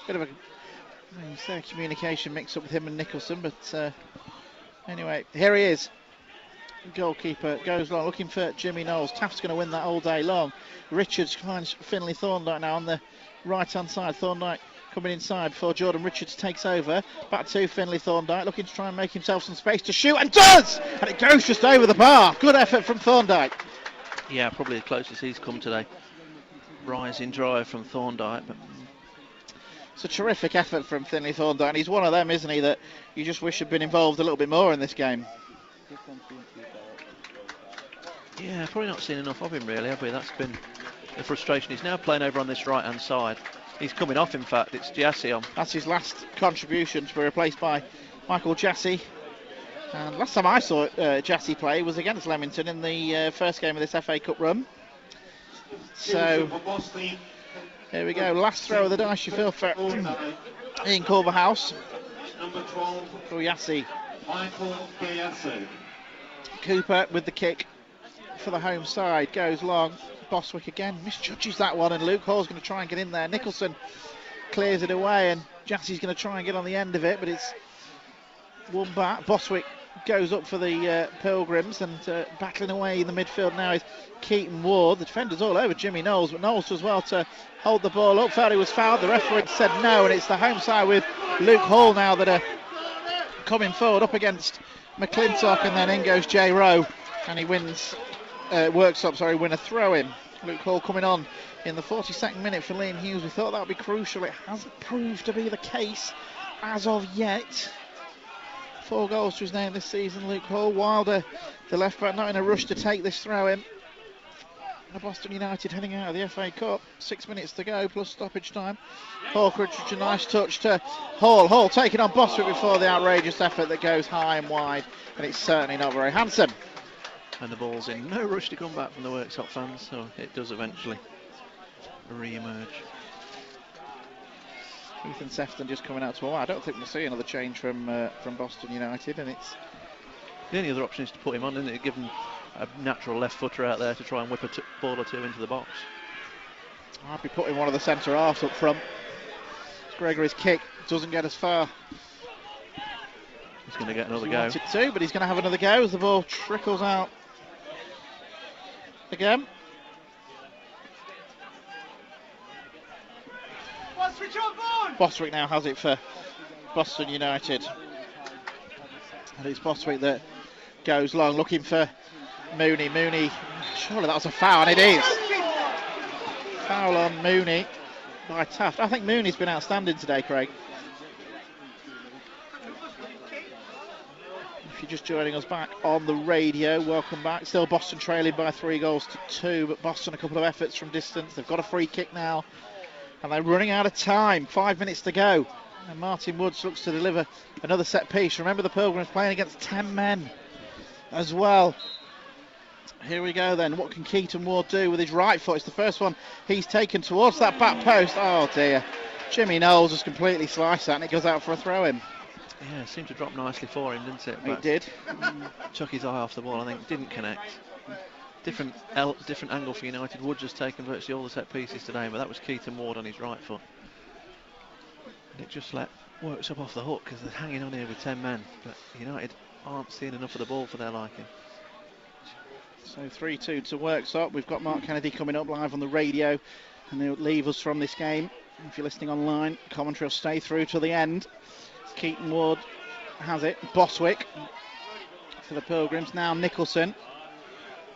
Bit of a communication mix up with him and Nicholson, but anyway, here he is. Goalkeeper goes long, looking for Jimmy Knowles. Taft's going to win that all day long. Richards finds Finley Thorndyke now on the right-hand side. Thorndyke coming inside before Jordan Richards takes over. Back to Finley Thorndyke, looking to try and make himself some space to shoot, and does! And it goes just over the bar. Good effort from Thorndyke. Yeah, probably the closest he's come today. Rising drive from Thorndyke, but it's a terrific effort from Finley Thorndyke, and he's one of them, isn't he, that you just wish had been involved a little bit more in this game. Yeah, probably not seen enough of him really, have we? That's been the frustration. He's now playing over on this right-hand side. He's coming off, in fact. It's Jassy on. That's his last contribution to be replaced by Michael Jassy. And last time I saw Jassy play was against Leamington in the first game of this FA Cup run. So here we go. Last throw of the dice, you feel, for Ian Culverhouse. Number 12 for Jassy. Michael Jassy. Cooper with the kick for the home side, goes long. Bostwick again misjudges that one, and Luke Hall's going to try and get in there. Nicholson clears it away, and Jassy's going to try and get on the end of it, but it's one back. Bostwick goes up for the Pilgrims, and battling away in the midfield now is Keaton Ward. The defender's all over Jimmy Knowles, but Knowles does well to hold the ball up. Felt he was fouled. The referee said no, and it's the home side with Luke Hall now that are coming forward up against McClintock, and then in goes Jay Rowe, and he wins. Worksop, win a throw-in. Luke Hall coming on in the 42nd minute for Liam Hughes. We thought that would be crucial. It hasn't proved to be the case as of yet. 4 goals to his name this season, Luke Hall. Wilder, the left back, not in a rush to take this throw-in. Boston United heading out of the FA Cup. 6 minutes to go, plus stoppage time. Hawkridge, a nice touch to Hall. Hall taking on Bostwick before the outrageous effort that goes high and wide, and it's certainly not very handsome. And the ball's in no rush to come back from the Worksop fans, so it does eventually re-emerge. Ethan Sefton just coming out to I don't think we'll see another change from Boston United, and it's the only other option is to put him on, isn't it? Give him a natural left footer out there to try and whip a ball or two into the box. I'd be putting one of the centre halves up front. Gregory's kick doesn't get as far. He's going to get another He go. wanted to, but he's going to have another go as the ball trickles out again. Bostwick now has it for Boston United, and it's Bostwick that goes long looking for Mooney. Surely that was a foul, and it is. Foul on Mooney by Taft. I think Mooney's been outstanding today, Craig. If you're just joining us back on the radio, welcome back. Still Boston trailing by 3 goals to 2, but Boston a couple of efforts from distance. They've got a free kick now, and they're running out of time. 5 minutes to go, and Martin Woods looks to deliver another set piece. Remember, the Pilgrims playing against 10 men as well. Here we go then. What can Keaton Ward do with his right foot? It's the first one he's taken towards that back post. Oh dear. Jimmy Knowles just completely sliced that, and it goes out for a throw-in. Yeah, it seemed to drop nicely for him, didn't it? It did. Chuck his eye off the ball, I think. Didn't connect. Different angle for United. Woods has taken virtually all the set pieces today, but that was Keaton Ward on his right foot. And it just let Worksop off the hook because they're hanging on here with 10 men. But United aren't seeing enough of the ball for their liking. So 3-2 to Worksop. We've got Mark Kennedy coming up live on the radio, and they'll leave us from this game. If you're listening online, commentary will stay through till the end. Keaton Ward has it. Bostwick for the Pilgrims. Now Nicholson.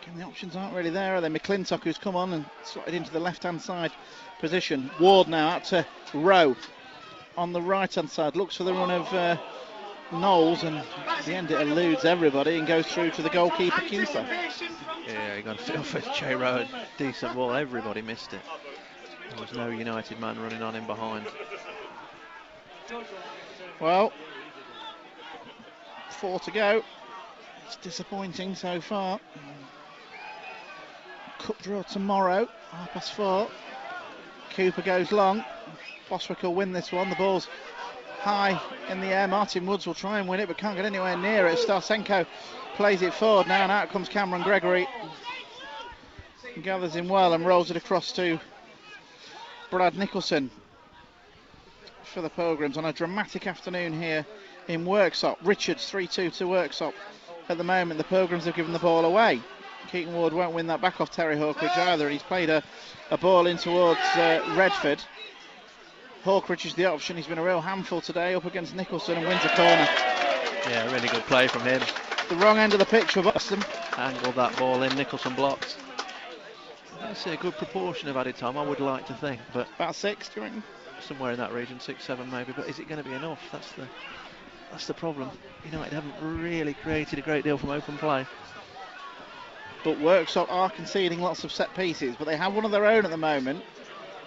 Again, the options aren't really there, are they? McClintock, who's come on and slotted into the left-hand side position. Ward now out to Rowe on the right-hand side. Looks for the run of Knowles, and at the end it eludes everybody and goes through to the goalkeeper, Cusa. Yeah, he got a feel for Jay Rowe. Decent ball. Everybody missed it. There was no United man running on in behind. Well, 4 to go. It's disappointing so far. Cup draw tomorrow, 4:30. Cooper goes long. Bostwick will win this one. The ball's high in the air. Martin Woods will try and win it, but can't get anywhere near it. Starsenko plays it forward now, and out comes Cameron Gregory. He gathers him well and rolls it across to Brad Nicholson for the Pilgrims on a dramatic afternoon here in Worksop. Richards 3-2 to Worksop. At the moment, the Pilgrims have given the ball away. Keaton Ward won't win that back off Terry Hawkridge either, and he's played a ball in towards Redford. Hawkridge is the option. He's been a real handful today up against Nicholson and wins a corner. Yeah, really good play from him. The wrong end of the pitch for Boston. Angled that ball in. Nicholson blocked. I see a good proportion of added time, I would like to think, but About 6, do you reckon? somewhere in that region, 6-7 maybe. But is it going to be enough? That's the problem. United haven't really created a great deal from open play. But Worksop are conceding lots of set pieces, but they have one of their own at the moment.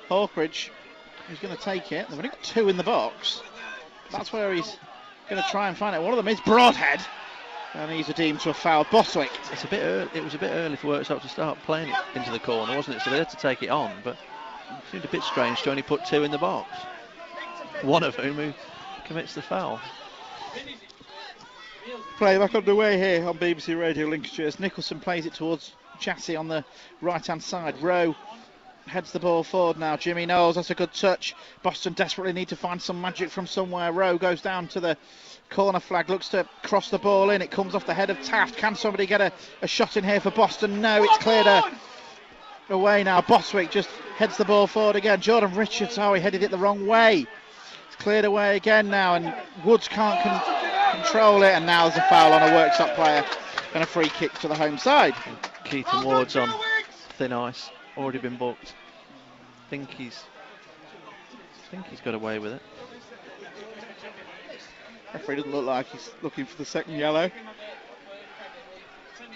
Hawkridge is going to take it. They've only got 2 in the box. That's where he's going to try and find it. One of them is Broadhead, and he's deemed to a foul. Bostwick. It's a bit early. It was a bit early for Worksop to start playing it into the corner, wasn't it? So they had to take it on, but it seemed a bit strange to only put 2 in the box. One of whom who commits the foul. Play back underway here on BBC Radio Lincolnshire. Nicholson plays it towards Jassy on the right-hand side. Rowe heads the ball forward now. Jimmy Knowles, that's a good touch. Boston desperately need to find some magic from somewhere. Rowe goes down to the corner flag, looks to cross the ball in. It comes off the head of Taft. Can somebody get a shot in here for Boston? No, it's cleared away now. Boswick just heads the ball forward again. Jordan Richards, he headed it the wrong way. It's cleared away again now, and Woods can't control it, and now there's a foul on a Worksop player and a free kick to the home side. Keaton Ward's on thin ice, already been booked. I think he's got away with it. Referee doesn't look like he's looking for the second yellow.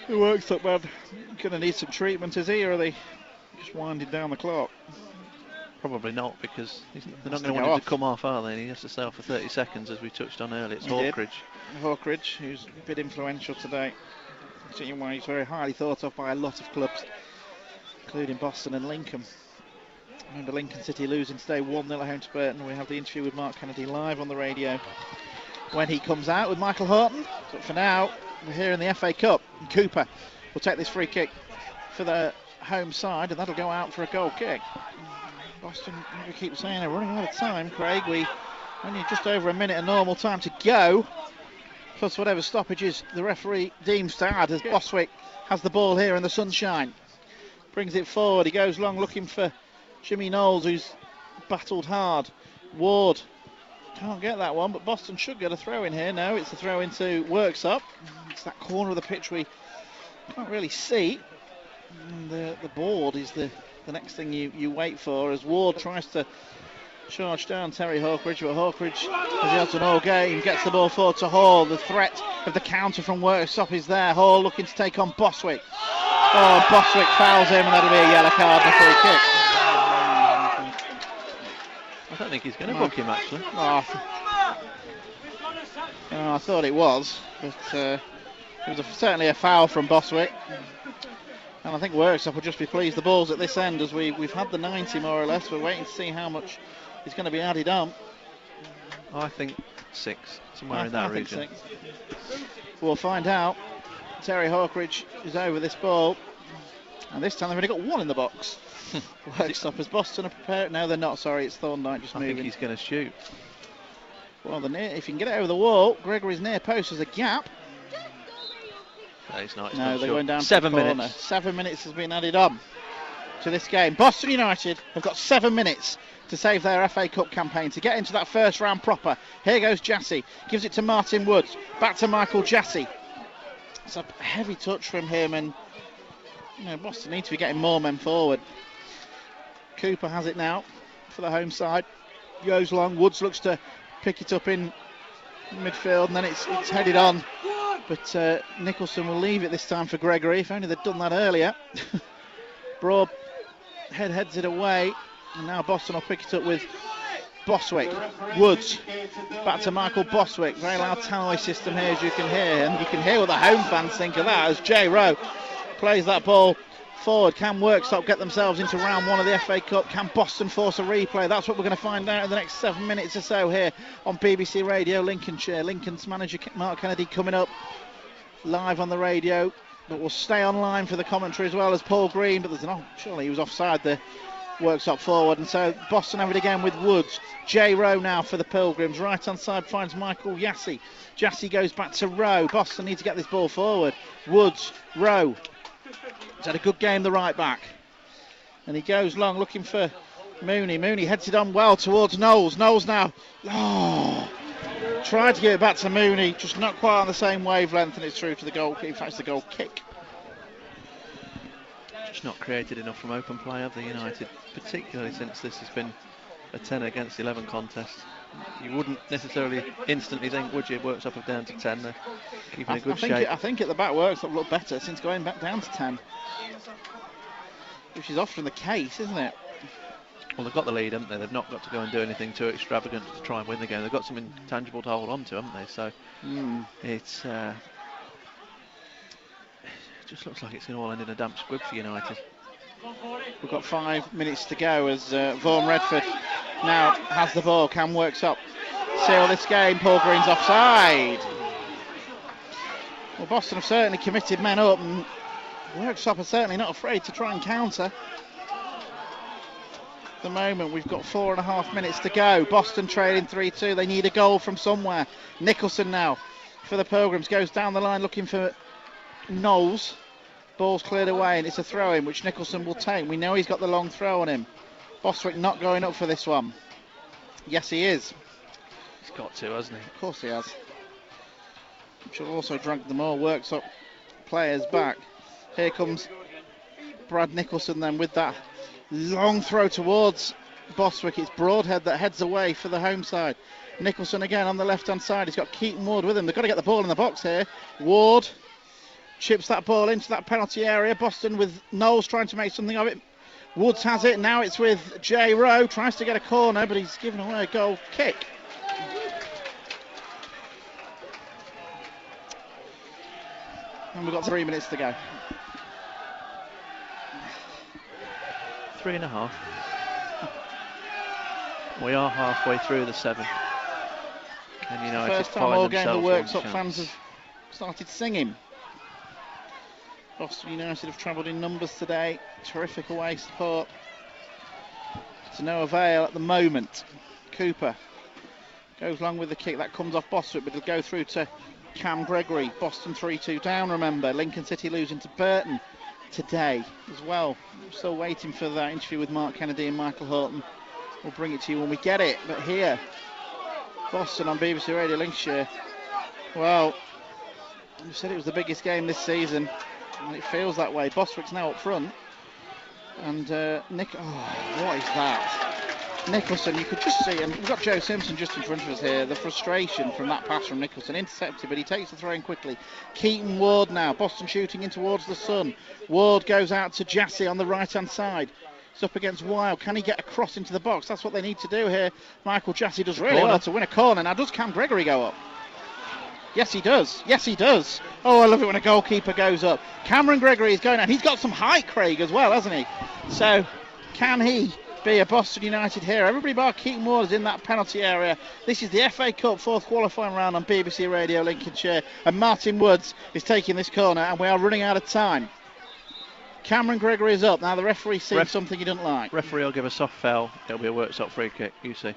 The Worksop man going to need some treatment, is he, or are they just winding down the clock? Probably not, because they're not going to want him to come off, are they? He has to stay off for 30 seconds, as we touched on earlier. It's Hawkridge, who's a bit influential today. Seeing why he's very highly thought of by a lot of clubs, including Boston and Lincoln. Remember Lincoln City losing today 1-0 at home to Burton. We have the interview with Mark Kennedy live on the radio when he comes out with Michael Horton. But for now, we're here in the FA Cup. And Cooper will take this free kick for the home side, and that'll go out for a goal kick. Boston, we keep saying they're running out of time, Craig. We only just over a minute of normal time to go, plus whatever stoppages the referee deems to add, as Boswick has the ball here in the sunshine. Brings it forward, he goes long looking for Jimmy Knowles, who's battled hard. Ward can't get that one, but Boston should get a throw in here. No, it's a throw into Worksop. It's that corner of the pitch we can't really see. And the board is the next thing you wait for, as Ward tries to charge down Terry Hawkridge, but Hawkridge, as he has done all game, gets the ball forward to Hall. The threat of the counter from Worksop is there. Hall looking to take on Boswick. Oh, Boswick fouls him, and that'll be a yellow card and a free kick. I don't think he's going to book him, actually. I thought it was, but it was certainly a foul from Boswick. And I think Worksop will just be pleased. The ball's at this end, as we've had the 90 more or less. We're waiting to see how much is going to be added on. I think 6, somewhere in that region. Think 6. We'll find out. Terry Hawkridge is over this ball, and this time they've only got 1 in the box. Worksop, as Boston are prepared. No, they're not. Sorry, it's Thorndyke just moving. I think he's going to shoot. Well, if you can get it over the wall, Gregory's near post has a gap. No, he's not. No, they're going down 7 to the corner. minutes. 7 minutes has been added on to this game. Boston United have got 7 minutes to save their FA Cup campaign, to get into that first round proper. Here goes Jassy, gives it to Martin Woods, back to Michael Jassy. It's a heavy touch from him, and Boston need to be getting more men forward. Cooper has it now for the home side. Goes long. Woods looks to pick it up in midfield, and then it's headed on. But Nicholson will leave it this time for Gregory. If only they'd done that earlier. Broad heads it away, and now Boston will pick it up with Boswick. Woods back to Michael Boswick. Very loud tannoy system here, as you can hear, and you can hear what the home fans think of that as Jay Rowe plays that ball forward. Can Worksop get themselves into round 1 of the FA Cup? Can Boston force a replay? That's what we're going to find out in the next 7 minutes or so here on BBC Radio Lincolnshire. Lincoln's manager Mark Kennedy coming up live on the radio, but we'll stay online for the commentary as well as Paul Green. But surely he was offside the Worksop forward, and so Boston have it again with Woods. Jay Rowe now for the Pilgrims. Right hand side finds Michael Jassy. Jassy goes back to Rowe. Boston need to get this ball forward. Woods, Rowe. He's had a good game, the right back. And he goes long looking for Mooney. Mooney heads it on well towards Knowles. Knowles now. Tried to give it back to Mooney, just not quite on the same wavelength, and it's through to the goal. In fact, it's the goal kick. Just not created enough from open play, have they, United? Particularly since this has been a 10 against 11 contest. You wouldn't necessarily instantly think, would you? Worksop up down to 10. They're keeping a good shape. I think at the back Worksop look better since going back down to 10, which is often the case, isn't it? Well, they've got the lead, haven't they? They've not got to go and do anything too extravagant to try and win the game. They've got something tangible to hold on to, haven't they? So it's it just looks like it's going to all end in a damp squib for United. We've got 5 minutes to go as Vaughan Redford now has the ball. Can Worksop seal this game? Paul Green's offside. Well, Boston have certainly committed men up, and Worksop are certainly not afraid to try and counter. the moment. We've got 4.5 minutes to go. Boston trailing 3-2. They need a goal from somewhere. Nicholson now for the Pilgrims goes down the line looking for Knowles. Ball's cleared away and it's a throw in which Nicholson will take. We know he's got the long throw on him. Bostwick not going up for this one. Yes, he is. He's got to, hasn't he? Of course he has. Should also drag them all. Worksop players back. Here comes Brad Nicholson then with that long throw towards Bostwick. It's Broadhead that heads away for the home side. Nicholson again on the left hand side. He's got Keaton Ward with him. They've got to get the ball in the box here. Ward chips that ball into that penalty area. Boston with Knowles trying to make something of it. Woods has it. Now it's with Jay Rowe. Tries to get a corner, but he's given away a goal kick. And we've got 3 minutes to go. 3.5. We are halfway through the 7. And United First time all find game the themselves Worksop one fans chance. have started singing. Boston United have travelled in numbers today. Terrific away support. To no avail at the moment. Cooper goes long with the kick. That comes off Bostwick, but it'll go through to Cam Gregory. Boston 3-2 down, remember. Lincoln City losing to Burton today as well. I'm still waiting for that interview with Mark Kennedy and Michael Horton. We'll bring it to you when we get it. But here, Boston on BBC Radio Lincolnshire. Well, you said it was the biggest game this season, and it feels that way. Bostwick's now up front. And what is that? Nicholson, you could just see, and we've got Joe Simpson just in front of us here, the frustration from that pass from Nicholson. Intercepted, but he takes the throw in quickly. Keaton Ward now, Boston shooting in towards the sun. Ward goes out to Jassy on the right-hand side. It's up against Wild. Can he get across into the box? That's what they need to do here. Michael Jassy does really well to win a corner. Now, does Cam Gregory go up? Yes, he does. Yes, he does. Oh, I love it when a goalkeeper goes up. Cameron Gregory is going out. He's got some height, Craig, as well, hasn't he? So, can he be a Boston United hero? Everybody bar Keaton Ward is in that penalty area. This is the FA Cup 4th qualifying round on BBC Radio Lincolnshire. And Martin Woods is taking this corner, and we are running out of time. Cameron Gregory is up. Now, the referee sees something he doesn't like. Referee will give a soft foul. It'll be a Worksop free kick, you see.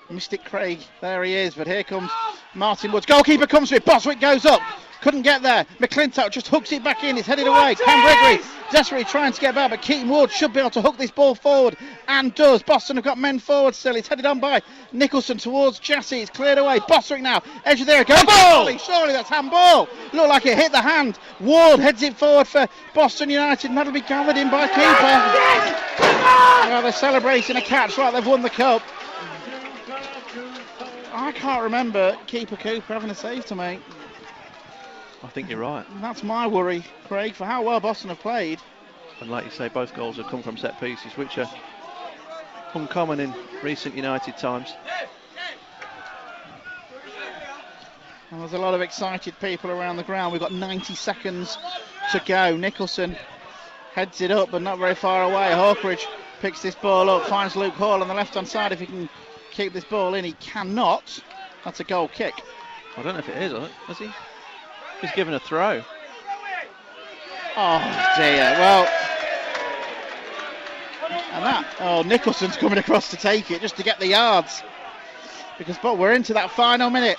Mystic Craig, there he is, but here comes Martin Woods. Goalkeeper comes to it, Bostwick goes up, couldn't get there. McClintock just hooks it back in, it's headed away. Cam Gregory desperately trying to get back, but Keaton Ward should be able to hook this ball forward, and does. Boston have got men forward still. It's headed on by Nicholson towards Jassy. It's cleared away. Bostwick now, edge of there, goes. Surely that's handball. Looked like it hit the hand. Ward heads it forward for Boston United, and that'll be gathered in by Cooper. Well, they're celebrating a catch like they've won the cup. I can't remember Keeper Cooper having a save to make. I think you're right. And that's my worry, Craig, for how well Boston have played. And like you say, both goals have come from set pieces, which are uncommon in recent United times. And there's a lot of excited people around the ground. We've got 90 seconds to go. Nicholson heads it up, but not very far away. Hawkridge picks this ball up, finds Luke Hall on the left-hand side. If he can keep this ball in, he cannot. That's a goal kick. I don't know if it is, has he? He's given a throw. Oh dear, well, and Nicholson's coming across to take it, just to get the yards, but we're into that final minute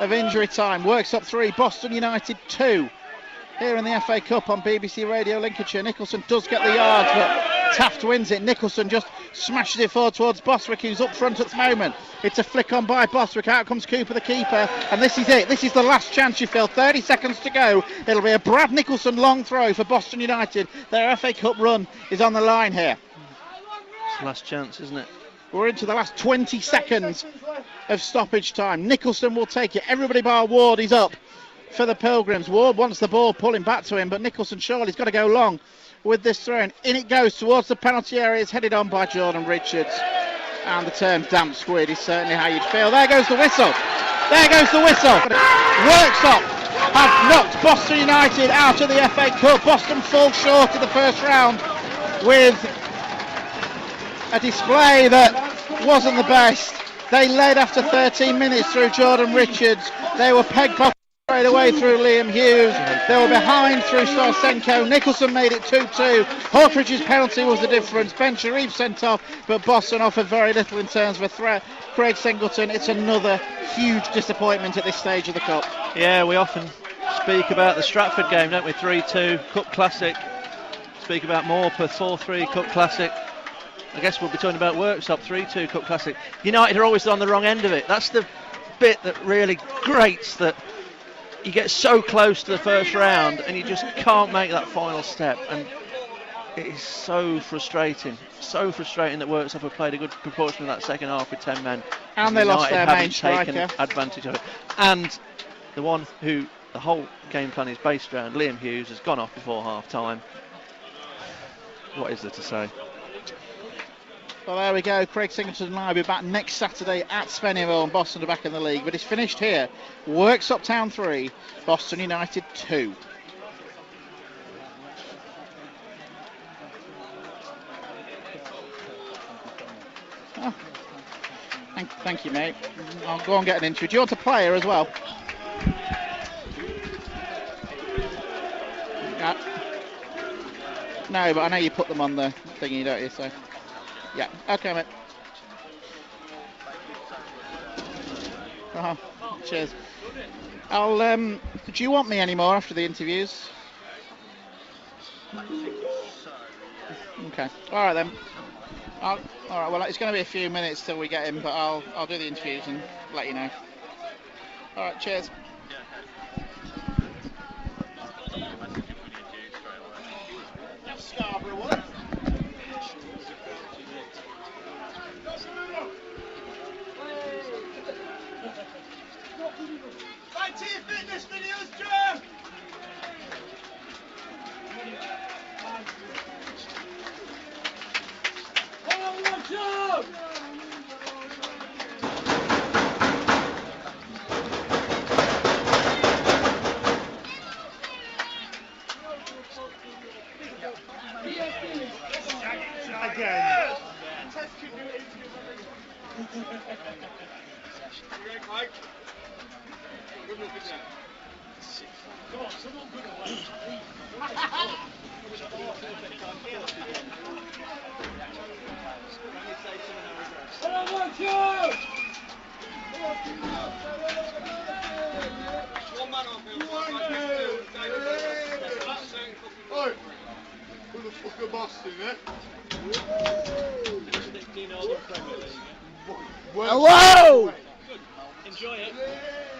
of injury time. Worksop 3, Boston United 2, here in the FA Cup on BBC Radio Lincolnshire. Nicholson does get the yards, but Taft wins it. Nicholson just smashes it forward towards Bostwick, who's up front at the moment. It's a flick on by Bostwick. Out comes Cooper, the keeper, and this is it. This is the last chance, you feel. 30 seconds to go. It'll be a Brad Nicholson long throw for Boston United. Their FA Cup run is on the line here. It's the last chance, isn't it? We're into the last 20 seconds of stoppage time. Nicholson will take it. Everybody bar Ward is up for the Pilgrims. Ward wants the ball pulling back to him, but Nicholson surely's got to go long with this throw. In it goes towards the penalty area. It's headed on by Jordan Richards. And the term damp squid is certainly how you'd feel. There goes the whistle. There goes the whistle. Worksop have knocked Boston United out of the FA Cup. Boston fall short in the first round with a display that wasn't the best. They led after 13 minutes through Jordan Richards. They were pegged Straight away through Liam Hughes. They were behind through Starsenko. Nicholson made it 2-2. Hawkridge's penalty was the difference. Ben Sharif sent off, but Boston offered very little in terms of a threat. Craig Singleton, it's another huge disappointment at this stage of the Cup. Yeah, we often speak about the Stratford game, don't we? 3-2 Cup Classic. Speak about Morpeth 4-3 Cup Classic. I guess we'll be talking about Worksop 3-2 Cup Classic. United are always on the wrong end of it. That's the bit that really grates, that you get so close to the first round and you just can't make that final step, and it is so frustrating that Worksop have played a good proportion of that second half with 10 men, and they lost their main striker. taken advantage of it, and the one who the whole game plan is based around, Liam Hughes, has gone off before half time. What is there to say? Well, there we go. Craig Singleton and I will be back next Saturday at Spennyville, and Boston are back in the league. But it's finished here. Worksop Town 3, Boston United 2. Oh. Thank you, mate. I'll go and get an interview. Do you want a player as well? No, but I know you put them on the thingy, don't you? So. Yeah, okay, mate. Oh, cheers. I'll, do you want me anymore after the interviews? Okay, alright then. Alright, well, it's going to be a few minutes till we get in, but I'll do the interviews and let you know. Alright, cheers. Scarborough one. Fitness videos, Joe! Oh, watch out! Again. Come on, someone good away. One man off him. Oi! Who the fuck are Boston, eh? Hello! Enjoy it.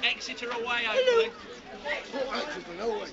Exeter away, hopefully. Exeter away.